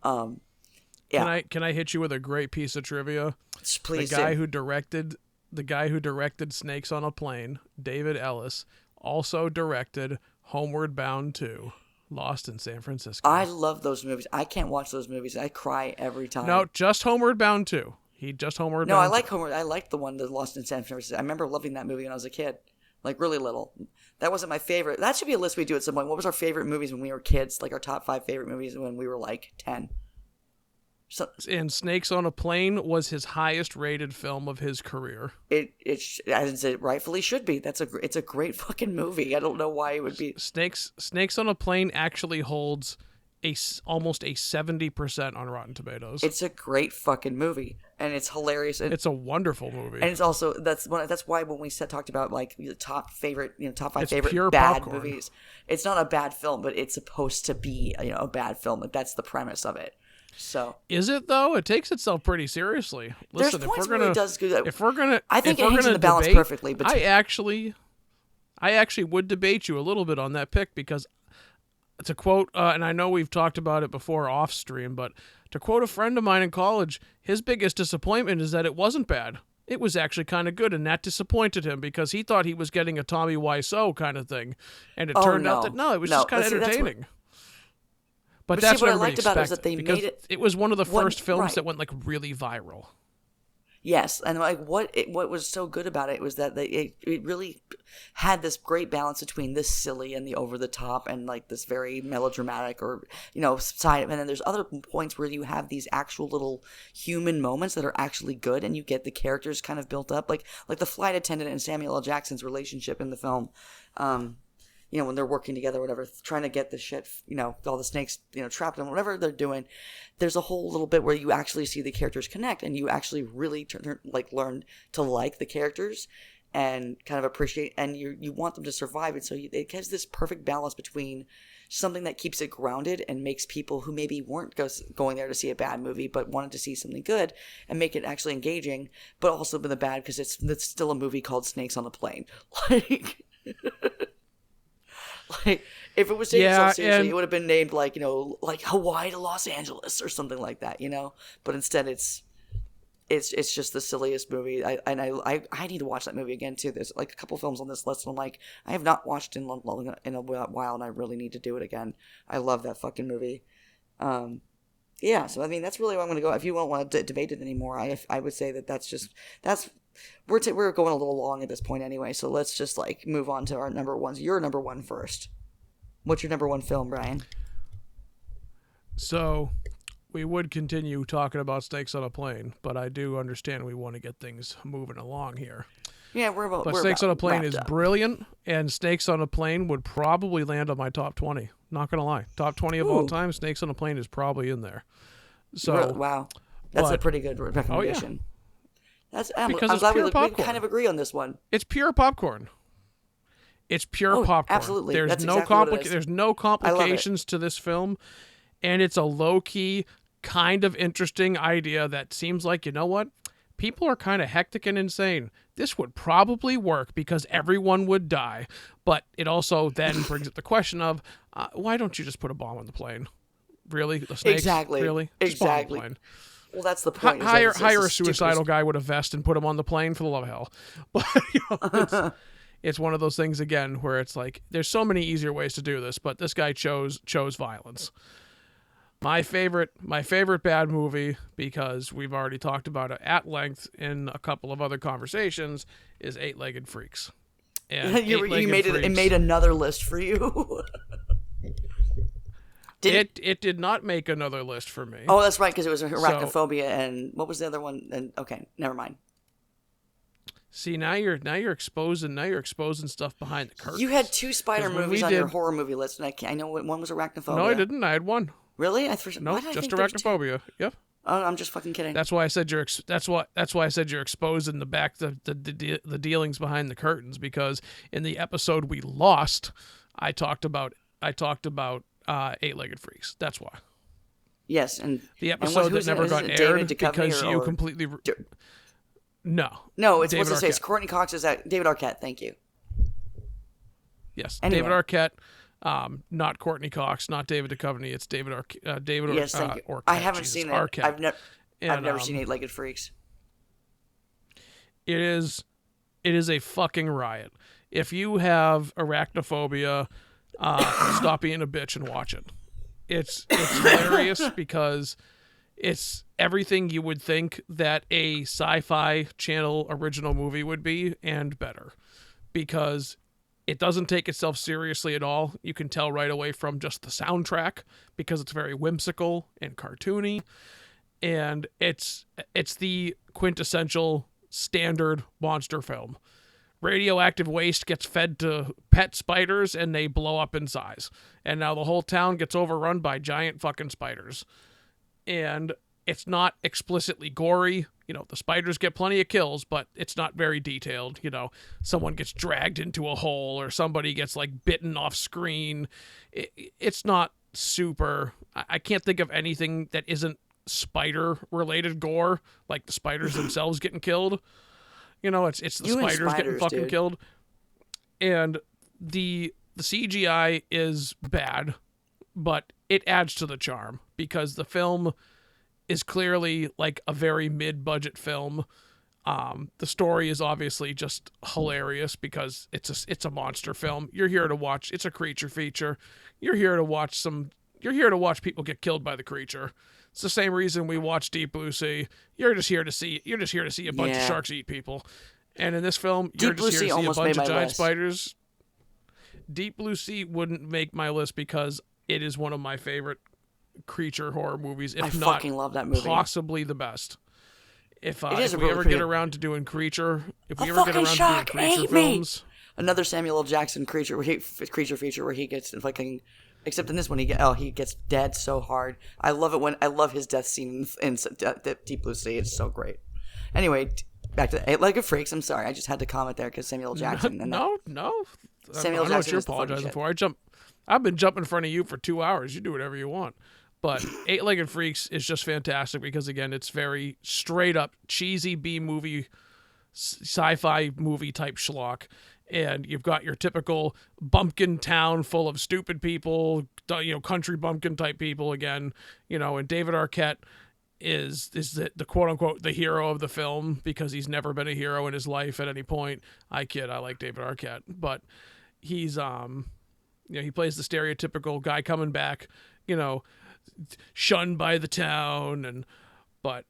Yeah. Can I hit you with a great piece of trivia? Please. The guy who directed Snakes on a Plane, David Ellis, also directed Homeward Bound 2, Lost in San Francisco. I love those movies. I can't watch those movies. I cry every time. No, just Homeward Bound 2. He just Homeward Bound 2. No, I like Homeward. I like the one that Lost in San Francisco. I remember loving that movie when I was a kid. Like, really little. That wasn't my favorite. That should be a list we do at some point. What was our favorite movies when we were kids? Like, our top 5 favorite movies when we were, like, 10. And Snakes on a Plane was his highest rated film of his career. As it rightfully should be. It's a great fucking movie. I don't know why it would be. Snakes on a Plane actually holds almost a 70% on Rotten Tomatoes. It's a great fucking movie, and it's hilarious. And it's a wonderful movie. And it's also that's why when we talked about like the top 5 it's favorite bad popcorn. movies, it's not a bad film, but it's supposed to be a bad film. Like, that's the premise of it. So Is it though? It takes itself pretty seriously. Listen, there's points where it does good. if we're gonna, I think if it we're hangs in gonna the balance debate, perfectly. But I actually would debate you a little bit on that pick because, to quote, and I know we've talked about it before off stream, but to quote a friend of mine in college, his biggest disappointment is that it wasn't bad. It was actually kind of good, and that disappointed him because he thought he was getting a Tommy Wiseau kind of thing, and it turned out that no, it was just kind of entertaining. But that's what I everybody liked about it was expected, that they because made it. It was one of the first films right. that went like really viral. Yes, and like what was so good about it was that it really had this great balance between this silly and the over the top and like this very melodramatic or side, and then there's other points where you have these actual little human moments that are actually good, and you get the characters kind of built up, like the flight attendant and Samuel L. Jackson's relationship in the film. When they're working together, whatever, trying to get the shit, all the snakes, trapped in whatever they're doing. There's a whole little bit where you actually see the characters connect, and you actually really learn to like the characters and kind of appreciate, and you want them to survive. And so it has this perfect balance between something that keeps it grounded and makes people who maybe weren't going there to see a bad movie but wanted to see something good and make it actually engaging, but also with the bad because it's still a movie called Snakes on a Plane. Like, if it was taken so seriously, it would have been named like Hawaii to Los Angeles or something like that, But instead, it's just the silliest movie. I need to watch that movie again too. There's like a couple films on this list, and I'm like, I have not watched in a while, and I really need to do it again. I love that fucking movie. Yeah. So I mean, that's really where I'm going to go. If you don't want to debate it anymore, I would say that's we're going a little long at this point anyway, so let's just like move on to our number ones. Your number one first. What's your number one film, Brian? So we would continue talking about Snakes on a Plane, but I do understand we want to get things moving along here. Yeah, Snakes on a Plane is brilliant, and Snakes on a Plane would probably land on my top 20. Not gonna lie, top 20 of all time. Snakes on a Plane is probably in there. So wow, that's a pretty good recommendation. Oh, yeah. I'm glad we kind of agree on this one. It's pure popcorn. It's pure popcorn. Absolutely. There's That's no exactly there's no complications to this film, and it's a low-key, kind of interesting idea that seems like, you know what? People are kind of hectic and insane. This would probably work because everyone would die. But it also then brings up the question of, why don't you just put a bomb on the plane? Really? The snakes? Exactly. Really? Just exactly. Bomb on the plane. Well, that's the point. Hire a suicidal guy with a vest and put him on the plane, for the love of hell. But it's one of those things again where it's like there's so many easier ways to do this, but this guy chose violence. My favorite bad movie, because we've already talked about it at length in a couple of other conversations, is Eight-Legged Freaks. And it made another list for you. It did not make another list for me. Oh, that's right, because it was arachnophobia and what was the other one? And okay, never mind. See, now you're exposing stuff behind the curtain. You had two spider movies on your horror movie list, and I know one was arachnophobia. No, I didn't. I had one. Really? No, just arachnophobia. Yep. Oh, I'm just fucking kidding. That's why I said you're exposing the dealings behind the curtains, because in the episode we lost, I talked about Eight-Legged Freaks. That's why. Yes, and the episode that never got aired because you completely. No, it's supposed to say it's Courtney Cox. Is that David Arquette? Thank you. Yes, anyway. David Arquette, not Courtney Cox, not David Duchovny. It's David Arquette. Yes, thank you. Arquette, I haven't seen it. Arquette. I've never seen Eight-Legged Freaks. It is a fucking riot. If you have arachnophobia, stop being a bitch and watch it. It's hilarious because it's everything you would think that a sci-fi channel original movie would be, and better, because it doesn't take itself seriously at all. You can tell right away from just the soundtrack, because it's very whimsical and cartoony, and it's the quintessential standard monster film. Radioactive waste gets fed to pet spiders and they blow up in size. And now the whole town gets overrun by giant fucking spiders. And it's not explicitly gory. The spiders get plenty of kills, but it's not very detailed. Someone gets dragged into a hole or somebody gets like bitten off screen. It's not super. I can't think of anything that isn't spider-related gore, like the spiders themselves getting killed. It's the spiders getting fucking dude. killed. And the CGI is bad, but it adds to the charm because the film is clearly like a very mid-budget film. The story is obviously just hilarious because it's a monster film. You're here to watch. It's a creature feature. You're here to watch people get killed by the creature. It's the same reason we watch Deep Blue Sea. You're just here to see a bunch of sharks eat people. And in this film, you're just here to see a bunch of giant spiders. Deep Blue Sea wouldn't make my list because it is one of my favorite creature horror movies, if not fucking love that movie. Possibly the best. If we really ever pretty. get around to doing creature, films, another Samuel L. Jackson creature feature where he gets fucking. Except in this one, he gets dead so hard. I love his death scene in Deep Blue Sea. It's so great. Anyway, back to 8-Legged Freaks. I'm sorry, I just had to comment there because Samuel L. Jackson. No. Samuel I know Jackson what you're is the fucking apologizing for. I've been jumping in front of you for 2 hours. You do whatever you want. But 8-Legged Freaks is just fantastic because, again, it's very straight up cheesy B-movie, sci-fi movie type schlock. And you've got your typical bumpkin town full of stupid people, country bumpkin type people again, and David Arquette is the quote unquote the hero of the film because he's never been a hero in his life at any point. I kid, I like David Arquette, but he's he plays the stereotypical guy coming back, shunned by the town, but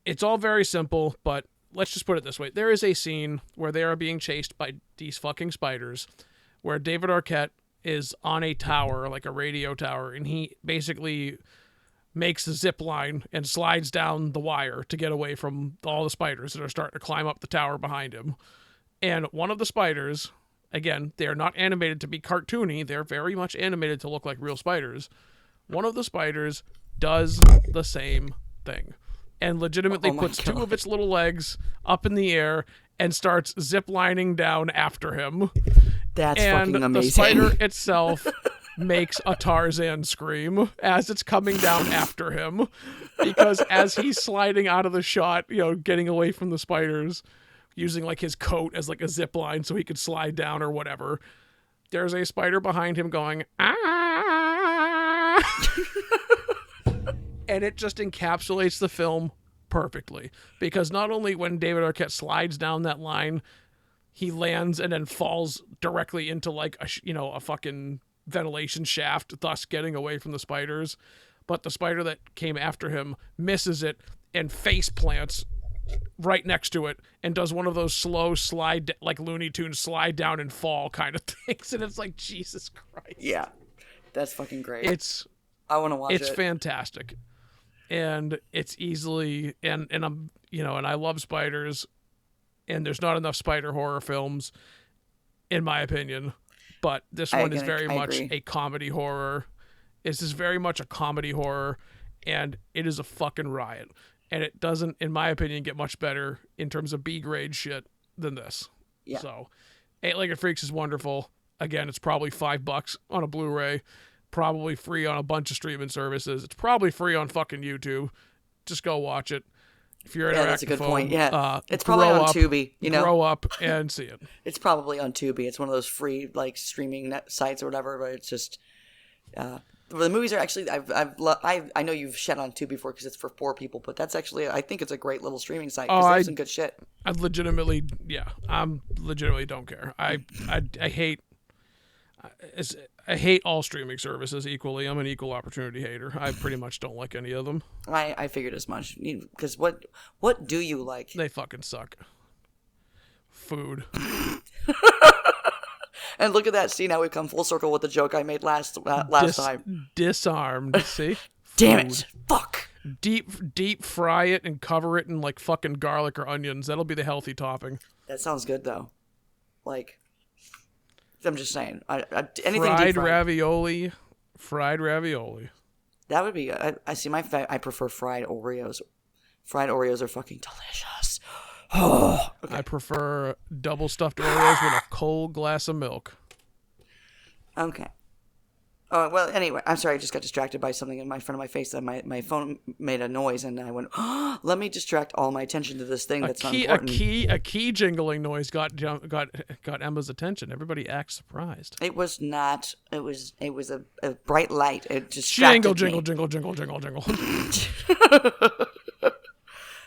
it's all very simple. But let's just put it this way. There is a scene where they are being chased by these fucking spiders where David Arquette is on a tower, like a radio tower, and he basically makes a zip line and slides down the wire to get away from all the spiders that are starting to climb up the tower behind him. And one of the spiders, again, they are not animated to be cartoony. They're very much animated to look like real spiders. One of the spiders does the same thing and legitimately puts two of its little legs up in the air and starts ziplining down after him. That's fucking amazing. And the spider itself makes a Tarzan scream as it's coming down after him, because as he's sliding out of the shot, getting away from the spiders, using like his coat as like a zip line so he could slide down or whatever, there's a spider behind him going, ah. And it just encapsulates the film perfectly, because not only when David Arquette slides down that line, he lands and then falls directly into like a fucking ventilation shaft, thus getting away from the spiders, but the spider that came after him misses it and face plants right next to it and does one of those slow slide, like Looney Tunes slide down and fall kind of things, and it's like, Jesus Christ. Yeah, that's fucking great. I want to watch it. It's fantastic. And it's easily, and I'm, and I love spiders, and there's not enough spider horror films, in my opinion. But this one is very much a comedy horror. This is very much a comedy horror, and it is a fucking riot. And it doesn't, in my opinion, get much better in terms of B-grade shit than this. Yeah. So, 8-Legged Freaks is wonderful. Again, it's probably $5 on a Blu-ray. Probably free on a bunch of streaming services. It's probably free on fucking YouTube. Just go watch it. If you're yeah, that's a good point. Yeah, it's probably on Tubi. Grow up and see it. It's probably on Tubi. It's one of those free like streaming sites or whatever. But it's just the movies are actually. I know you've shed on Tubi before because it's for poor people, but that's actually, I think it's a great little streaming site because there's some good shit. I legitimately don't care. I hate all streaming services equally. I'm an equal opportunity hater. I pretty much don't like any of them. I figured as much. Because what do you like? They fucking suck. Food. And look at that. See, now we've come full circle with the joke I made last time. Disarmed. See? Damn it. Fuck. Deep fry it and cover it in like fucking garlic or onions. That'll be the healthy topping. That sounds good though. Like, I'm just saying. Anything fried ravioli. Fried ravioli. That would be. I see. I prefer fried Oreos. Fried Oreos are fucking delicious. Oh, okay. I prefer double stuffed Oreos with a cold glass of milk. Okay. Oh, well, anyway, I'm sorry. I just got distracted by something in front of my face. That my phone made a noise, and I went, oh, let me distract all my attention to this thing that's not important. A key jingling noise got Emma's attention. Everybody acts surprised. It was not. It was a bright light. It distracted Jingle.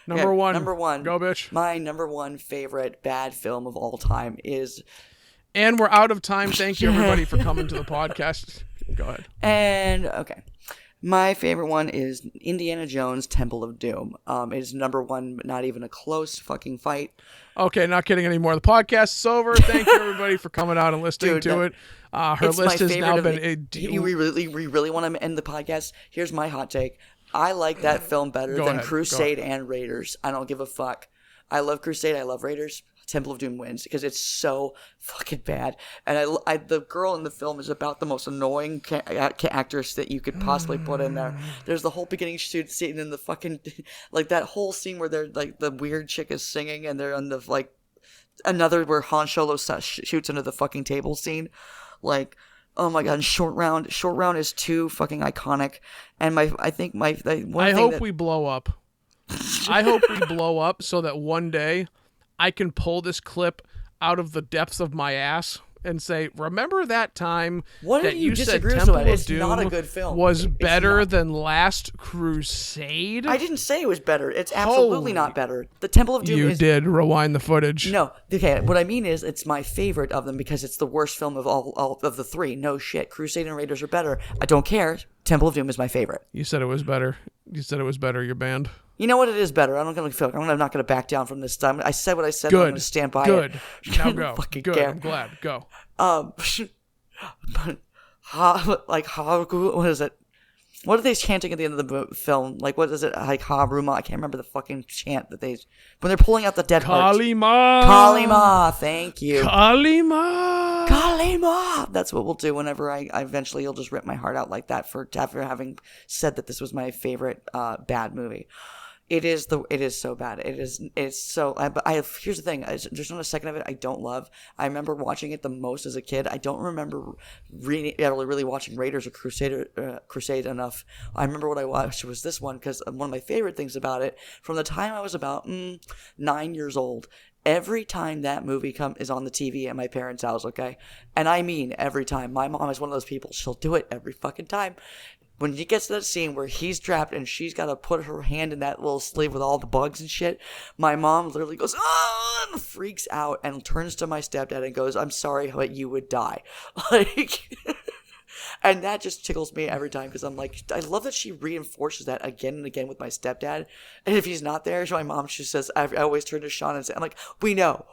Number one. Go, bitch. My number one favorite bad film of all time is... And we're out of time. Thank you, everybody, for coming to the podcast. Go ahead. And, okay. My favorite one is Indiana Jones Temple of Doom. It is number one, but not even a close fucking fight. Okay, not kidding anymore. The podcast is over. Thank you, everybody, for coming out and listening to it. Her list has now been... We really want to end the podcast? Here's my hot take. I like that film better than Crusade and Raiders. I don't give a fuck. I love Crusade. I love Raiders. Temple of Doom wins because it's so fucking bad. And the girl in the film is about the most annoying actress that you could possibly put in there. There's the whole beginning shoot scene in the fucking, like that whole scene where they're like the weird chick is singing and they're on the like another where Han Solo shoots under the fucking table scene. Like, oh my god, Short Round is too fucking iconic. And I hope we blow up. I hope we blow up so that one day I can pull this clip out of the depths of my ass and say, remember that time that you said Temple of Doom not a good film. Was better than Last Crusade? I didn't say it was better. It's absolutely not better. The Temple of Doom You did. Rewind the footage. No. Okay, what I mean is it's my favorite of them because it's the worst film of all of the three. No shit. Crusade and Raiders are better. I don't care. Temple of Doom is my favorite. You said it was better. You're banned. You know what? It is better. I'm not going to back down from this time. I said what I said. Good. I'm going to stand by it. Good. Now go. Good. Care. I'm glad. Go. But what is it? What are they chanting at the end of the film? Like, what is it? Like, Haruma? I can't remember the fucking chant that when they're pulling out the dead hearts. Kalima. Thank you. Kalima. That's what we'll do whenever I eventually you'll just rip my heart out like that after having said that this was my favorite bad movie. It is so bad. Here's the thing. There's not a second of it I don't love. I remember watching it the most as a kid. I don't remember really watching Raiders or Crusade enough. I remember what I watched was this one because one of my favorite things about it from the time I was about 9 years old. Every time that movie is on the TV at my parents' house, okay? And I mean every time. My mom is one of those people. She'll do it every fucking time. When he gets to that scene where he's trapped and she's got to put her hand in that little sleeve with all the bugs and shit, my mom literally goes, oh, and freaks out and turns to my stepdad and goes, I'm sorry, but you would die. Like... And that just tickles me every time because I'm like, I love that she reinforces that again and again with my stepdad. And if he's not there, my mom, she says, I always turn to Sean and say, I'm like, we know.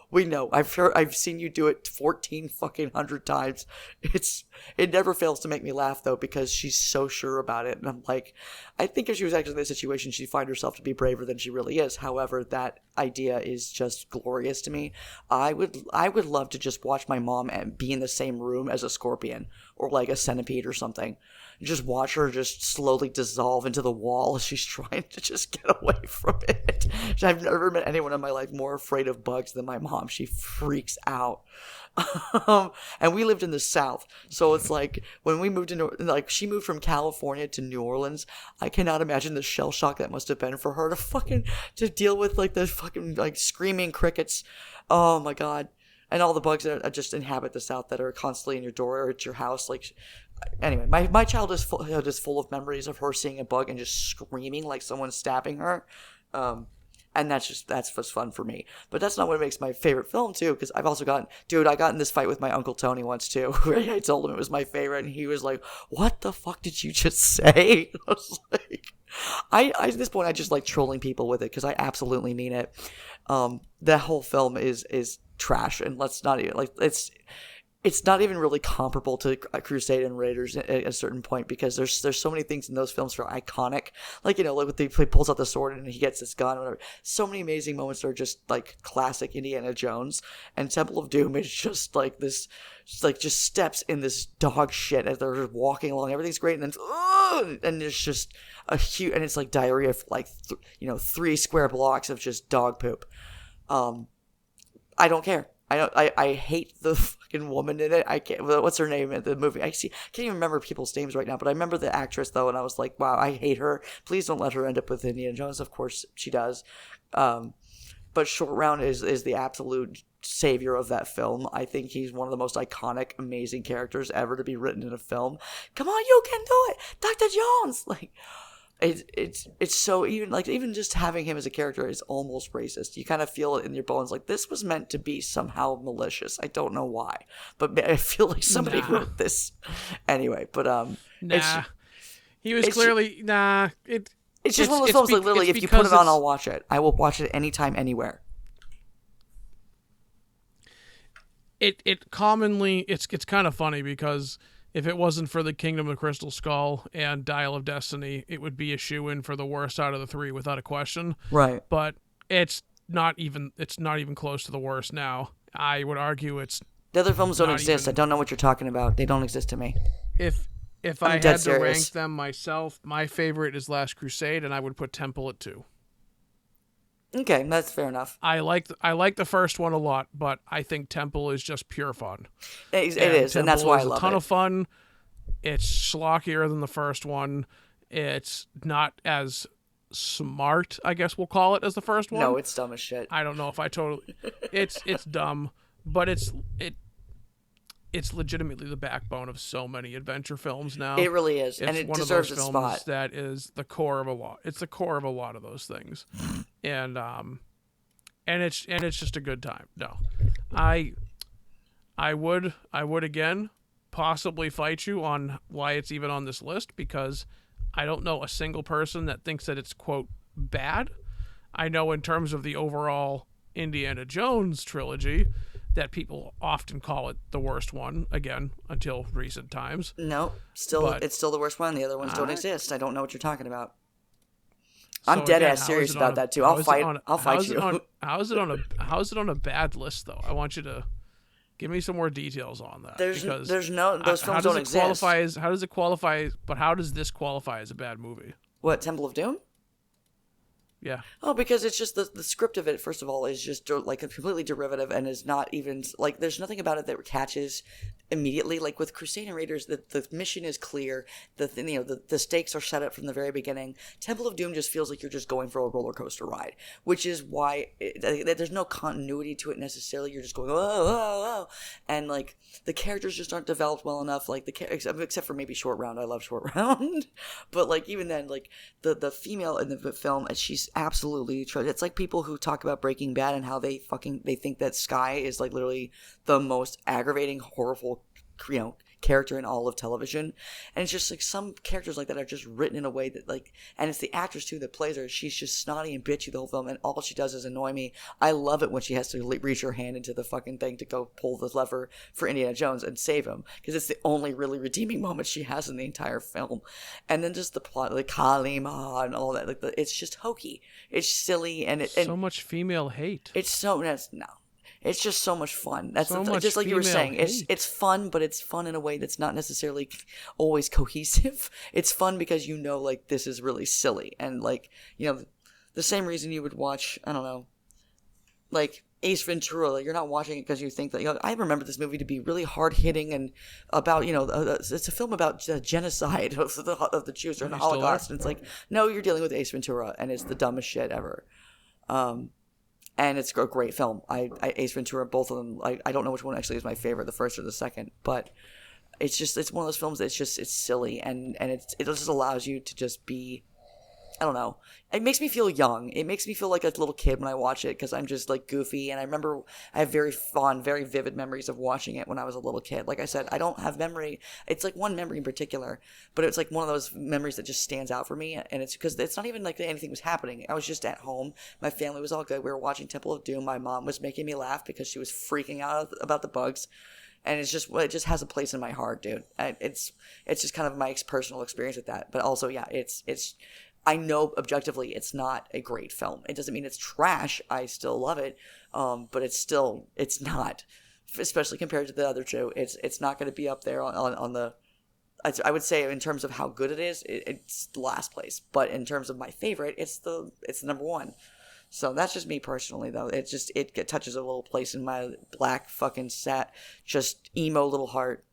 I've seen you do it 14 fucking 100 times. It never fails to make me laugh though because she's so sure about it. And I'm like, I think if she was actually in this situation, she'd find herself to be braver than she really is. However, that idea is just glorious to me. I would love to just watch my mom and be in the same room as a scorpion or like a centipede or something. Just watch her just slowly dissolve into the wall as she's trying to just get away from it. I've never met anyone in my life more afraid of bugs than my mom. She freaks out. And we lived in the South, so it's like when we moved into, like, she moved from California to New Orleans. I cannot imagine the shell shock that must have been for her to deal with like the fucking like screaming crickets. Oh my god. And all the bugs that just inhabit the South that are constantly in your door or at your house. Like, anyway, my childhood is full of memories of her seeing a bug and just screaming like someone's stabbing her. And that's what's fun for me. But that's not what makes my favorite film, too, because I've also got in this fight with my Uncle Tony once, too, where I told him it was my favorite, and he was like, what the fuck did you just say? I was like, at this point, I just like trolling people with it, because I absolutely mean it. That whole film is trash, and let's not even, like, it's not even really comparable to Crusade and Raiders at a certain point because there's so many things in those films that are iconic. Like, you know, like he pulls out the sword and he gets this gun or whatever. So many amazing moments that are just like classic Indiana Jones. And Temple of Doom is just like this, just steps in this dog shit as they're just walking along. Everything's great, and then and there's just a huge, and it's like diarrhea for like 3 square blocks of just dog poop. I don't care. I hate the fucking woman in it. I can't. What's her name in the movie? I can't even remember people's names right now. But I remember the actress though, and I was like, wow, I hate her. Please don't let her end up with Indiana Jones. Of course she does. But Short Round is the absolute savior of that film. I think he's one of the most iconic, amazing characters ever to be written in a film. Come on, you can do it, Dr. Jones. Like, it's so, even just having him as a character is almost racist. You kind of feel it in your bones, like this was meant to be somehow malicious. I don't know why, but I feel like somebody wrote this anyway. But he was clearly It's just one of those films, like, literally, if you put it on, I'll watch it. I will watch it anytime, anywhere. It commonly, it's kind of funny because if it wasn't for the Kingdom of Crystal Skull and Dial of Destiny, it would be a shoo-in for the worst out of the three without a question. Right. But it's not even close to the worst now. I would argue it's the other films don't exist. I don't know what you're talking about. They don't exist to me. If I had to rank them myself, my favorite is Last Crusade, and I would put Temple at 2. Okay, that's fair enough. I like the first one a lot, but I think Temple is just pure fun. It is, and that's why I love it. It's a ton of fun. It's schlockier than the first one. It's not as smart, I guess we'll call it, as the first one. No, it's dumb as shit. I don't know if I totally... It's dumb, but it's legitimately the backbone of so many adventure films now. It really is, and it deserves its spot. That is the core of a lot. It's the core of a lot of those things, and it's just a good time. No, I would again possibly fight you on why it's even on this list, because I don't know a single person that thinks that it's, quote, bad. I know in terms of the overall Indiana Jones trilogy that people often call it the worst one, again, until recent times. No, it's still the worst one. The other ones don't exist. I don't know what you're talking about. I'm dead ass serious about that too. I'll fight you. How is it on a bad list though? I want you to give me some more details on that. Those films don't exist. How does it qualify? But how does this qualify as a bad movie? What, Temple of Doom? Yeah. Oh, because it's just the script of it, first of all, is just like a completely derivative and is not even, like, there's nothing about it that catches immediately. Like with Crusade and Raiders, the mission is clear. The stakes are set up from the very beginning. Temple of Doom just feels like you're just going for a roller coaster ride, which is why there's no continuity to it necessarily. You're just going, oh, oh, oh. And like the characters just aren't developed well enough. Like except for maybe Short Round. I love Short Round. But like even then, like the female in the film, she's absolutely, it's like people who talk about Breaking Bad and how they think that Sky is like literally the most aggravating, horrible, character in all of television. And it's just like some characters like that are just written in a way that like, and it's the actress too that plays her. She's just snotty and bitchy the whole film, and all she does is annoy me. I love it when she has to reach her hand into the fucking thing to go pull the lever for Indiana Jones and save him, because it's the only really redeeming moment she has in the entire film. And then just the plot, like Kalima and all that, like it's just hokey, it's silly, and so much female hate. It's just so much fun. That's so just like you were saying. Hate. It's fun, but it's fun in a way that's not necessarily always cohesive. It's fun because like this is really silly, and like the same reason you would watch, I don't know, like Ace Ventura. Like, you're not watching it because you think that I remember this movie to be really hard hitting and about it's a film about genocide of the Jews during the Holocaust, and it's like, no, you're dealing with Ace Ventura, and it's the dumbest shit ever. And it's a great film. Ace Ventura, both of them. I don't know which one actually is my favorite, the first or the second, but it's one of those films that's just, it's silly, and it just allows you to just be, I don't know. It makes me feel young. It makes me feel like a little kid when I watch it, because I'm just like goofy, and I remember I have very fond, very vivid memories of watching it when I was a little kid. Like I said, I don't have memory. It's like one memory in particular, but it's like one of those memories that just stands out for me, and it's because it's not even like anything was happening. I was just at home. My family was all good. We were watching Temple of Doom. My mom was making me laugh because she was freaking out about the bugs. And it just has a place in my heart, dude. It's just kind of my personal experience with that. But also, yeah, it's I know objectively it's not a great film. It doesn't mean it's trash. I still love it. But it's not, especially compared to the other two. It's not going to be up there on the, I would say in terms of how good it is, it's the last place. But in terms of my favorite, it's the number one. So that's just me personally, though. It touches a little place in my black fucking just emo little heart.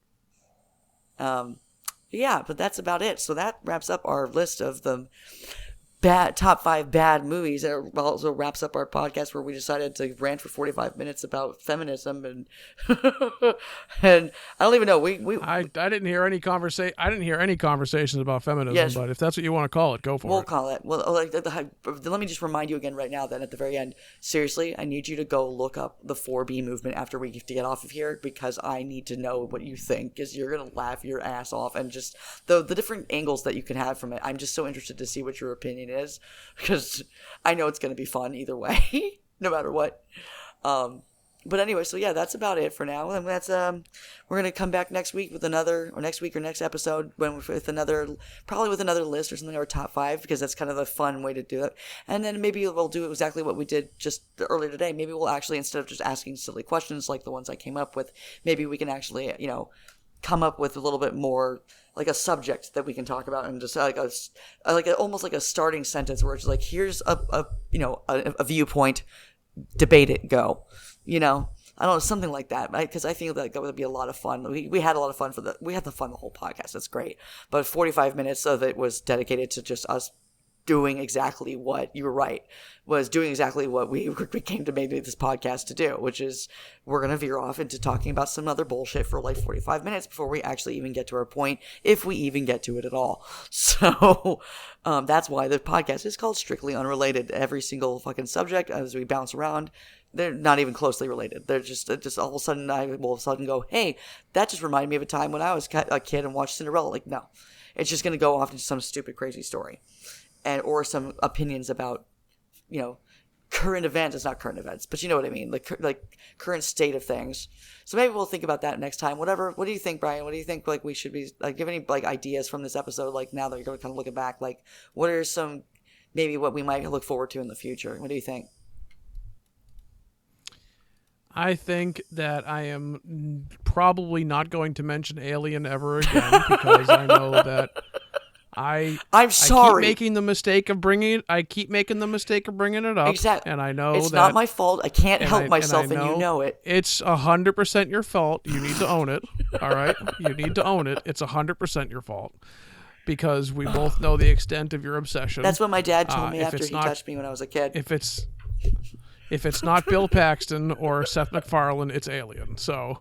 Yeah, but that's about it. So that wraps up our list of the top 5 bad movies. It also wraps up our podcast where we decided to rant for 45 minutes about feminism and and I don't even know. I didn't hear any conversations about feminism, yes, but if that's what you want to call it, go for it. We'll call it. Well, let me just remind you again right now that at the very end, seriously, I need you to go look up the 4B movement after we have to get off of here, because I need to know what you think, because you're gonna laugh your ass off, and just the different angles that you can have from it. I'm just so interested to see what your opinion is, because I know it's going to be fun either way, no matter what. But anyway, so yeah, that's about it for now. And that's we're going to come back next week with next episode with another list or something, or top 5, because that's kind of a fun way to do it. And then maybe we'll do exactly what we did just earlier today. Maybe we'll actually, instead of just asking silly questions like the ones I came up with, maybe we can actually, come up with a little bit more like a subject that we can talk about, and just almost like a starting sentence where it's like, here's a viewpoint, debate it, go, I don't know, something like that, because I think that would be a lot of fun. We had a lot of fun we had the whole podcast. That's great. But 45 minutes of it was dedicated to just us doing exactly what you were right was doing exactly what we came to make this podcast to do, which is we're going to veer off into talking about some other bullshit for like 45 minutes before we actually even get to our point, if we even get to it at all. So that's why the podcast is called Strictly Unrelated. Every single fucking subject, as we bounce around, they're not even closely related. They're just all of a sudden, I will all of a sudden go, hey, that just reminded me of a time when I was a kid and watched Cinderella. Like, no, it's just going to go off into some stupid, crazy story. Or some opinions about, current events. It's not current events, but you know what I mean, like current state of things. So maybe we'll think about that next time. Whatever. What do you think, Brian? What do you think? Like, we should be like, give any like ideas from this episode? Like, now that you're kind of looking back, like, what are some maybe what we might look forward to in the future? What do you think? I think that I am probably not going to mention Alien ever again, because I know that. I'm sorry. I keep making the mistake of bringing it up. Exactly. And I know it's not my fault. I can't help myself, and you know it. It's 100% your fault. You need to own it. All right? You need to own it. It's 100% your fault. Because we both know the extent of your obsession. That's what my dad told me after he touched me when I was a kid. If it's not Bill Paxton or Seth MacFarlane, it's Alien. So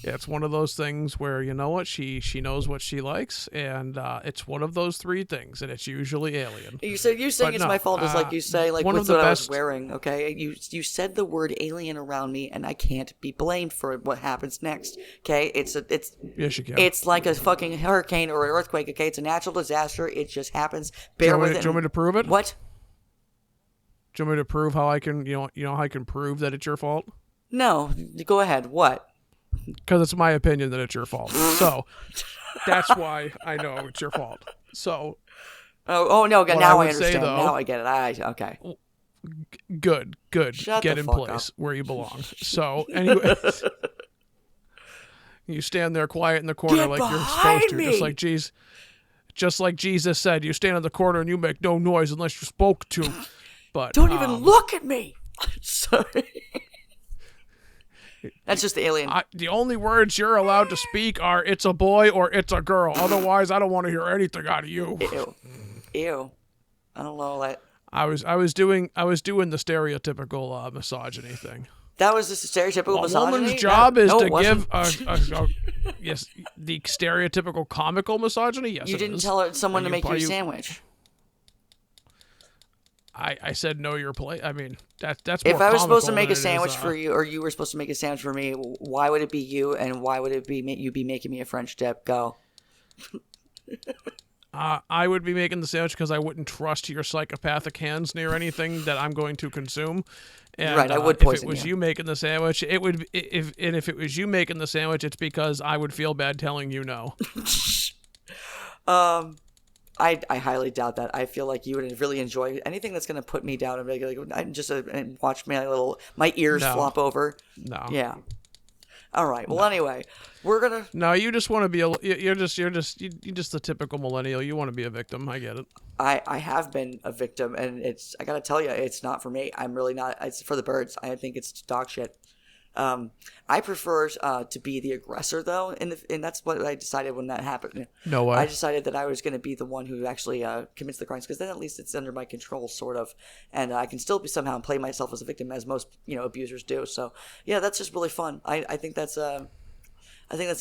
yeah, it's one of those things where, you know what, she knows what she likes, and it's one of those 3 things, and it's usually Alien. You're saying it's my fault is like you say, like with what I was wearing, okay? You said the word alien around me, and I can't be blamed for what happens next, okay? Yes, you can. It's like a fucking hurricane or an earthquake, okay? It's a natural disaster. It just happens. Bear with it. Do you want me to prove it? What? Do you want me to prove how I can, how I can prove that it's your fault? No, go ahead. What? Because it's my opinion that it's your fault. So that's why I know it's your fault. So. Oh no! Now I understand. Now I get it. Okay. Good. Shut Get the in fuck place up. where you belong. So, anyways, you stand there quiet in the corner like you're supposed to, just like Jesus said. You stand in the corner and you make no noise unless you're spoke to. But don't even look at me. Sorry. That's just the Alien. The only words you're allowed to speak are "it's a boy" or "it's a girl." Otherwise, I don't want to hear anything out of you. Ew. I don't know that. I was doing the stereotypical misogyny thing. That was just a stereotypical misogyny? A woman's job is to give yes, the stereotypical comical misogyny. Yes, you didn't tell someone to make you a sandwich. I said no, your plate. I mean, that's. If I was supposed to make a sandwich for you, or you were supposed to make a sandwich for me, why would it be you, and why would it be you be making me a French dip? Go. I would be making the sandwich because I wouldn't trust your psychopathic hands near anything that I'm going to consume. And, right, I would poison if it was you making the sandwich, it would. If it was you making the sandwich, it's because I would feel bad telling you no. I highly doubt that. I feel like you would really enjoy anything that's going to put me down and just watch my ears flop over. No. Yeah. All right. Well, anyway, we're gonna. No, you just want to be you're just the typical millennial. You want to be a victim. I get it. I have been a victim, and I gotta tell you, it's not for me. I'm really not. It's for the birds. I think it's dog shit. I prefer to be the aggressor though, and that's what I decided when that happened. No way. I decided that I was going to be the one who actually commits the crimes, because then at least it's under my control, sort of, and I can still be somehow play myself as a victim, as most abusers do. So yeah, that's just really fun. I think that's the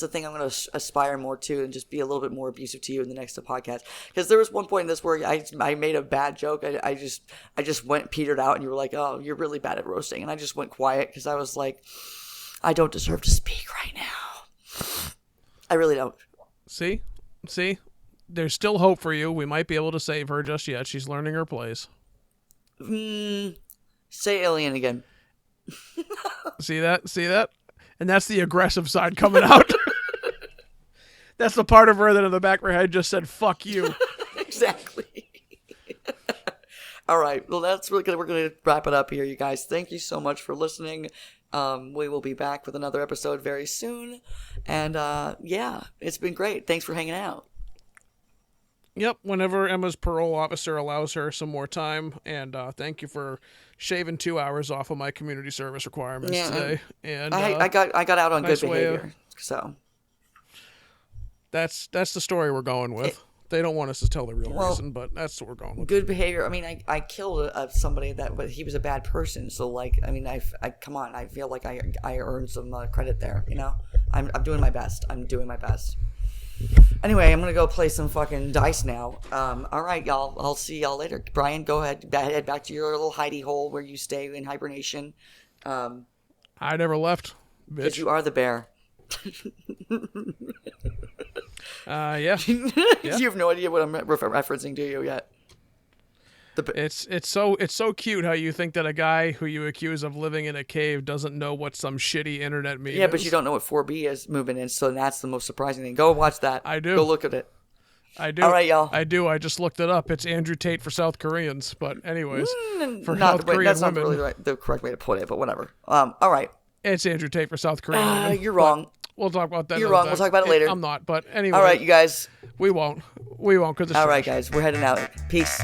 thing I'm going to aspire more to, and just be a little bit more abusive to you in the next podcast. Because there was one point in this where I made a bad joke. I just went petered out, and you were like, "Oh, you're really bad at roasting," and I just went quiet because I was like, I don't deserve to speak right now. I really don't. See, there's still hope for you. We might be able to save her just yet. She's learning her place. Say alien again. See that? And that's the aggressive side coming out. That's the part of her that in the back of her head just said, fuck you. Exactly. All right. Well, we're going to wrap it up here, you guys. Thank you so much for listening. We will be back with another episode very soon. And, yeah, it's been great. Thanks for hanging out. Yep, whenever Emma's parole officer allows her some more time. And thank you for shaving 2 hours off of my community service requirements today. And I got out on nice good behavior. So that's the story we're going with. They don't want us to tell the real reason, but that's what we're going with. Good behavior. I mean, I killed somebody but he was a bad person. So like, I mean, I come on. I feel like I earned some credit there. I'm doing my best. Anyway, I'm gonna go play some fucking dice now. All right, y'all. I'll see y'all later. Brian, go ahead. Head back to your little hidey hole where you stay in hibernation. I never left, bitch. Because you are the bear. Yeah. You have no idea what I'm referencing, do you, yet? It's so cute how you think that a guy who you accuse of living in a cave doesn't know what some shitty internet meme is. Yeah, but you don't know what 4B is moving in, so that's the most surprising thing. Go watch that. I do. Go look at it. I do. All right, y'all. I do. I just looked it up. It's Andrew Tate for South Koreans. But anyways, for South Korean that's women, not really the correct way to put it, but whatever. All right. It's Andrew Tate for South Korean women. You're wrong. We'll talk about that. You're wrong. We'll talk about it later. I'm not. But anyway. All right, you guys. We won't. Because all right, guys. We're heading out. Peace.